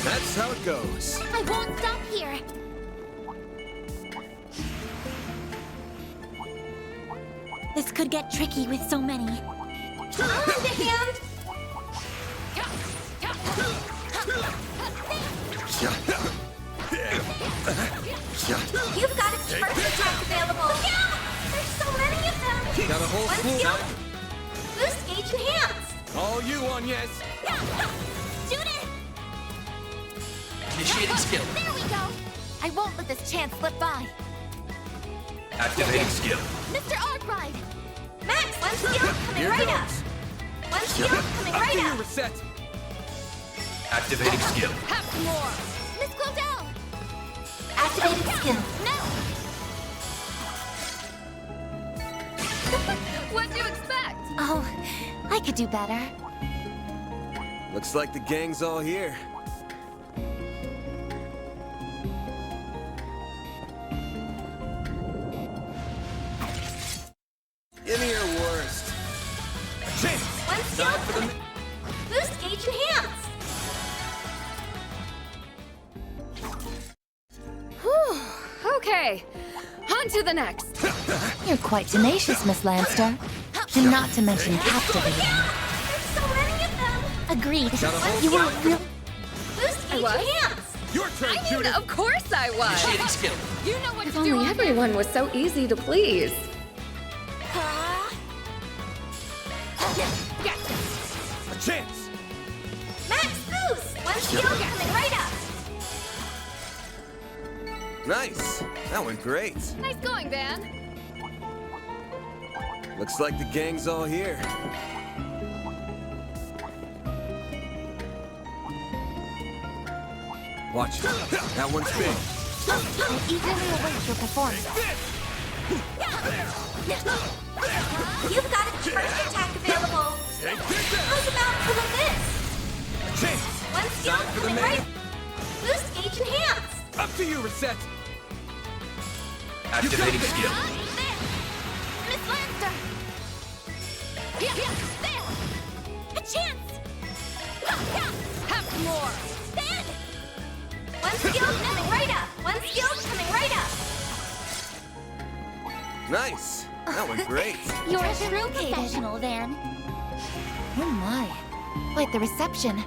That's how it goes. I won't stop here. This could get tricky with so many. On the hand. You've got a charge attack available. Look out! There's so many of them. Got a whole One slew. skill. Boost gauge enhance. All you on, yes! Judith! Initiating skill. There we go. I won't let this chance slip by. Activating skill. Mr. Arkwright! Max, one skill coming Here right goes. up. One skill coming Up right to you, up. reset! Activating skill. Half more! Miss Claudel! Activating skill. No! What'd you expect? Oh, I could do better. Looks like the gang's all here. Give me your worst. One skill coming. Boost gauge enhance. Whew. Okay. On to the next. You're quite tenacious, Miss Lanster. And not to mention captivating. There's so many of them. Agreed. Got a whole You were real. Boost gauge was? enhance. Your turn, I mean, Judith! of course I was. Initiating skill. You know what If to do. only everyone was so easy to please. A chance! Max boost. One skill coming right up. Nice. That went great. Nice going, Van. Looks like the gang's all here. Watch it. That one's big. I eagerly await your performance. You've got a charge attack available. Take this out! How's about some of this? Chance! One skill Time for the coming main- right. Boost gauge enhance. Up to you, reset! Activating skill. Miss Lanster! There! A chance! Half more. Then! One skill coming right up. One skill coming right up. Nice. That went great. You're a true professional, Van. Oh my. Quite the reception.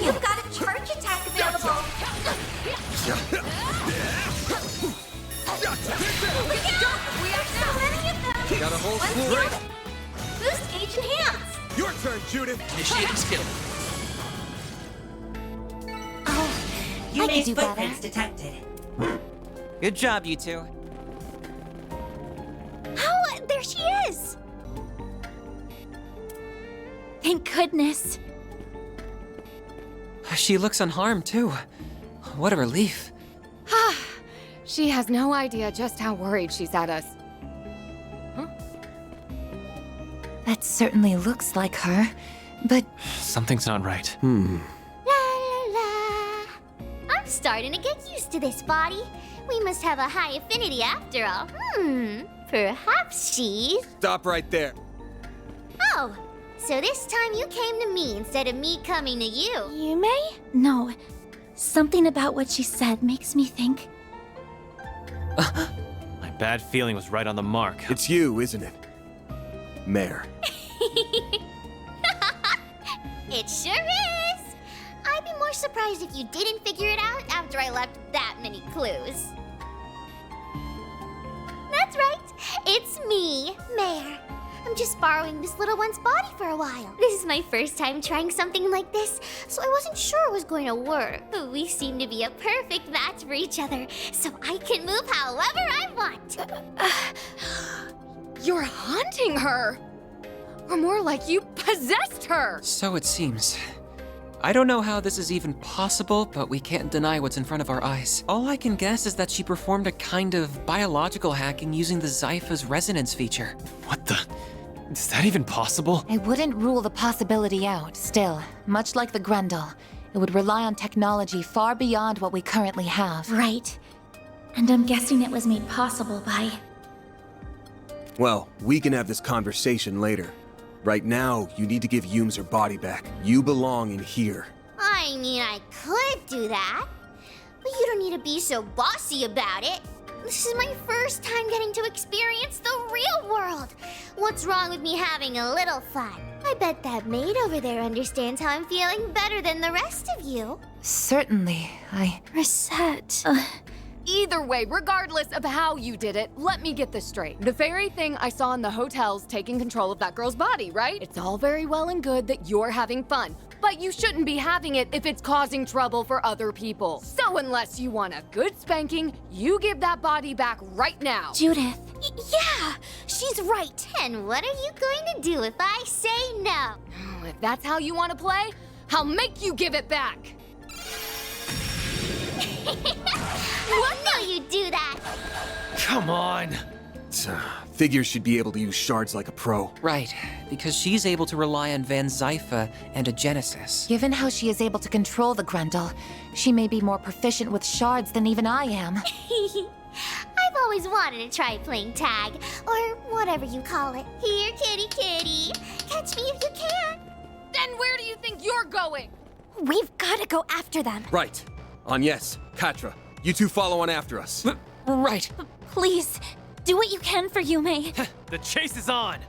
You've got a charge attack available. We have So many of them. Got a whole One slew. skill. turn, Judith. Initiating skill. You I made could do footprints better. detected. Good job, you two. Oh, there she is! Thank goodness. She looks unharmed, too. What a relief. She has no idea just how worried she's at us. That certainly looks like her, but Something's not right. La la la. I'm starting to get used to this body. We must have a high affinity after all. Perhaps she's... Stop right there. Oh, so this time you came to me instead of me coming to you. Yume? No. Something about what she said makes me think. My bad feeling was right on the mark. It's you, isn't it? Mare. It sure is. I'd be more surprised if you didn't figure it out after I left that many clues. That's right. It's me, Mare. I'm just borrowing this little one's body for a while. This is my first time trying something like this, so I wasn't sure it was going to work. But we seem to be a perfect match for each other, so I can move however I want. You're haunting her! Or more like you possessed her! So it seems. I don't know how this is even possible, but we can't deny what's in front of our eyes. All I can guess is that she performed a kind of biological hacking using the Zypha's resonance feature. What the? Is that even possible? I wouldn't rule the possibility out. Still, much like the Grendel, it would rely on technology far beyond what we currently have. Right. And I'm guessing it was made possible by... Well, we can have this conversation later. Right now, you need to give Yumes her body back. You belong in here. I mean, I could do that, but you don't need to be so bossy about it. This is my first time getting to experience the real world. What's wrong with me having a little fun? I bet that maid over there understands how I'm feeling better than the rest of you. Certainly, Reset. Either way, regardless of how you did it, let me get this straight. The very thing I saw in the hotel's taking control of that girl's body, right? It's all very well and good that you're having fun, but you shouldn't be having it if it's causing trouble for other people. So unless you want a good spanking, you give that body back right now. Judith. Yeah, she's right. And what are you going to do if I say no? If that's how you want to play, I'll make you give it back. I know you'd do that. Come on. Figures should be able to use shards like a pro. Right, because she's able to rely on Van Zypha and a Genesis. given how she is able to control the Grendel, she may be more proficient with shards than even I am. I've always wanted to try playing tag, or whatever you call it. Here, kitty kitty. Catch me if you can. Then where do you think you're going? We've got to go after them. Right. Agnes, Katra, you two follow on after us. Right. Please, do what you can for Yume. The chase is on.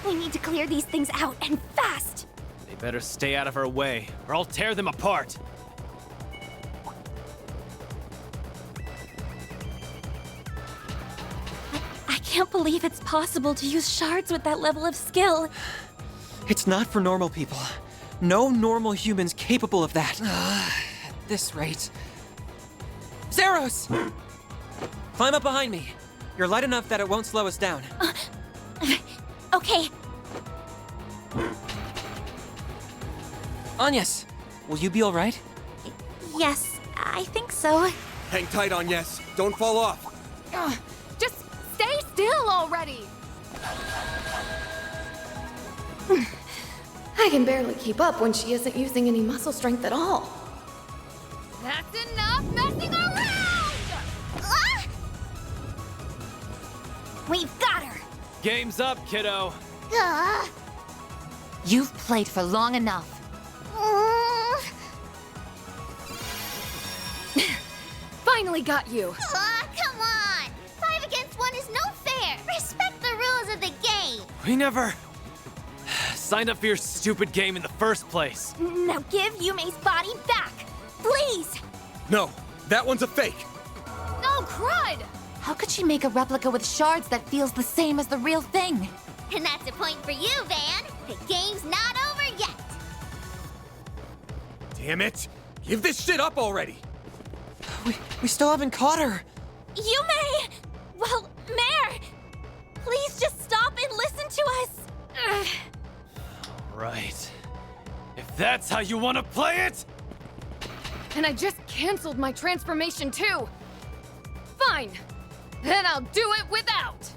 We need to clear these things out, and fast! They better stay out of our way, or I'll tear them apart. I can't believe it's possible to use shards with that level of skill. It's not for normal people. No normal human's capable of that. At this rate. Zeros! Climb up behind me. You're light enough that it won't slow us down. Okay. Agnes, will you be all right? Yes, I think so. Hang tight, Agnes. Don't fall off. Just stay still already! I can barely keep up when she isn't using any muscle strength at all. That's enough messing around! Ah! We've got her! Game's up, kiddo. You've played for long enough. Finally got you! Come on! 5 against 1 is no fair! Respect the rules of the game! We never signed up for your stupid game in the first place. Now give Yume's body back! Please! No, that one's a fake. Oh, crud! How could she make a replica with shards that feels the same as the real thing? And that's a point for you, Van. The game's not over yet. Damn it! Give this shit up already! We still haven't caught her. Yume! Well, Mare! Please just stop and listen to us! Ugh. Right. If that's how you want to play it! And I just canceled my transformation too! Fine! Then I'll do it without!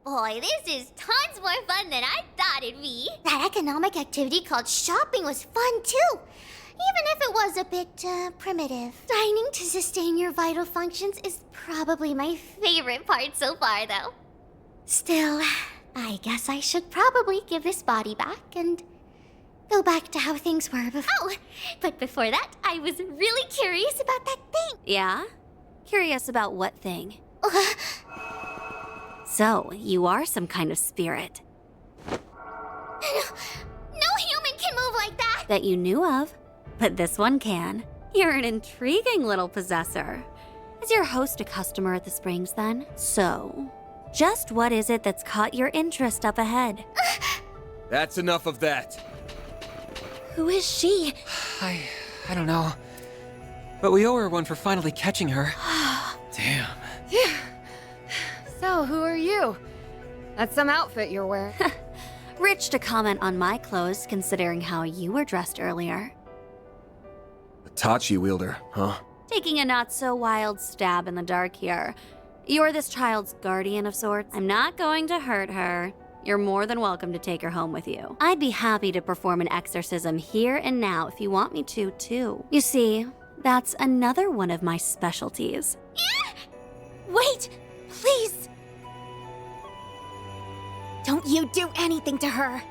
Boy, this is tons more fun than I thought it'd be. That economic activity called shopping was fun too. Even if it was a bit, primitive. Dining to sustain your vital functions is probably my favorite part so far, though. Still, I guess I should probably give this body back and go back to how things were before. Oh, but before that, I was really curious about that thing. Yeah? Curious about what thing? So, you are some kind of spirit. No human can move like that! That you knew of. But this one can. You're an intriguing little possessor. Is your host a customer at the Springs, then? So, just what is it that's caught your interest up ahead? That's enough of that. Who is she? I don't know. But we owe her one for finally catching her. Damn. So, who are you? That's some outfit you're wearing. Rich to comment on my clothes, considering how you were dressed earlier. A Tachi wielder, huh? Taking a not-so-wild stab in the dark here. You're this child's guardian of sorts. I'm not going to hurt her. You're more than welcome to take her home with you. I'd be happy to perform an exorcism here and now if you want me to, too. You see, that's another one of my specialties. Wait! Please! Don't you do anything to her!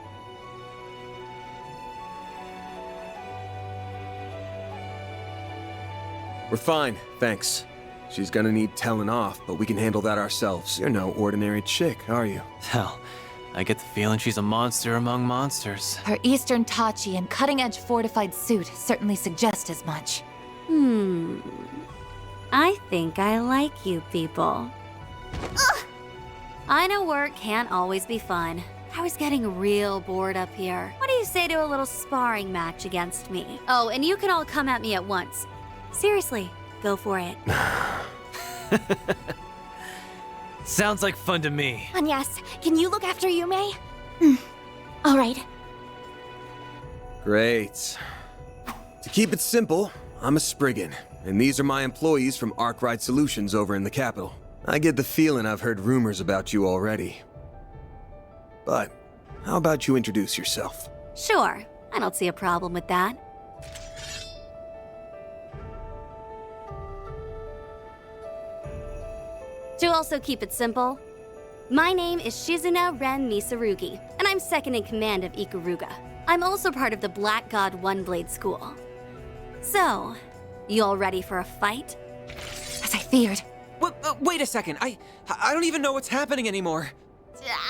We're fine, thanks. She's gonna need telling off, but we can handle that ourselves. You're no ordinary chick, are you? Hell, I get the feeling she's a monster among monsters. Her Eastern Tachi and cutting-edge fortified suit certainly suggest as much. I think I like you people. Ugh! I know work can't always be fun. I was getting real bored up here. What do you say to a little sparring match against me? Oh, and you can all come at me at once. Seriously, go for it. Sounds like fun to me. Yes, can you look after Yume? All right. Great. To keep it simple, I'm a Spriggan, and these are my employees from Arkwright Solutions over in the capital. I get the feeling I've heard rumors about you already. But how about you introduce yourself? Sure, I don't see a problem with that. To also keep it simple, my name is Shizuna Ren Misarugi, and I'm second in command of Ikaruga. I'm also part of the Black God One Blade School. So, you all ready for a fight? As I feared. Wait a second, I don't even know what's happening anymore.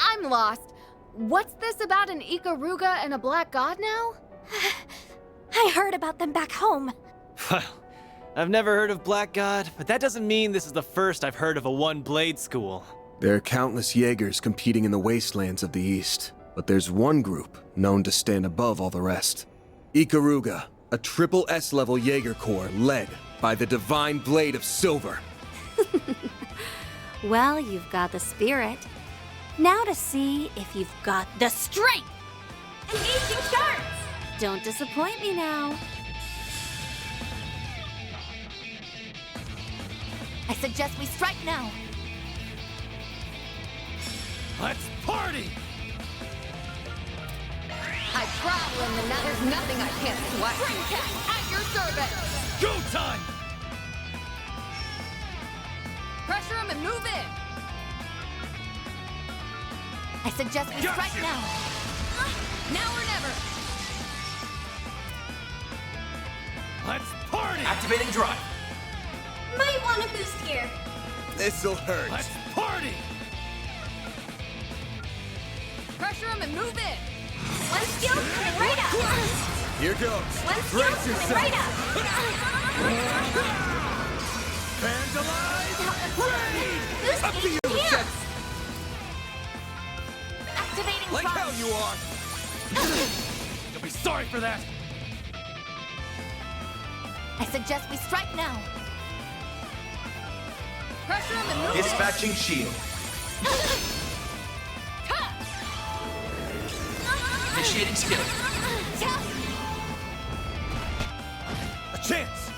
I'm lost. What's this about an Ikaruga and a Black God now? I heard about them back home. Well, I've never heard of Black God, but that doesn't mean this is the first I've heard of a one-blade school. There are countless Jaegers competing in the wastelands of the East, but there's one group known to stand above all the rest. Ikaruga, a triple S-level Jaeger Corps led by the Divine Blade of Silver. Well, you've got the spirit. Now to see if you've got the strength! Engaging starts! Don't disappoint me now. I suggest we strike now. Let's party! I problem, and now there's nothing I can't sweat. Spring Cat, at your service! Go time! Pressure him and move in! I suggest we strike now. Now or never! Let's party! Activating drive. Might want a boost here. This'll hurt. Let's party! Pressure him and move in! One skill coming right up. Here goes. Brace yourself. Right up. Vandalize! Raid! Up to you, Sex! Activating Like charge. hell you are! You'll be sorry for that! I suggest we strike now. Pressure on the move. Dispatching shield. Initiating skill. A chance!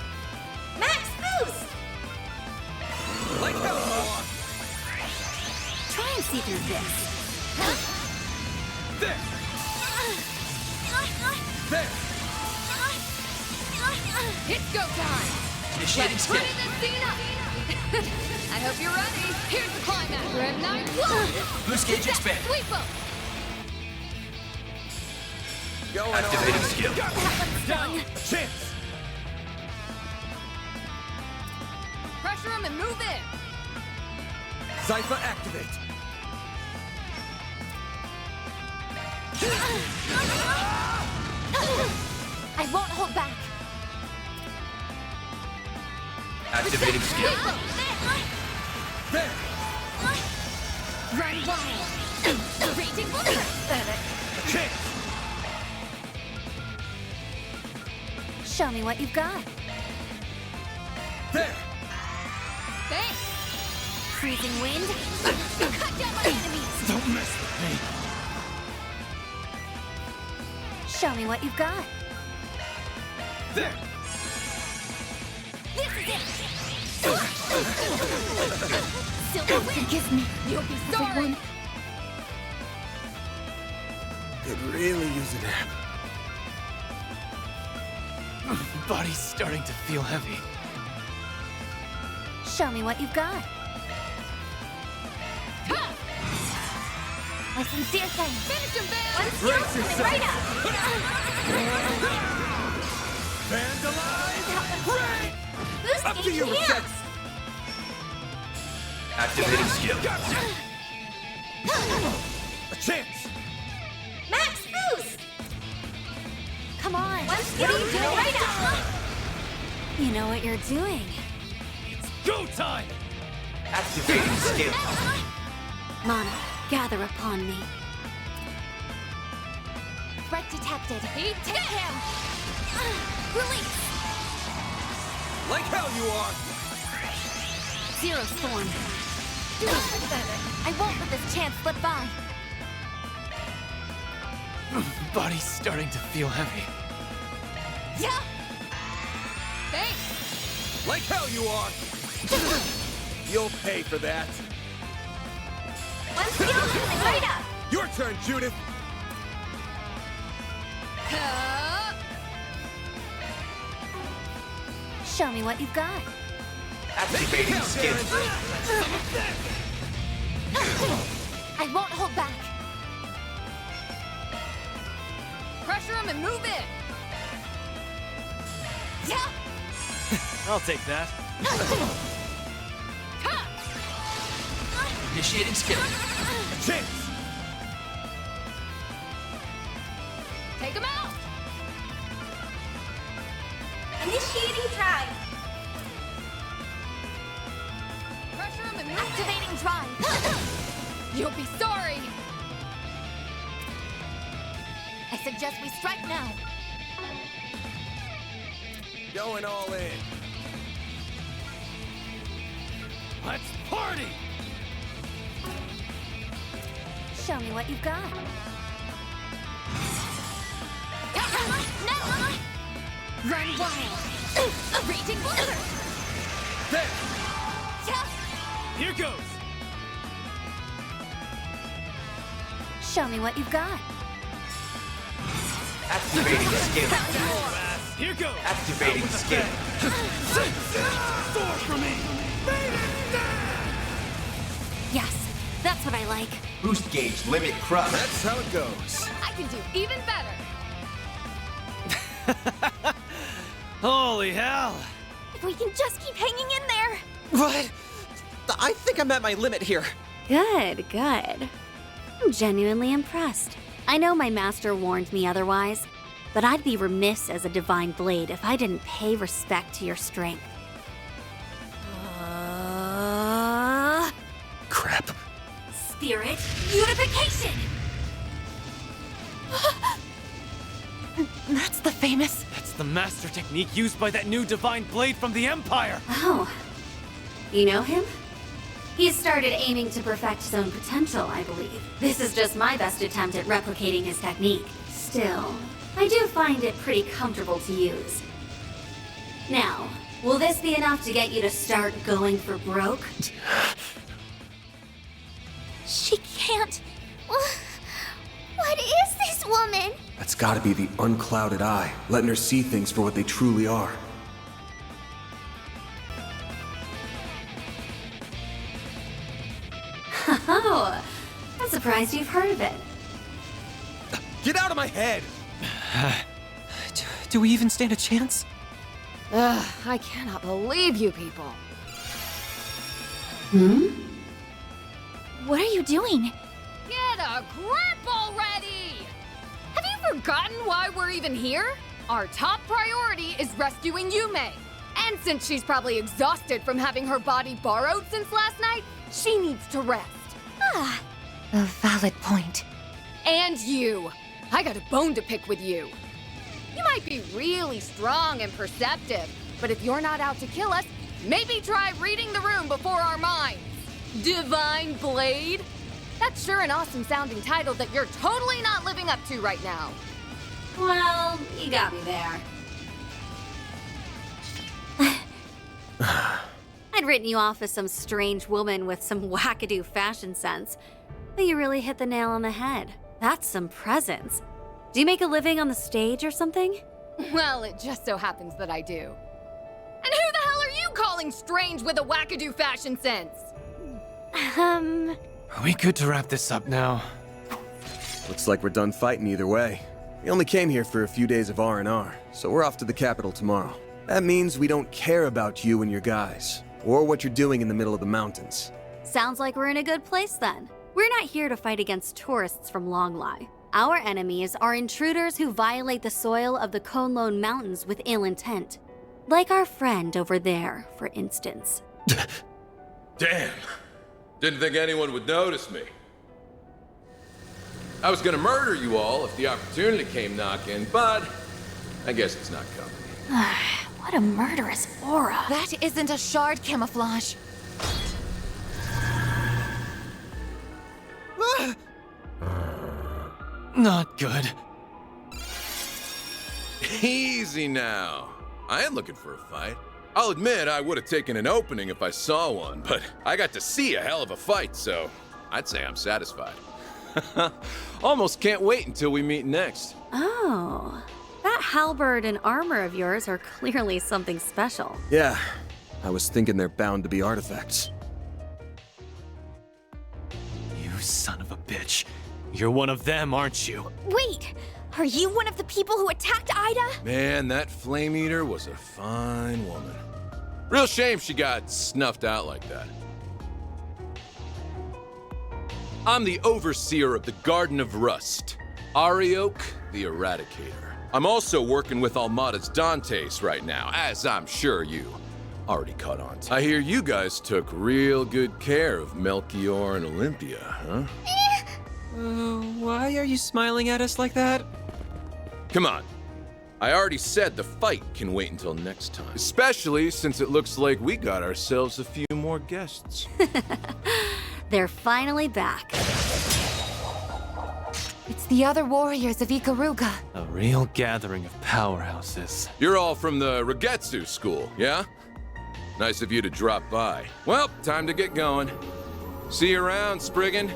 Max boost. Like hell you are! Try and see through this. There! There! It's go time! Initiating Let's skill. put in this scene up! I hope you're ready. Here's the climax. Red Knight, Boost gauge expand. Sweep 'em. Going Activating on. skill. Down! A chance! Pressure 'em and move in. Zypher activate! I won't hold back. Activating skill. There! Run wild. Raging blizzard. A chance! Show me what you've got. There! Thanks. Freezing wind. Cut down my enemies. Don't mess with me! Show me what you've got. There! This is it. Silver forgive me. You'll be sorry. Could really use a nap. Body's starting to feel heavy. Show me what you've got. My sincere thanks. Finish him, Van. Brace yourself! Right up. Vandalize! Raid! Boost Up to gauge you, here. Sex! Activating skill. A chance! Max boost. Come on. What are you doing? Right up. You know what you're doing. Go time! Activating skill. Mana, gather upon me. Threat detected. He Take him. Release. Like hell you are! Zero storm. I won't let this chance slip by. Body's starting to feel heavy. Yeah. Thanks. Like hell you are! You'll pay for that. Right up. Your turn, Judith! Show me what you've got. Activating skill. I won't hold back. Pressure him and move in. Yeah. I'll take that. Initiating skill. A chance! Take him out. Initiating drive. Pressure him and move Activating drive. in. You'll be sorry. I suggest we strike now. Going all in. Let's party! Show me what you've got. Run wild. A raging blizzard. There! Here goes! Show me what you've got. Activating skill. Here goes! Activating skill. Door for me! Yes, that's what I like. Boost gauge limit crush. That's how it goes. I can do even better. Holy hell! If we can just keep hanging in there. What? I think I'm at my limit here. Good, good. I'm genuinely impressed. I know my master warned me otherwise. but I'd be remiss as a divine blade if I didn't pay respect to your strength. Crap. Spirit unification! That's the famous... That's the master technique used by that new divine blade from the Empire! Oh. You know him? He's started aiming to perfect his own potential, I believe. This is just my best attempt at replicating his technique. Still, I do find it pretty comfortable to use. Now, will this be enough to get you to start going for broke? She can't. What is this woman? That's gotta be the unclouded eye, letting her see things for what they truly are. Oh, I'm surprised you've heard of it. Get out of my head! Do we even stand a chance? Ugh, I cannot believe you people. Hmm? What are you doing? Get a grip already! Have you forgotten why we're even here? Our top priority is rescuing Yume. And since she's probably exhausted from having her body borrowed since last night, she needs to rest. Ah, A valid point. And you! I got a bone to pick with you. You might be really strong and perceptive, but if you're not out to kill us, maybe try reading the room before our minds. Divine Blade? That's sure an awesome sounding title that you're totally not living up to right now. Well, you got me there. I'd written you off as some strange woman with some wackadoo fashion sense, but you really hit the nail on the head. That's some presence. Do you make a living on the stage or something? Well, it just so happens that I do. And who the hell are you calling strange with a wackadoo fashion sense? Are we good to wrap this up now? Looks like we're done fighting either way. We only came here for a few days of R&R, so we're off to the capital tomorrow. That means we don't care about you and your guys, or what you're doing in the middle of the mountains. Sounds like we're in a good place then. We're not here to fight against tourists from Longlai. Our enemies are intruders who violate the soil of the Konlone Mountains with ill intent. Like our friend over there, for instance. Damn. Didn't think anyone would notice me. I was gonna murder you all if the opportunity came knocking, but I guess it's not coming. what a murderous aura. That isn't a shard camouflage. Not good. Easy now. I ain't looking for a fight. I'll admit I would have taken an opening if I saw one, but I got to see a hell of a fight, so I'd say I'm satisfied. Almost can't wait until we meet next. Oh, that halberd and armor of yours are clearly something special. Yeah, I was thinking they're bound to be artifacts. You son of a bitch. You're one of them, aren't you? Wait, are you one of the people who attacked Ida? Man, that Flame Eater was a fine woman. Real shame she got snuffed out like that. I'm the overseer of the Garden of Rust, Arioch the Eradicator. I'm also working with Almada's Dantes right now, as I'm sure you already caught on to. I hear you guys took real good care of Melchior and Olympia, huh? Why are you smiling at us like that? Come on. I already said the fight can wait until next time. Especially since it looks like we got ourselves a few more guests. They're finally back. It's the other warriors of Ikaruga. A real gathering of powerhouses. You're all from the Regetsu school, yeah? Nice of you to drop by. Well, time to get going. See you around, Spriggan.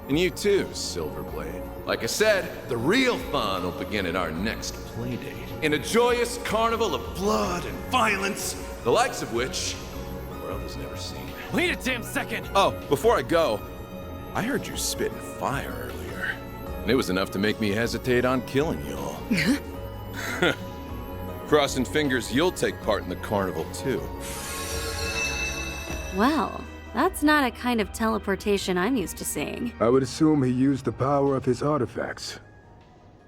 And you too, Silverblade. Like I said, the real fun will begin at our next playdate. In a joyous carnival of blood and violence, the likes of which the world has never seen. Wait a damn second! Oh, before I go, I heard you spitting fire earlier. And it was enough to make me hesitate on killing y'all. Crossing fingers you'll take part in the carnival too. Well, that's not a kind of teleportation I'm used to seeing. I would assume he used the power of his artifacts.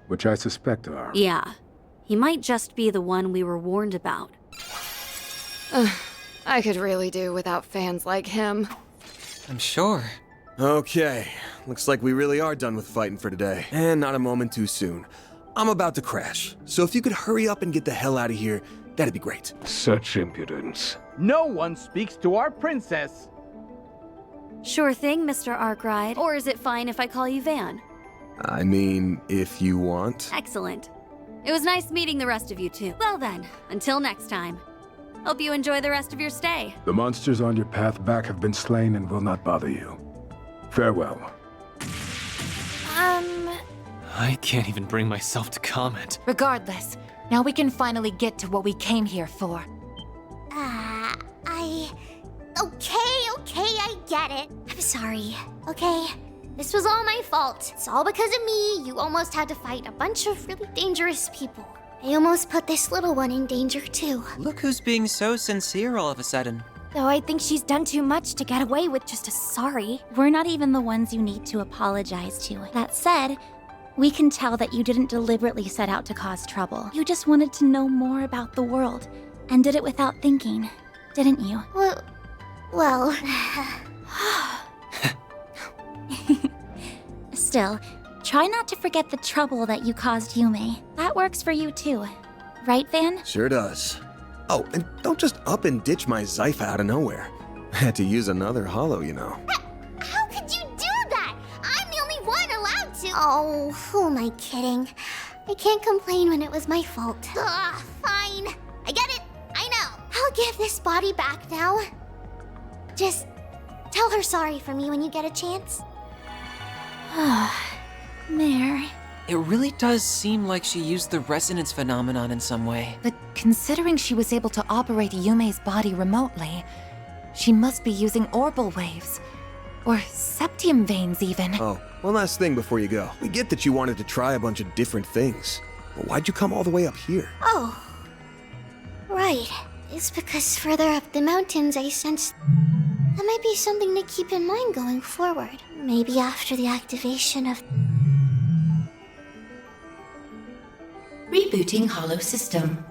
which I suspect are. Yeah. He might just be the one we were warned about. I could really do without fans like him. I'm sure. Okay, looks like we really are done with fighting for today. And not a moment too soon. I'm about to crash, so if you could hurry up and get the hell out of here, that'd be great. Such impudence. No one speaks to our princess. Sure thing, Mr. Arkwright. Or is it fine if I call you Van? I mean, if you want. Excellent. It was nice meeting the rest of you too. Well then, until next time. Hope you enjoy the rest of your stay. The monsters on your path back have been slain and will not bother you. Farewell. I can't even bring myself to comment. Regardless, now we can finally get to what we came here for. Okay, I get it. I'm sorry, okay? This was all my fault. It's all because of me. You almost had to fight a bunch of really dangerous people. I almost put this little one in danger, too. Look who's being so sincere all of a sudden. Though I think she's done too much to get away with just a sorry. We're not even the ones you need to apologize to. That said, we can tell that you didn't deliberately set out to cause trouble. You just wanted to know more about the world, and did it without thinking, didn't you? Well... Still, try not to forget the trouble that you caused Yume. That works for you too. Right, Van? Sure does. Oh, and don't just up and ditch my Zypha out of nowhere. I had to use another hollow, you know. How could you do that? I'm the only one allowed to. Oh, who am I kidding? I can't complain when it was my fault. Ugh, fine. I get it. I know. I'll give this body back now. Just tell her sorry for me when you get a chance. There. It really does seem like she used the resonance phenomenon in some way. But considering she was able to operate Yume's body remotely, she must be using orbal waves. Or septium veins, even. Oh, one last thing before you go. We get that you wanted to try a bunch of different things. But why'd you come all the way up here? Oh, right. It's because further up the mountains I sensed that might be something to keep in mind going forward. Maybe after the activation of... Rebooting Hollow System.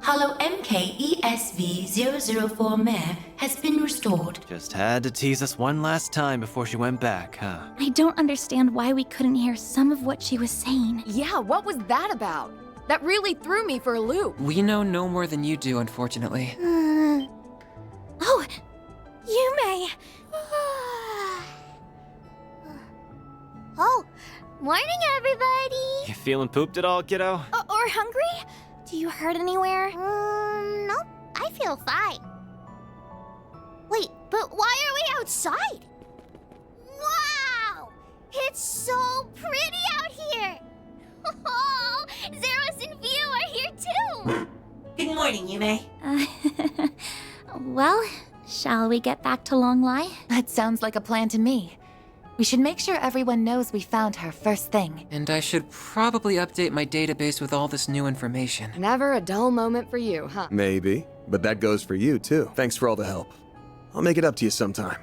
Hollow MKESV004 Mare has been restored. Just had to tease us one last time before she went back, huh? I don't understand why we couldn't hear some of what she was saying. Yeah, what was that about? That really threw me for a loop. We know no more than you do, unfortunately. Oh, Yume! Oh, morning, everybody! You feeling pooped at all, kiddo? Or hungry? Do you hurt anywhere? Nope. I feel fine. Wait, but why are we outside? Wow! It's so pretty out here! Oh, Zeros and Vio are here too! Good morning, Yume. Well, shall we get back to Longlai? That sounds like a plan to me. We should make sure everyone knows we found her first thing. And I should probably update my database with all this new information. Never a dull moment for you, huh? Maybe, but that goes for you too. Thanks for all the help. I'll make it up to you sometime.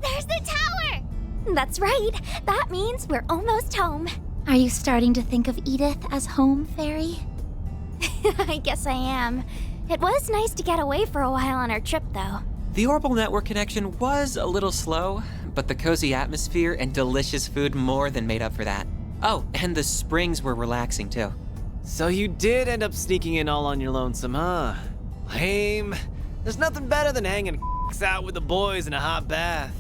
There's the tower! That's right. That means we're almost home. Are you starting to think of Edith as home, Fairy? I guess I am. It was nice to get away for a while on our trip, though. The Orbital Network connection was a little slow, but the cozy atmosphere and delicious food more than made up for that. Oh, and the springs were relaxing, too. So you did end up sneaking in all on your lonesome, huh? Lame. There's nothing better than hanging out with the boys in a hot bath.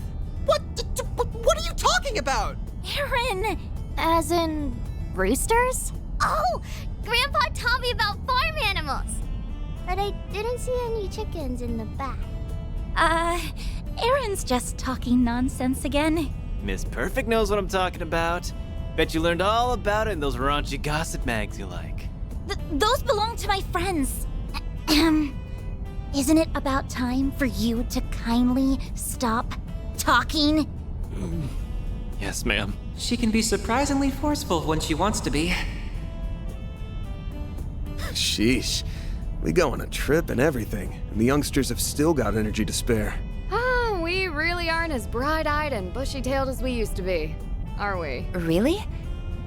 What are you talking about? Aaron! As in, roosters? Oh, Grandpa taught me about farm animals. But I didn't see any chickens in the back. Aaron's just talking nonsense again. Miss Perfect knows what I'm talking about. Bet you learned all about it in those raunchy gossip mags you like. Those belong to my friends. Isn't it about time for you to kindly stop talking? Yes, ma'am. She can be surprisingly forceful when she wants to be. Sheesh. We go on a trip and everything, and the youngsters have still got energy to spare. Oh, we really aren't as bright-eyed and bushy-tailed as we used to be, are we? Really?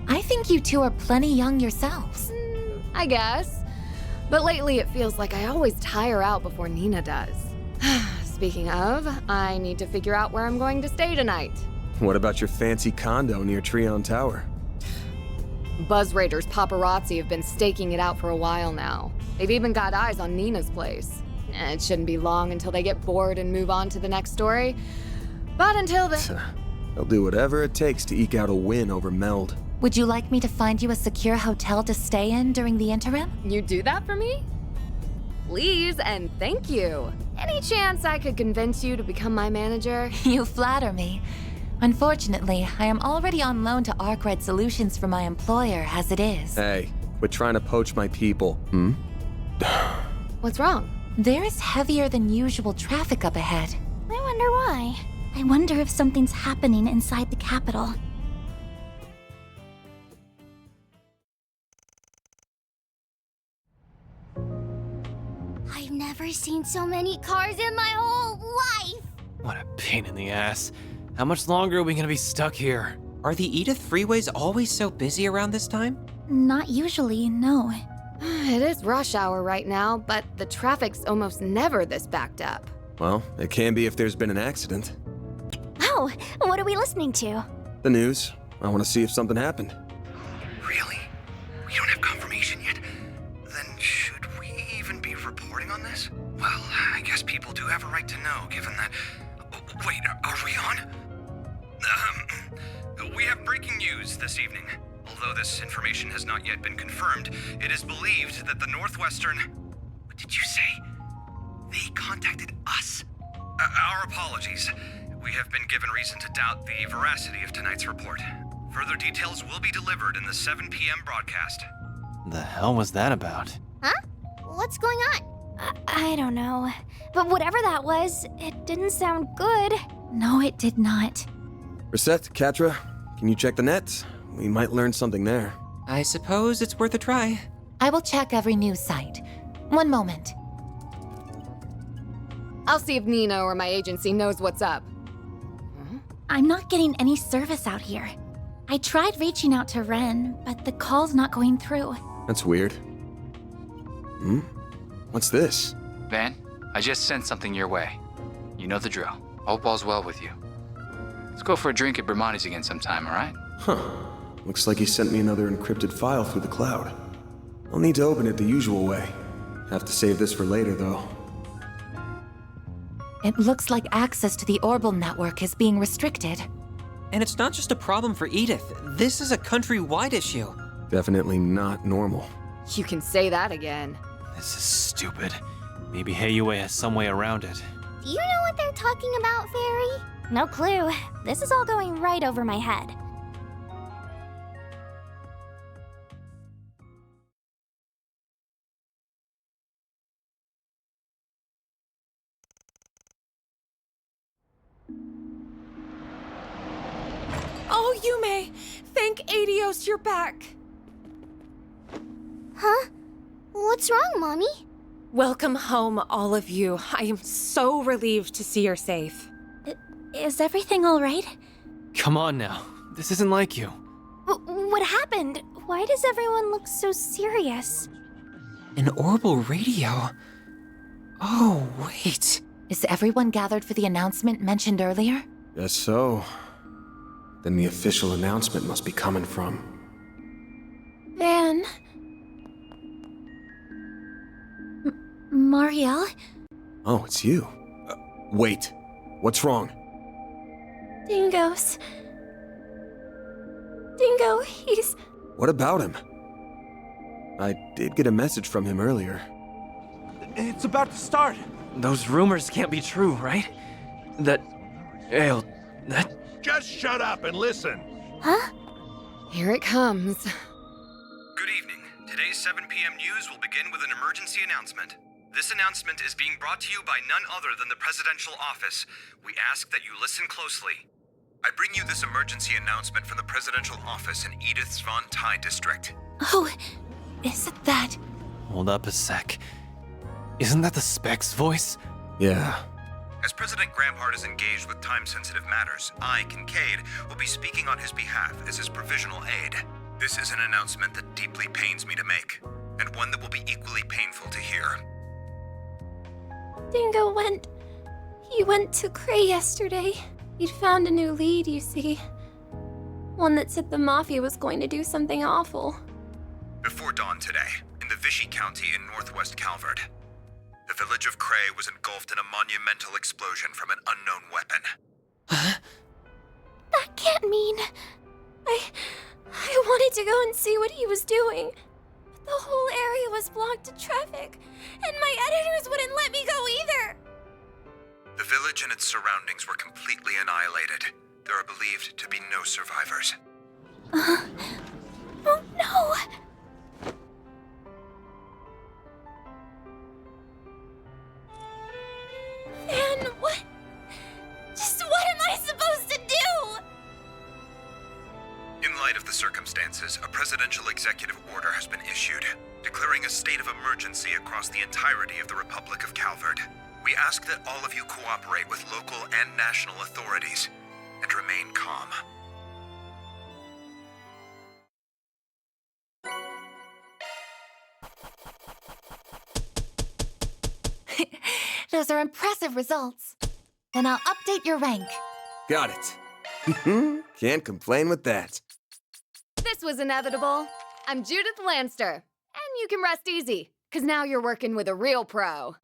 I think you two are plenty young yourselves. I guess. But lately it feels like I always tire out before Nina does. Speaking of, I need to figure out where I'm going to stay tonight. What about your fancy condo near Treon Tower? Buzz Raiders paparazzi have been staking it out for a while now. They've even got eyes on Nina's place. It shouldn't be long until they get bored and move on to the next story. But until then... They'll do whatever it takes to eke out a win over Meld. Would you like me to find you a secure hotel to stay in during the interim? You do that for me? Please and thank you. Any chance I could convince you to become my manager? You flatter me. Unfortunately, I am already on loan to Arcred Solutions for my employer as it is. Hey, quit trying to poach my people, What's wrong? There is heavier than usual traffic up ahead. I wonder why. I wonder if something's happening inside the capital. I've never seen so many cars in my whole life. What a pain in the ass. How much longer are we gonna be stuck here? Are the Edith freeways always so busy around this time? Not usually, no. It is rush hour right now, but the traffic's almost never this backed up. Well, it can be if there's been an accident. Oh, what are we listening to? The news. I want to see if something happened. Really? We don't have confirmation yet? Then should we even be reporting on this? Well, I guess people do have a right to know, given that... Wait, are we on? We have breaking news this evening. Although this information has not yet been confirmed, it is believed that the Northwestern... What did you say? They contacted us? Our apologies. We have been given reason to doubt the veracity of tonight's report. Further details will be delivered in the 7 p.m. broadcast. The hell was that about? Huh? What's going on? I don't know. But whatever that was, it didn't sound good. No, it did not. Reset, Katra, can you check the net? We might learn something there. I suppose it's worth a try. I will check every news site. One moment. I'll see if Nina or my agency knows what's up. I'm not getting any service out here. I tried reaching out to Ren, but the call's not going through. That's weird. What's this? Van, I just sent something your way. You know the drill. Hope all's well with you. Let's go for a drink at Bermani's again sometime, alright? Huh. Looks like he sent me another encrypted file through the cloud. I'll need to open it the usual way. Have to save this for later, though. It looks like access to the Orbital network is being restricted. And it's not just a problem for Edith. This is a countrywide issue. Definitely not normal. You can say that again. This is stupid. Maybe Heiyue has some way around it. Do you know what they're talking about, Fairy? No clue. This is all going right over my head. Oh, Yume! Thank Adios you're back! Huh? What's wrong, Mommy? Welcome home, all of you. I am so relieved to see you're safe. Is everything all right? Come on now. This isn't like you. What happened? Why does everyone look so serious? An orbital radio? Oh, wait. Is everyone gathered for the announcement mentioned earlier? Guess so. Then the official announcement must be coming from... Van... Marielle? Oh, it's you. Wait. What's wrong? Dingo's... Dingo, he's... What about him? I did get a message from him earlier. It's about to start. Those rumors can't be true, right? That... Just shut up and listen. Huh? Here it comes. Good evening. Today's 7 p.m. news will begin with an emergency announcement. This announcement is being brought to you by none other than the presidential office. We ask that you listen closely. I bring you this emergency announcement from the presidential office in Edith's Von Tai district. Oh, is it that? Hold up a sec. Isn't that the Spec's voice? Yeah. As President Gramhart is engaged with time-sensitive matters, I, Kincaid, will be speaking on his behalf as his provisional aide. This is an announcement that deeply pains me to make, and one that will be equally painful to hear. Dingo went... He went to Cray yesterday. He'd found a new lead, you see. One that said the Mafia was going to do something awful. Before dawn today, in the Vichy County in northwest Calvert, the village of Cray was engulfed in a monumental explosion from an unknown weapon. That can't mean... I wanted to go and see what he was doing. But the whole area was blocked to traffic, and my editors wouldn't let me go either. The village and its surroundings were completely annihilated. There are believed to be no survivors. Oh no! Van, what? Just what am I supposed to do? In light of the circumstances, a presidential executive order has been issued, declaring a state of emergency across the entirety of the Republic of Calvert. We ask that all of you cooperate with local and national authorities and remain calm. Those are impressive results. Then I'll update your rank. Got it. Can't complain with that. This was inevitable. I'm Judith Lanster, and you can rest easy, because now you're working with a real pro.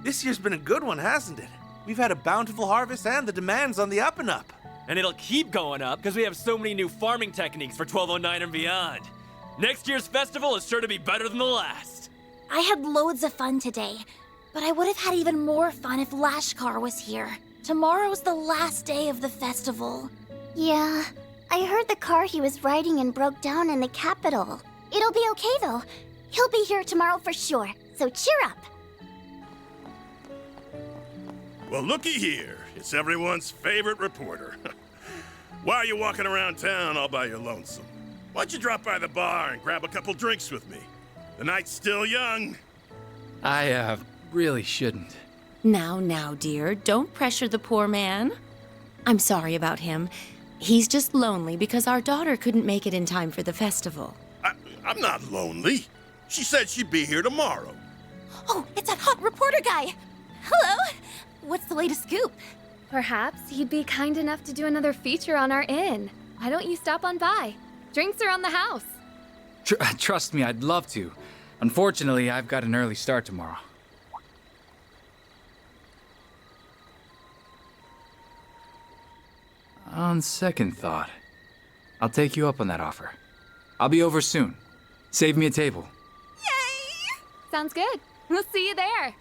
This year's been a good one, hasn't it? We've had a bountiful harvest and the demand's on the up and up. And it'll keep going up because we have so many new farming techniques for 1209 and beyond. Next year's festival is sure to be better than the last. I had loads of fun today, but I would have had even more fun if Lashkar was here. Tomorrow's the last day of the festival. Yeah, I heard the car he was riding in broke down in the capital. It'll be okay though. He'll be here tomorrow for sure, so cheer up. Well, looky here. It's everyone's favorite reporter. While you're walking around town all by your lonesome, why don't you drop by the bar and grab a couple drinks with me? The night's still young. I, really shouldn't. Now, dear, don't pressure the poor man. I'm sorry about him. He's just lonely because our daughter couldn't make it in time for the festival. I'm not lonely. She said she'd be here tomorrow. Oh, it's that hot reporter guy! Hello! What's the latest scoop? Perhaps he'd be kind enough to do another feature on our inn. Why don't you stop on by? Drinks are on the house. Trust me, I'd love to. Unfortunately, I've got an early start tomorrow. On second thought, I'll take you up on that offer. I'll be over soon. Save me a table. Sounds good. We'll see you there.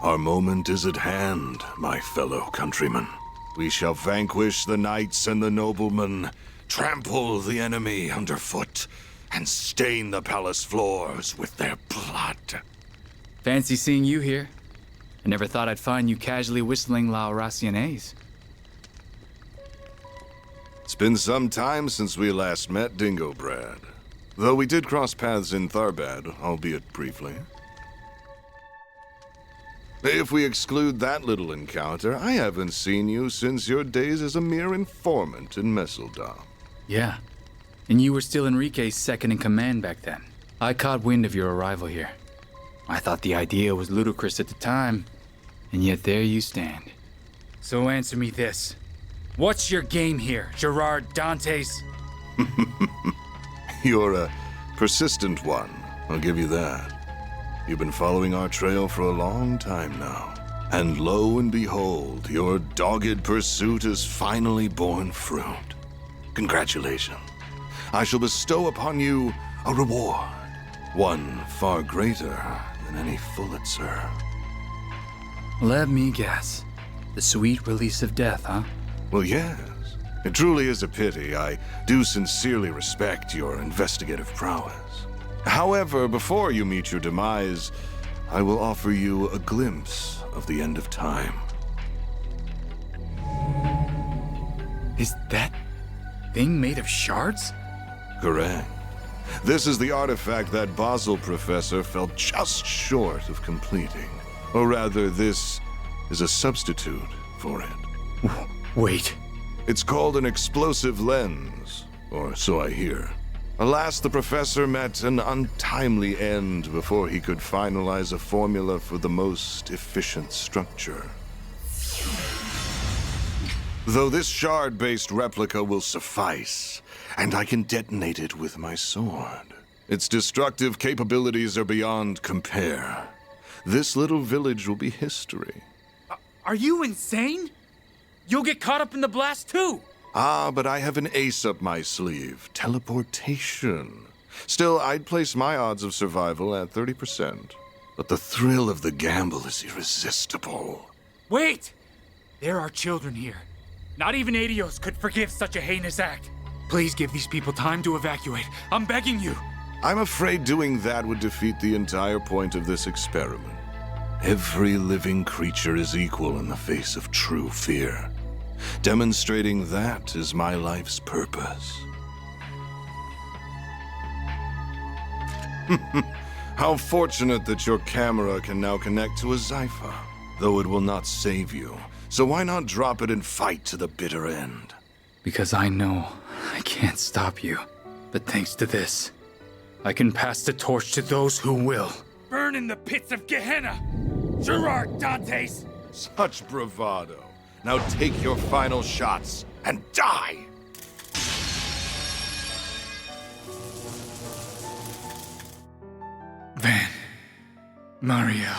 Our moment is at hand, my fellow countrymen. We shall vanquish the knights and the noblemen, trample the enemy underfoot, and stain the palace floors with their blood. Fancy seeing you here. I never thought I'd find you casually whistling La Raciones. It's been some time since we last met, Dingo Brad. Though we did cross paths in Tharbad, albeit briefly. If we exclude that little encounter, I haven't seen you since your days as a mere informant in Messeldom. Yeah. And you were still Enrique's second in command back then. I caught wind of your arrival here. I thought the idea was ludicrous at the time, and yet there you stand. So answer me this. What's your game here, Gerard Dantes? You're a persistent one, I'll give you that. You've been following our trail for a long time now. And lo and behold, your dogged pursuit has finally borne fruit. Congratulations. I shall bestow upon you a reward. One far greater than any Pulitzer. Let me guess. The sweet release of death, huh? Well, yes. It truly is a pity. I do sincerely respect your investigative prowess. However, before you meet your demise, I will offer you a glimpse of the end of time. Is that thing made of shards? Correct. This is the artifact that Basel professor fell just short of completing. Or rather, this is a substitute for it. Wait. It's called an explosive lens, or so I hear. Alas, the professor met an untimely end before he could finalize a formula for the most efficient structure. Though this shard-based replica will suffice, and I can detonate it with my sword. Its destructive capabilities are beyond compare. This little village will be history. Are you insane? You'll get caught up in the blast too! Ah, but I have an ace up my sleeve. Teleportation. Still, I'd place my odds of survival at 30%. But the thrill of the gamble is irresistible. Wait! There are children here. Not even Adios could forgive such a heinous act. Please give these people time to evacuate. I'm begging you. I'm afraid doing that would defeat the entire point of this experiment. Every living creature is equal in the face of true fear. Demonstrating that is my life's purpose. How fortunate that your camera can now connect to a Zypha. Though it will not save you, so why not drop it and fight to the bitter end? Because I know I can't stop you. But thanks to this, I can pass the torch to those who will. Burn in the pits of Gehenna! Gerard Dantes! Such bravado. Now take your final shots and die! Van. Mario.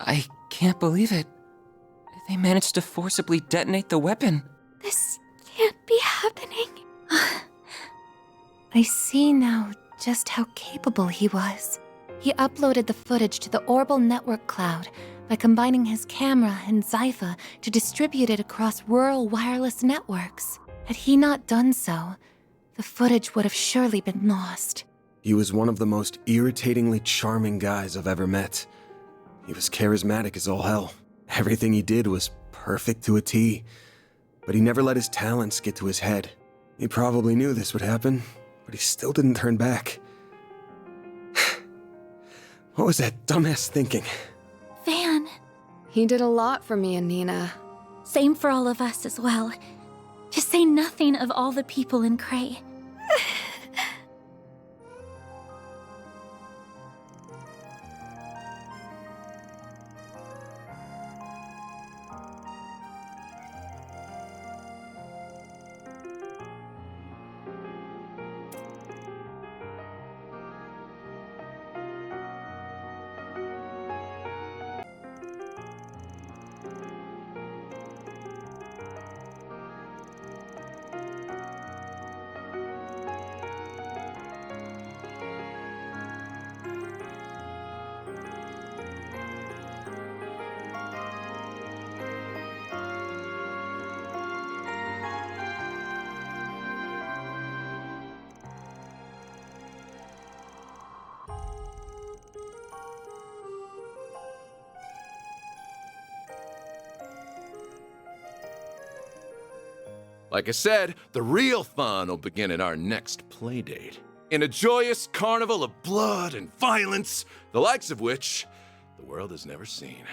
I can't believe it. They managed to forcibly detonate the weapon. This can't be happening. I see now just how capable he was. He uploaded the footage to the Orbital Network cloud by combining his camera and Zypha to distribute it across rural wireless networks. Had he not done so, the footage would have surely been lost. He was one of the most irritatingly charming guys I've ever met. He was charismatic as all hell. Everything he did was perfect to a T. But he never let his talents get to his head. He probably knew this would happen, but he still didn't turn back. What was that dumbass thinking? Van. He did a lot for me and Nina. Same for all of us as well. To say nothing of all the people in Cray. Like I said, the real fun will begin at our next playdate. In a joyous carnival of blood and violence, the likes of which the world has never seen.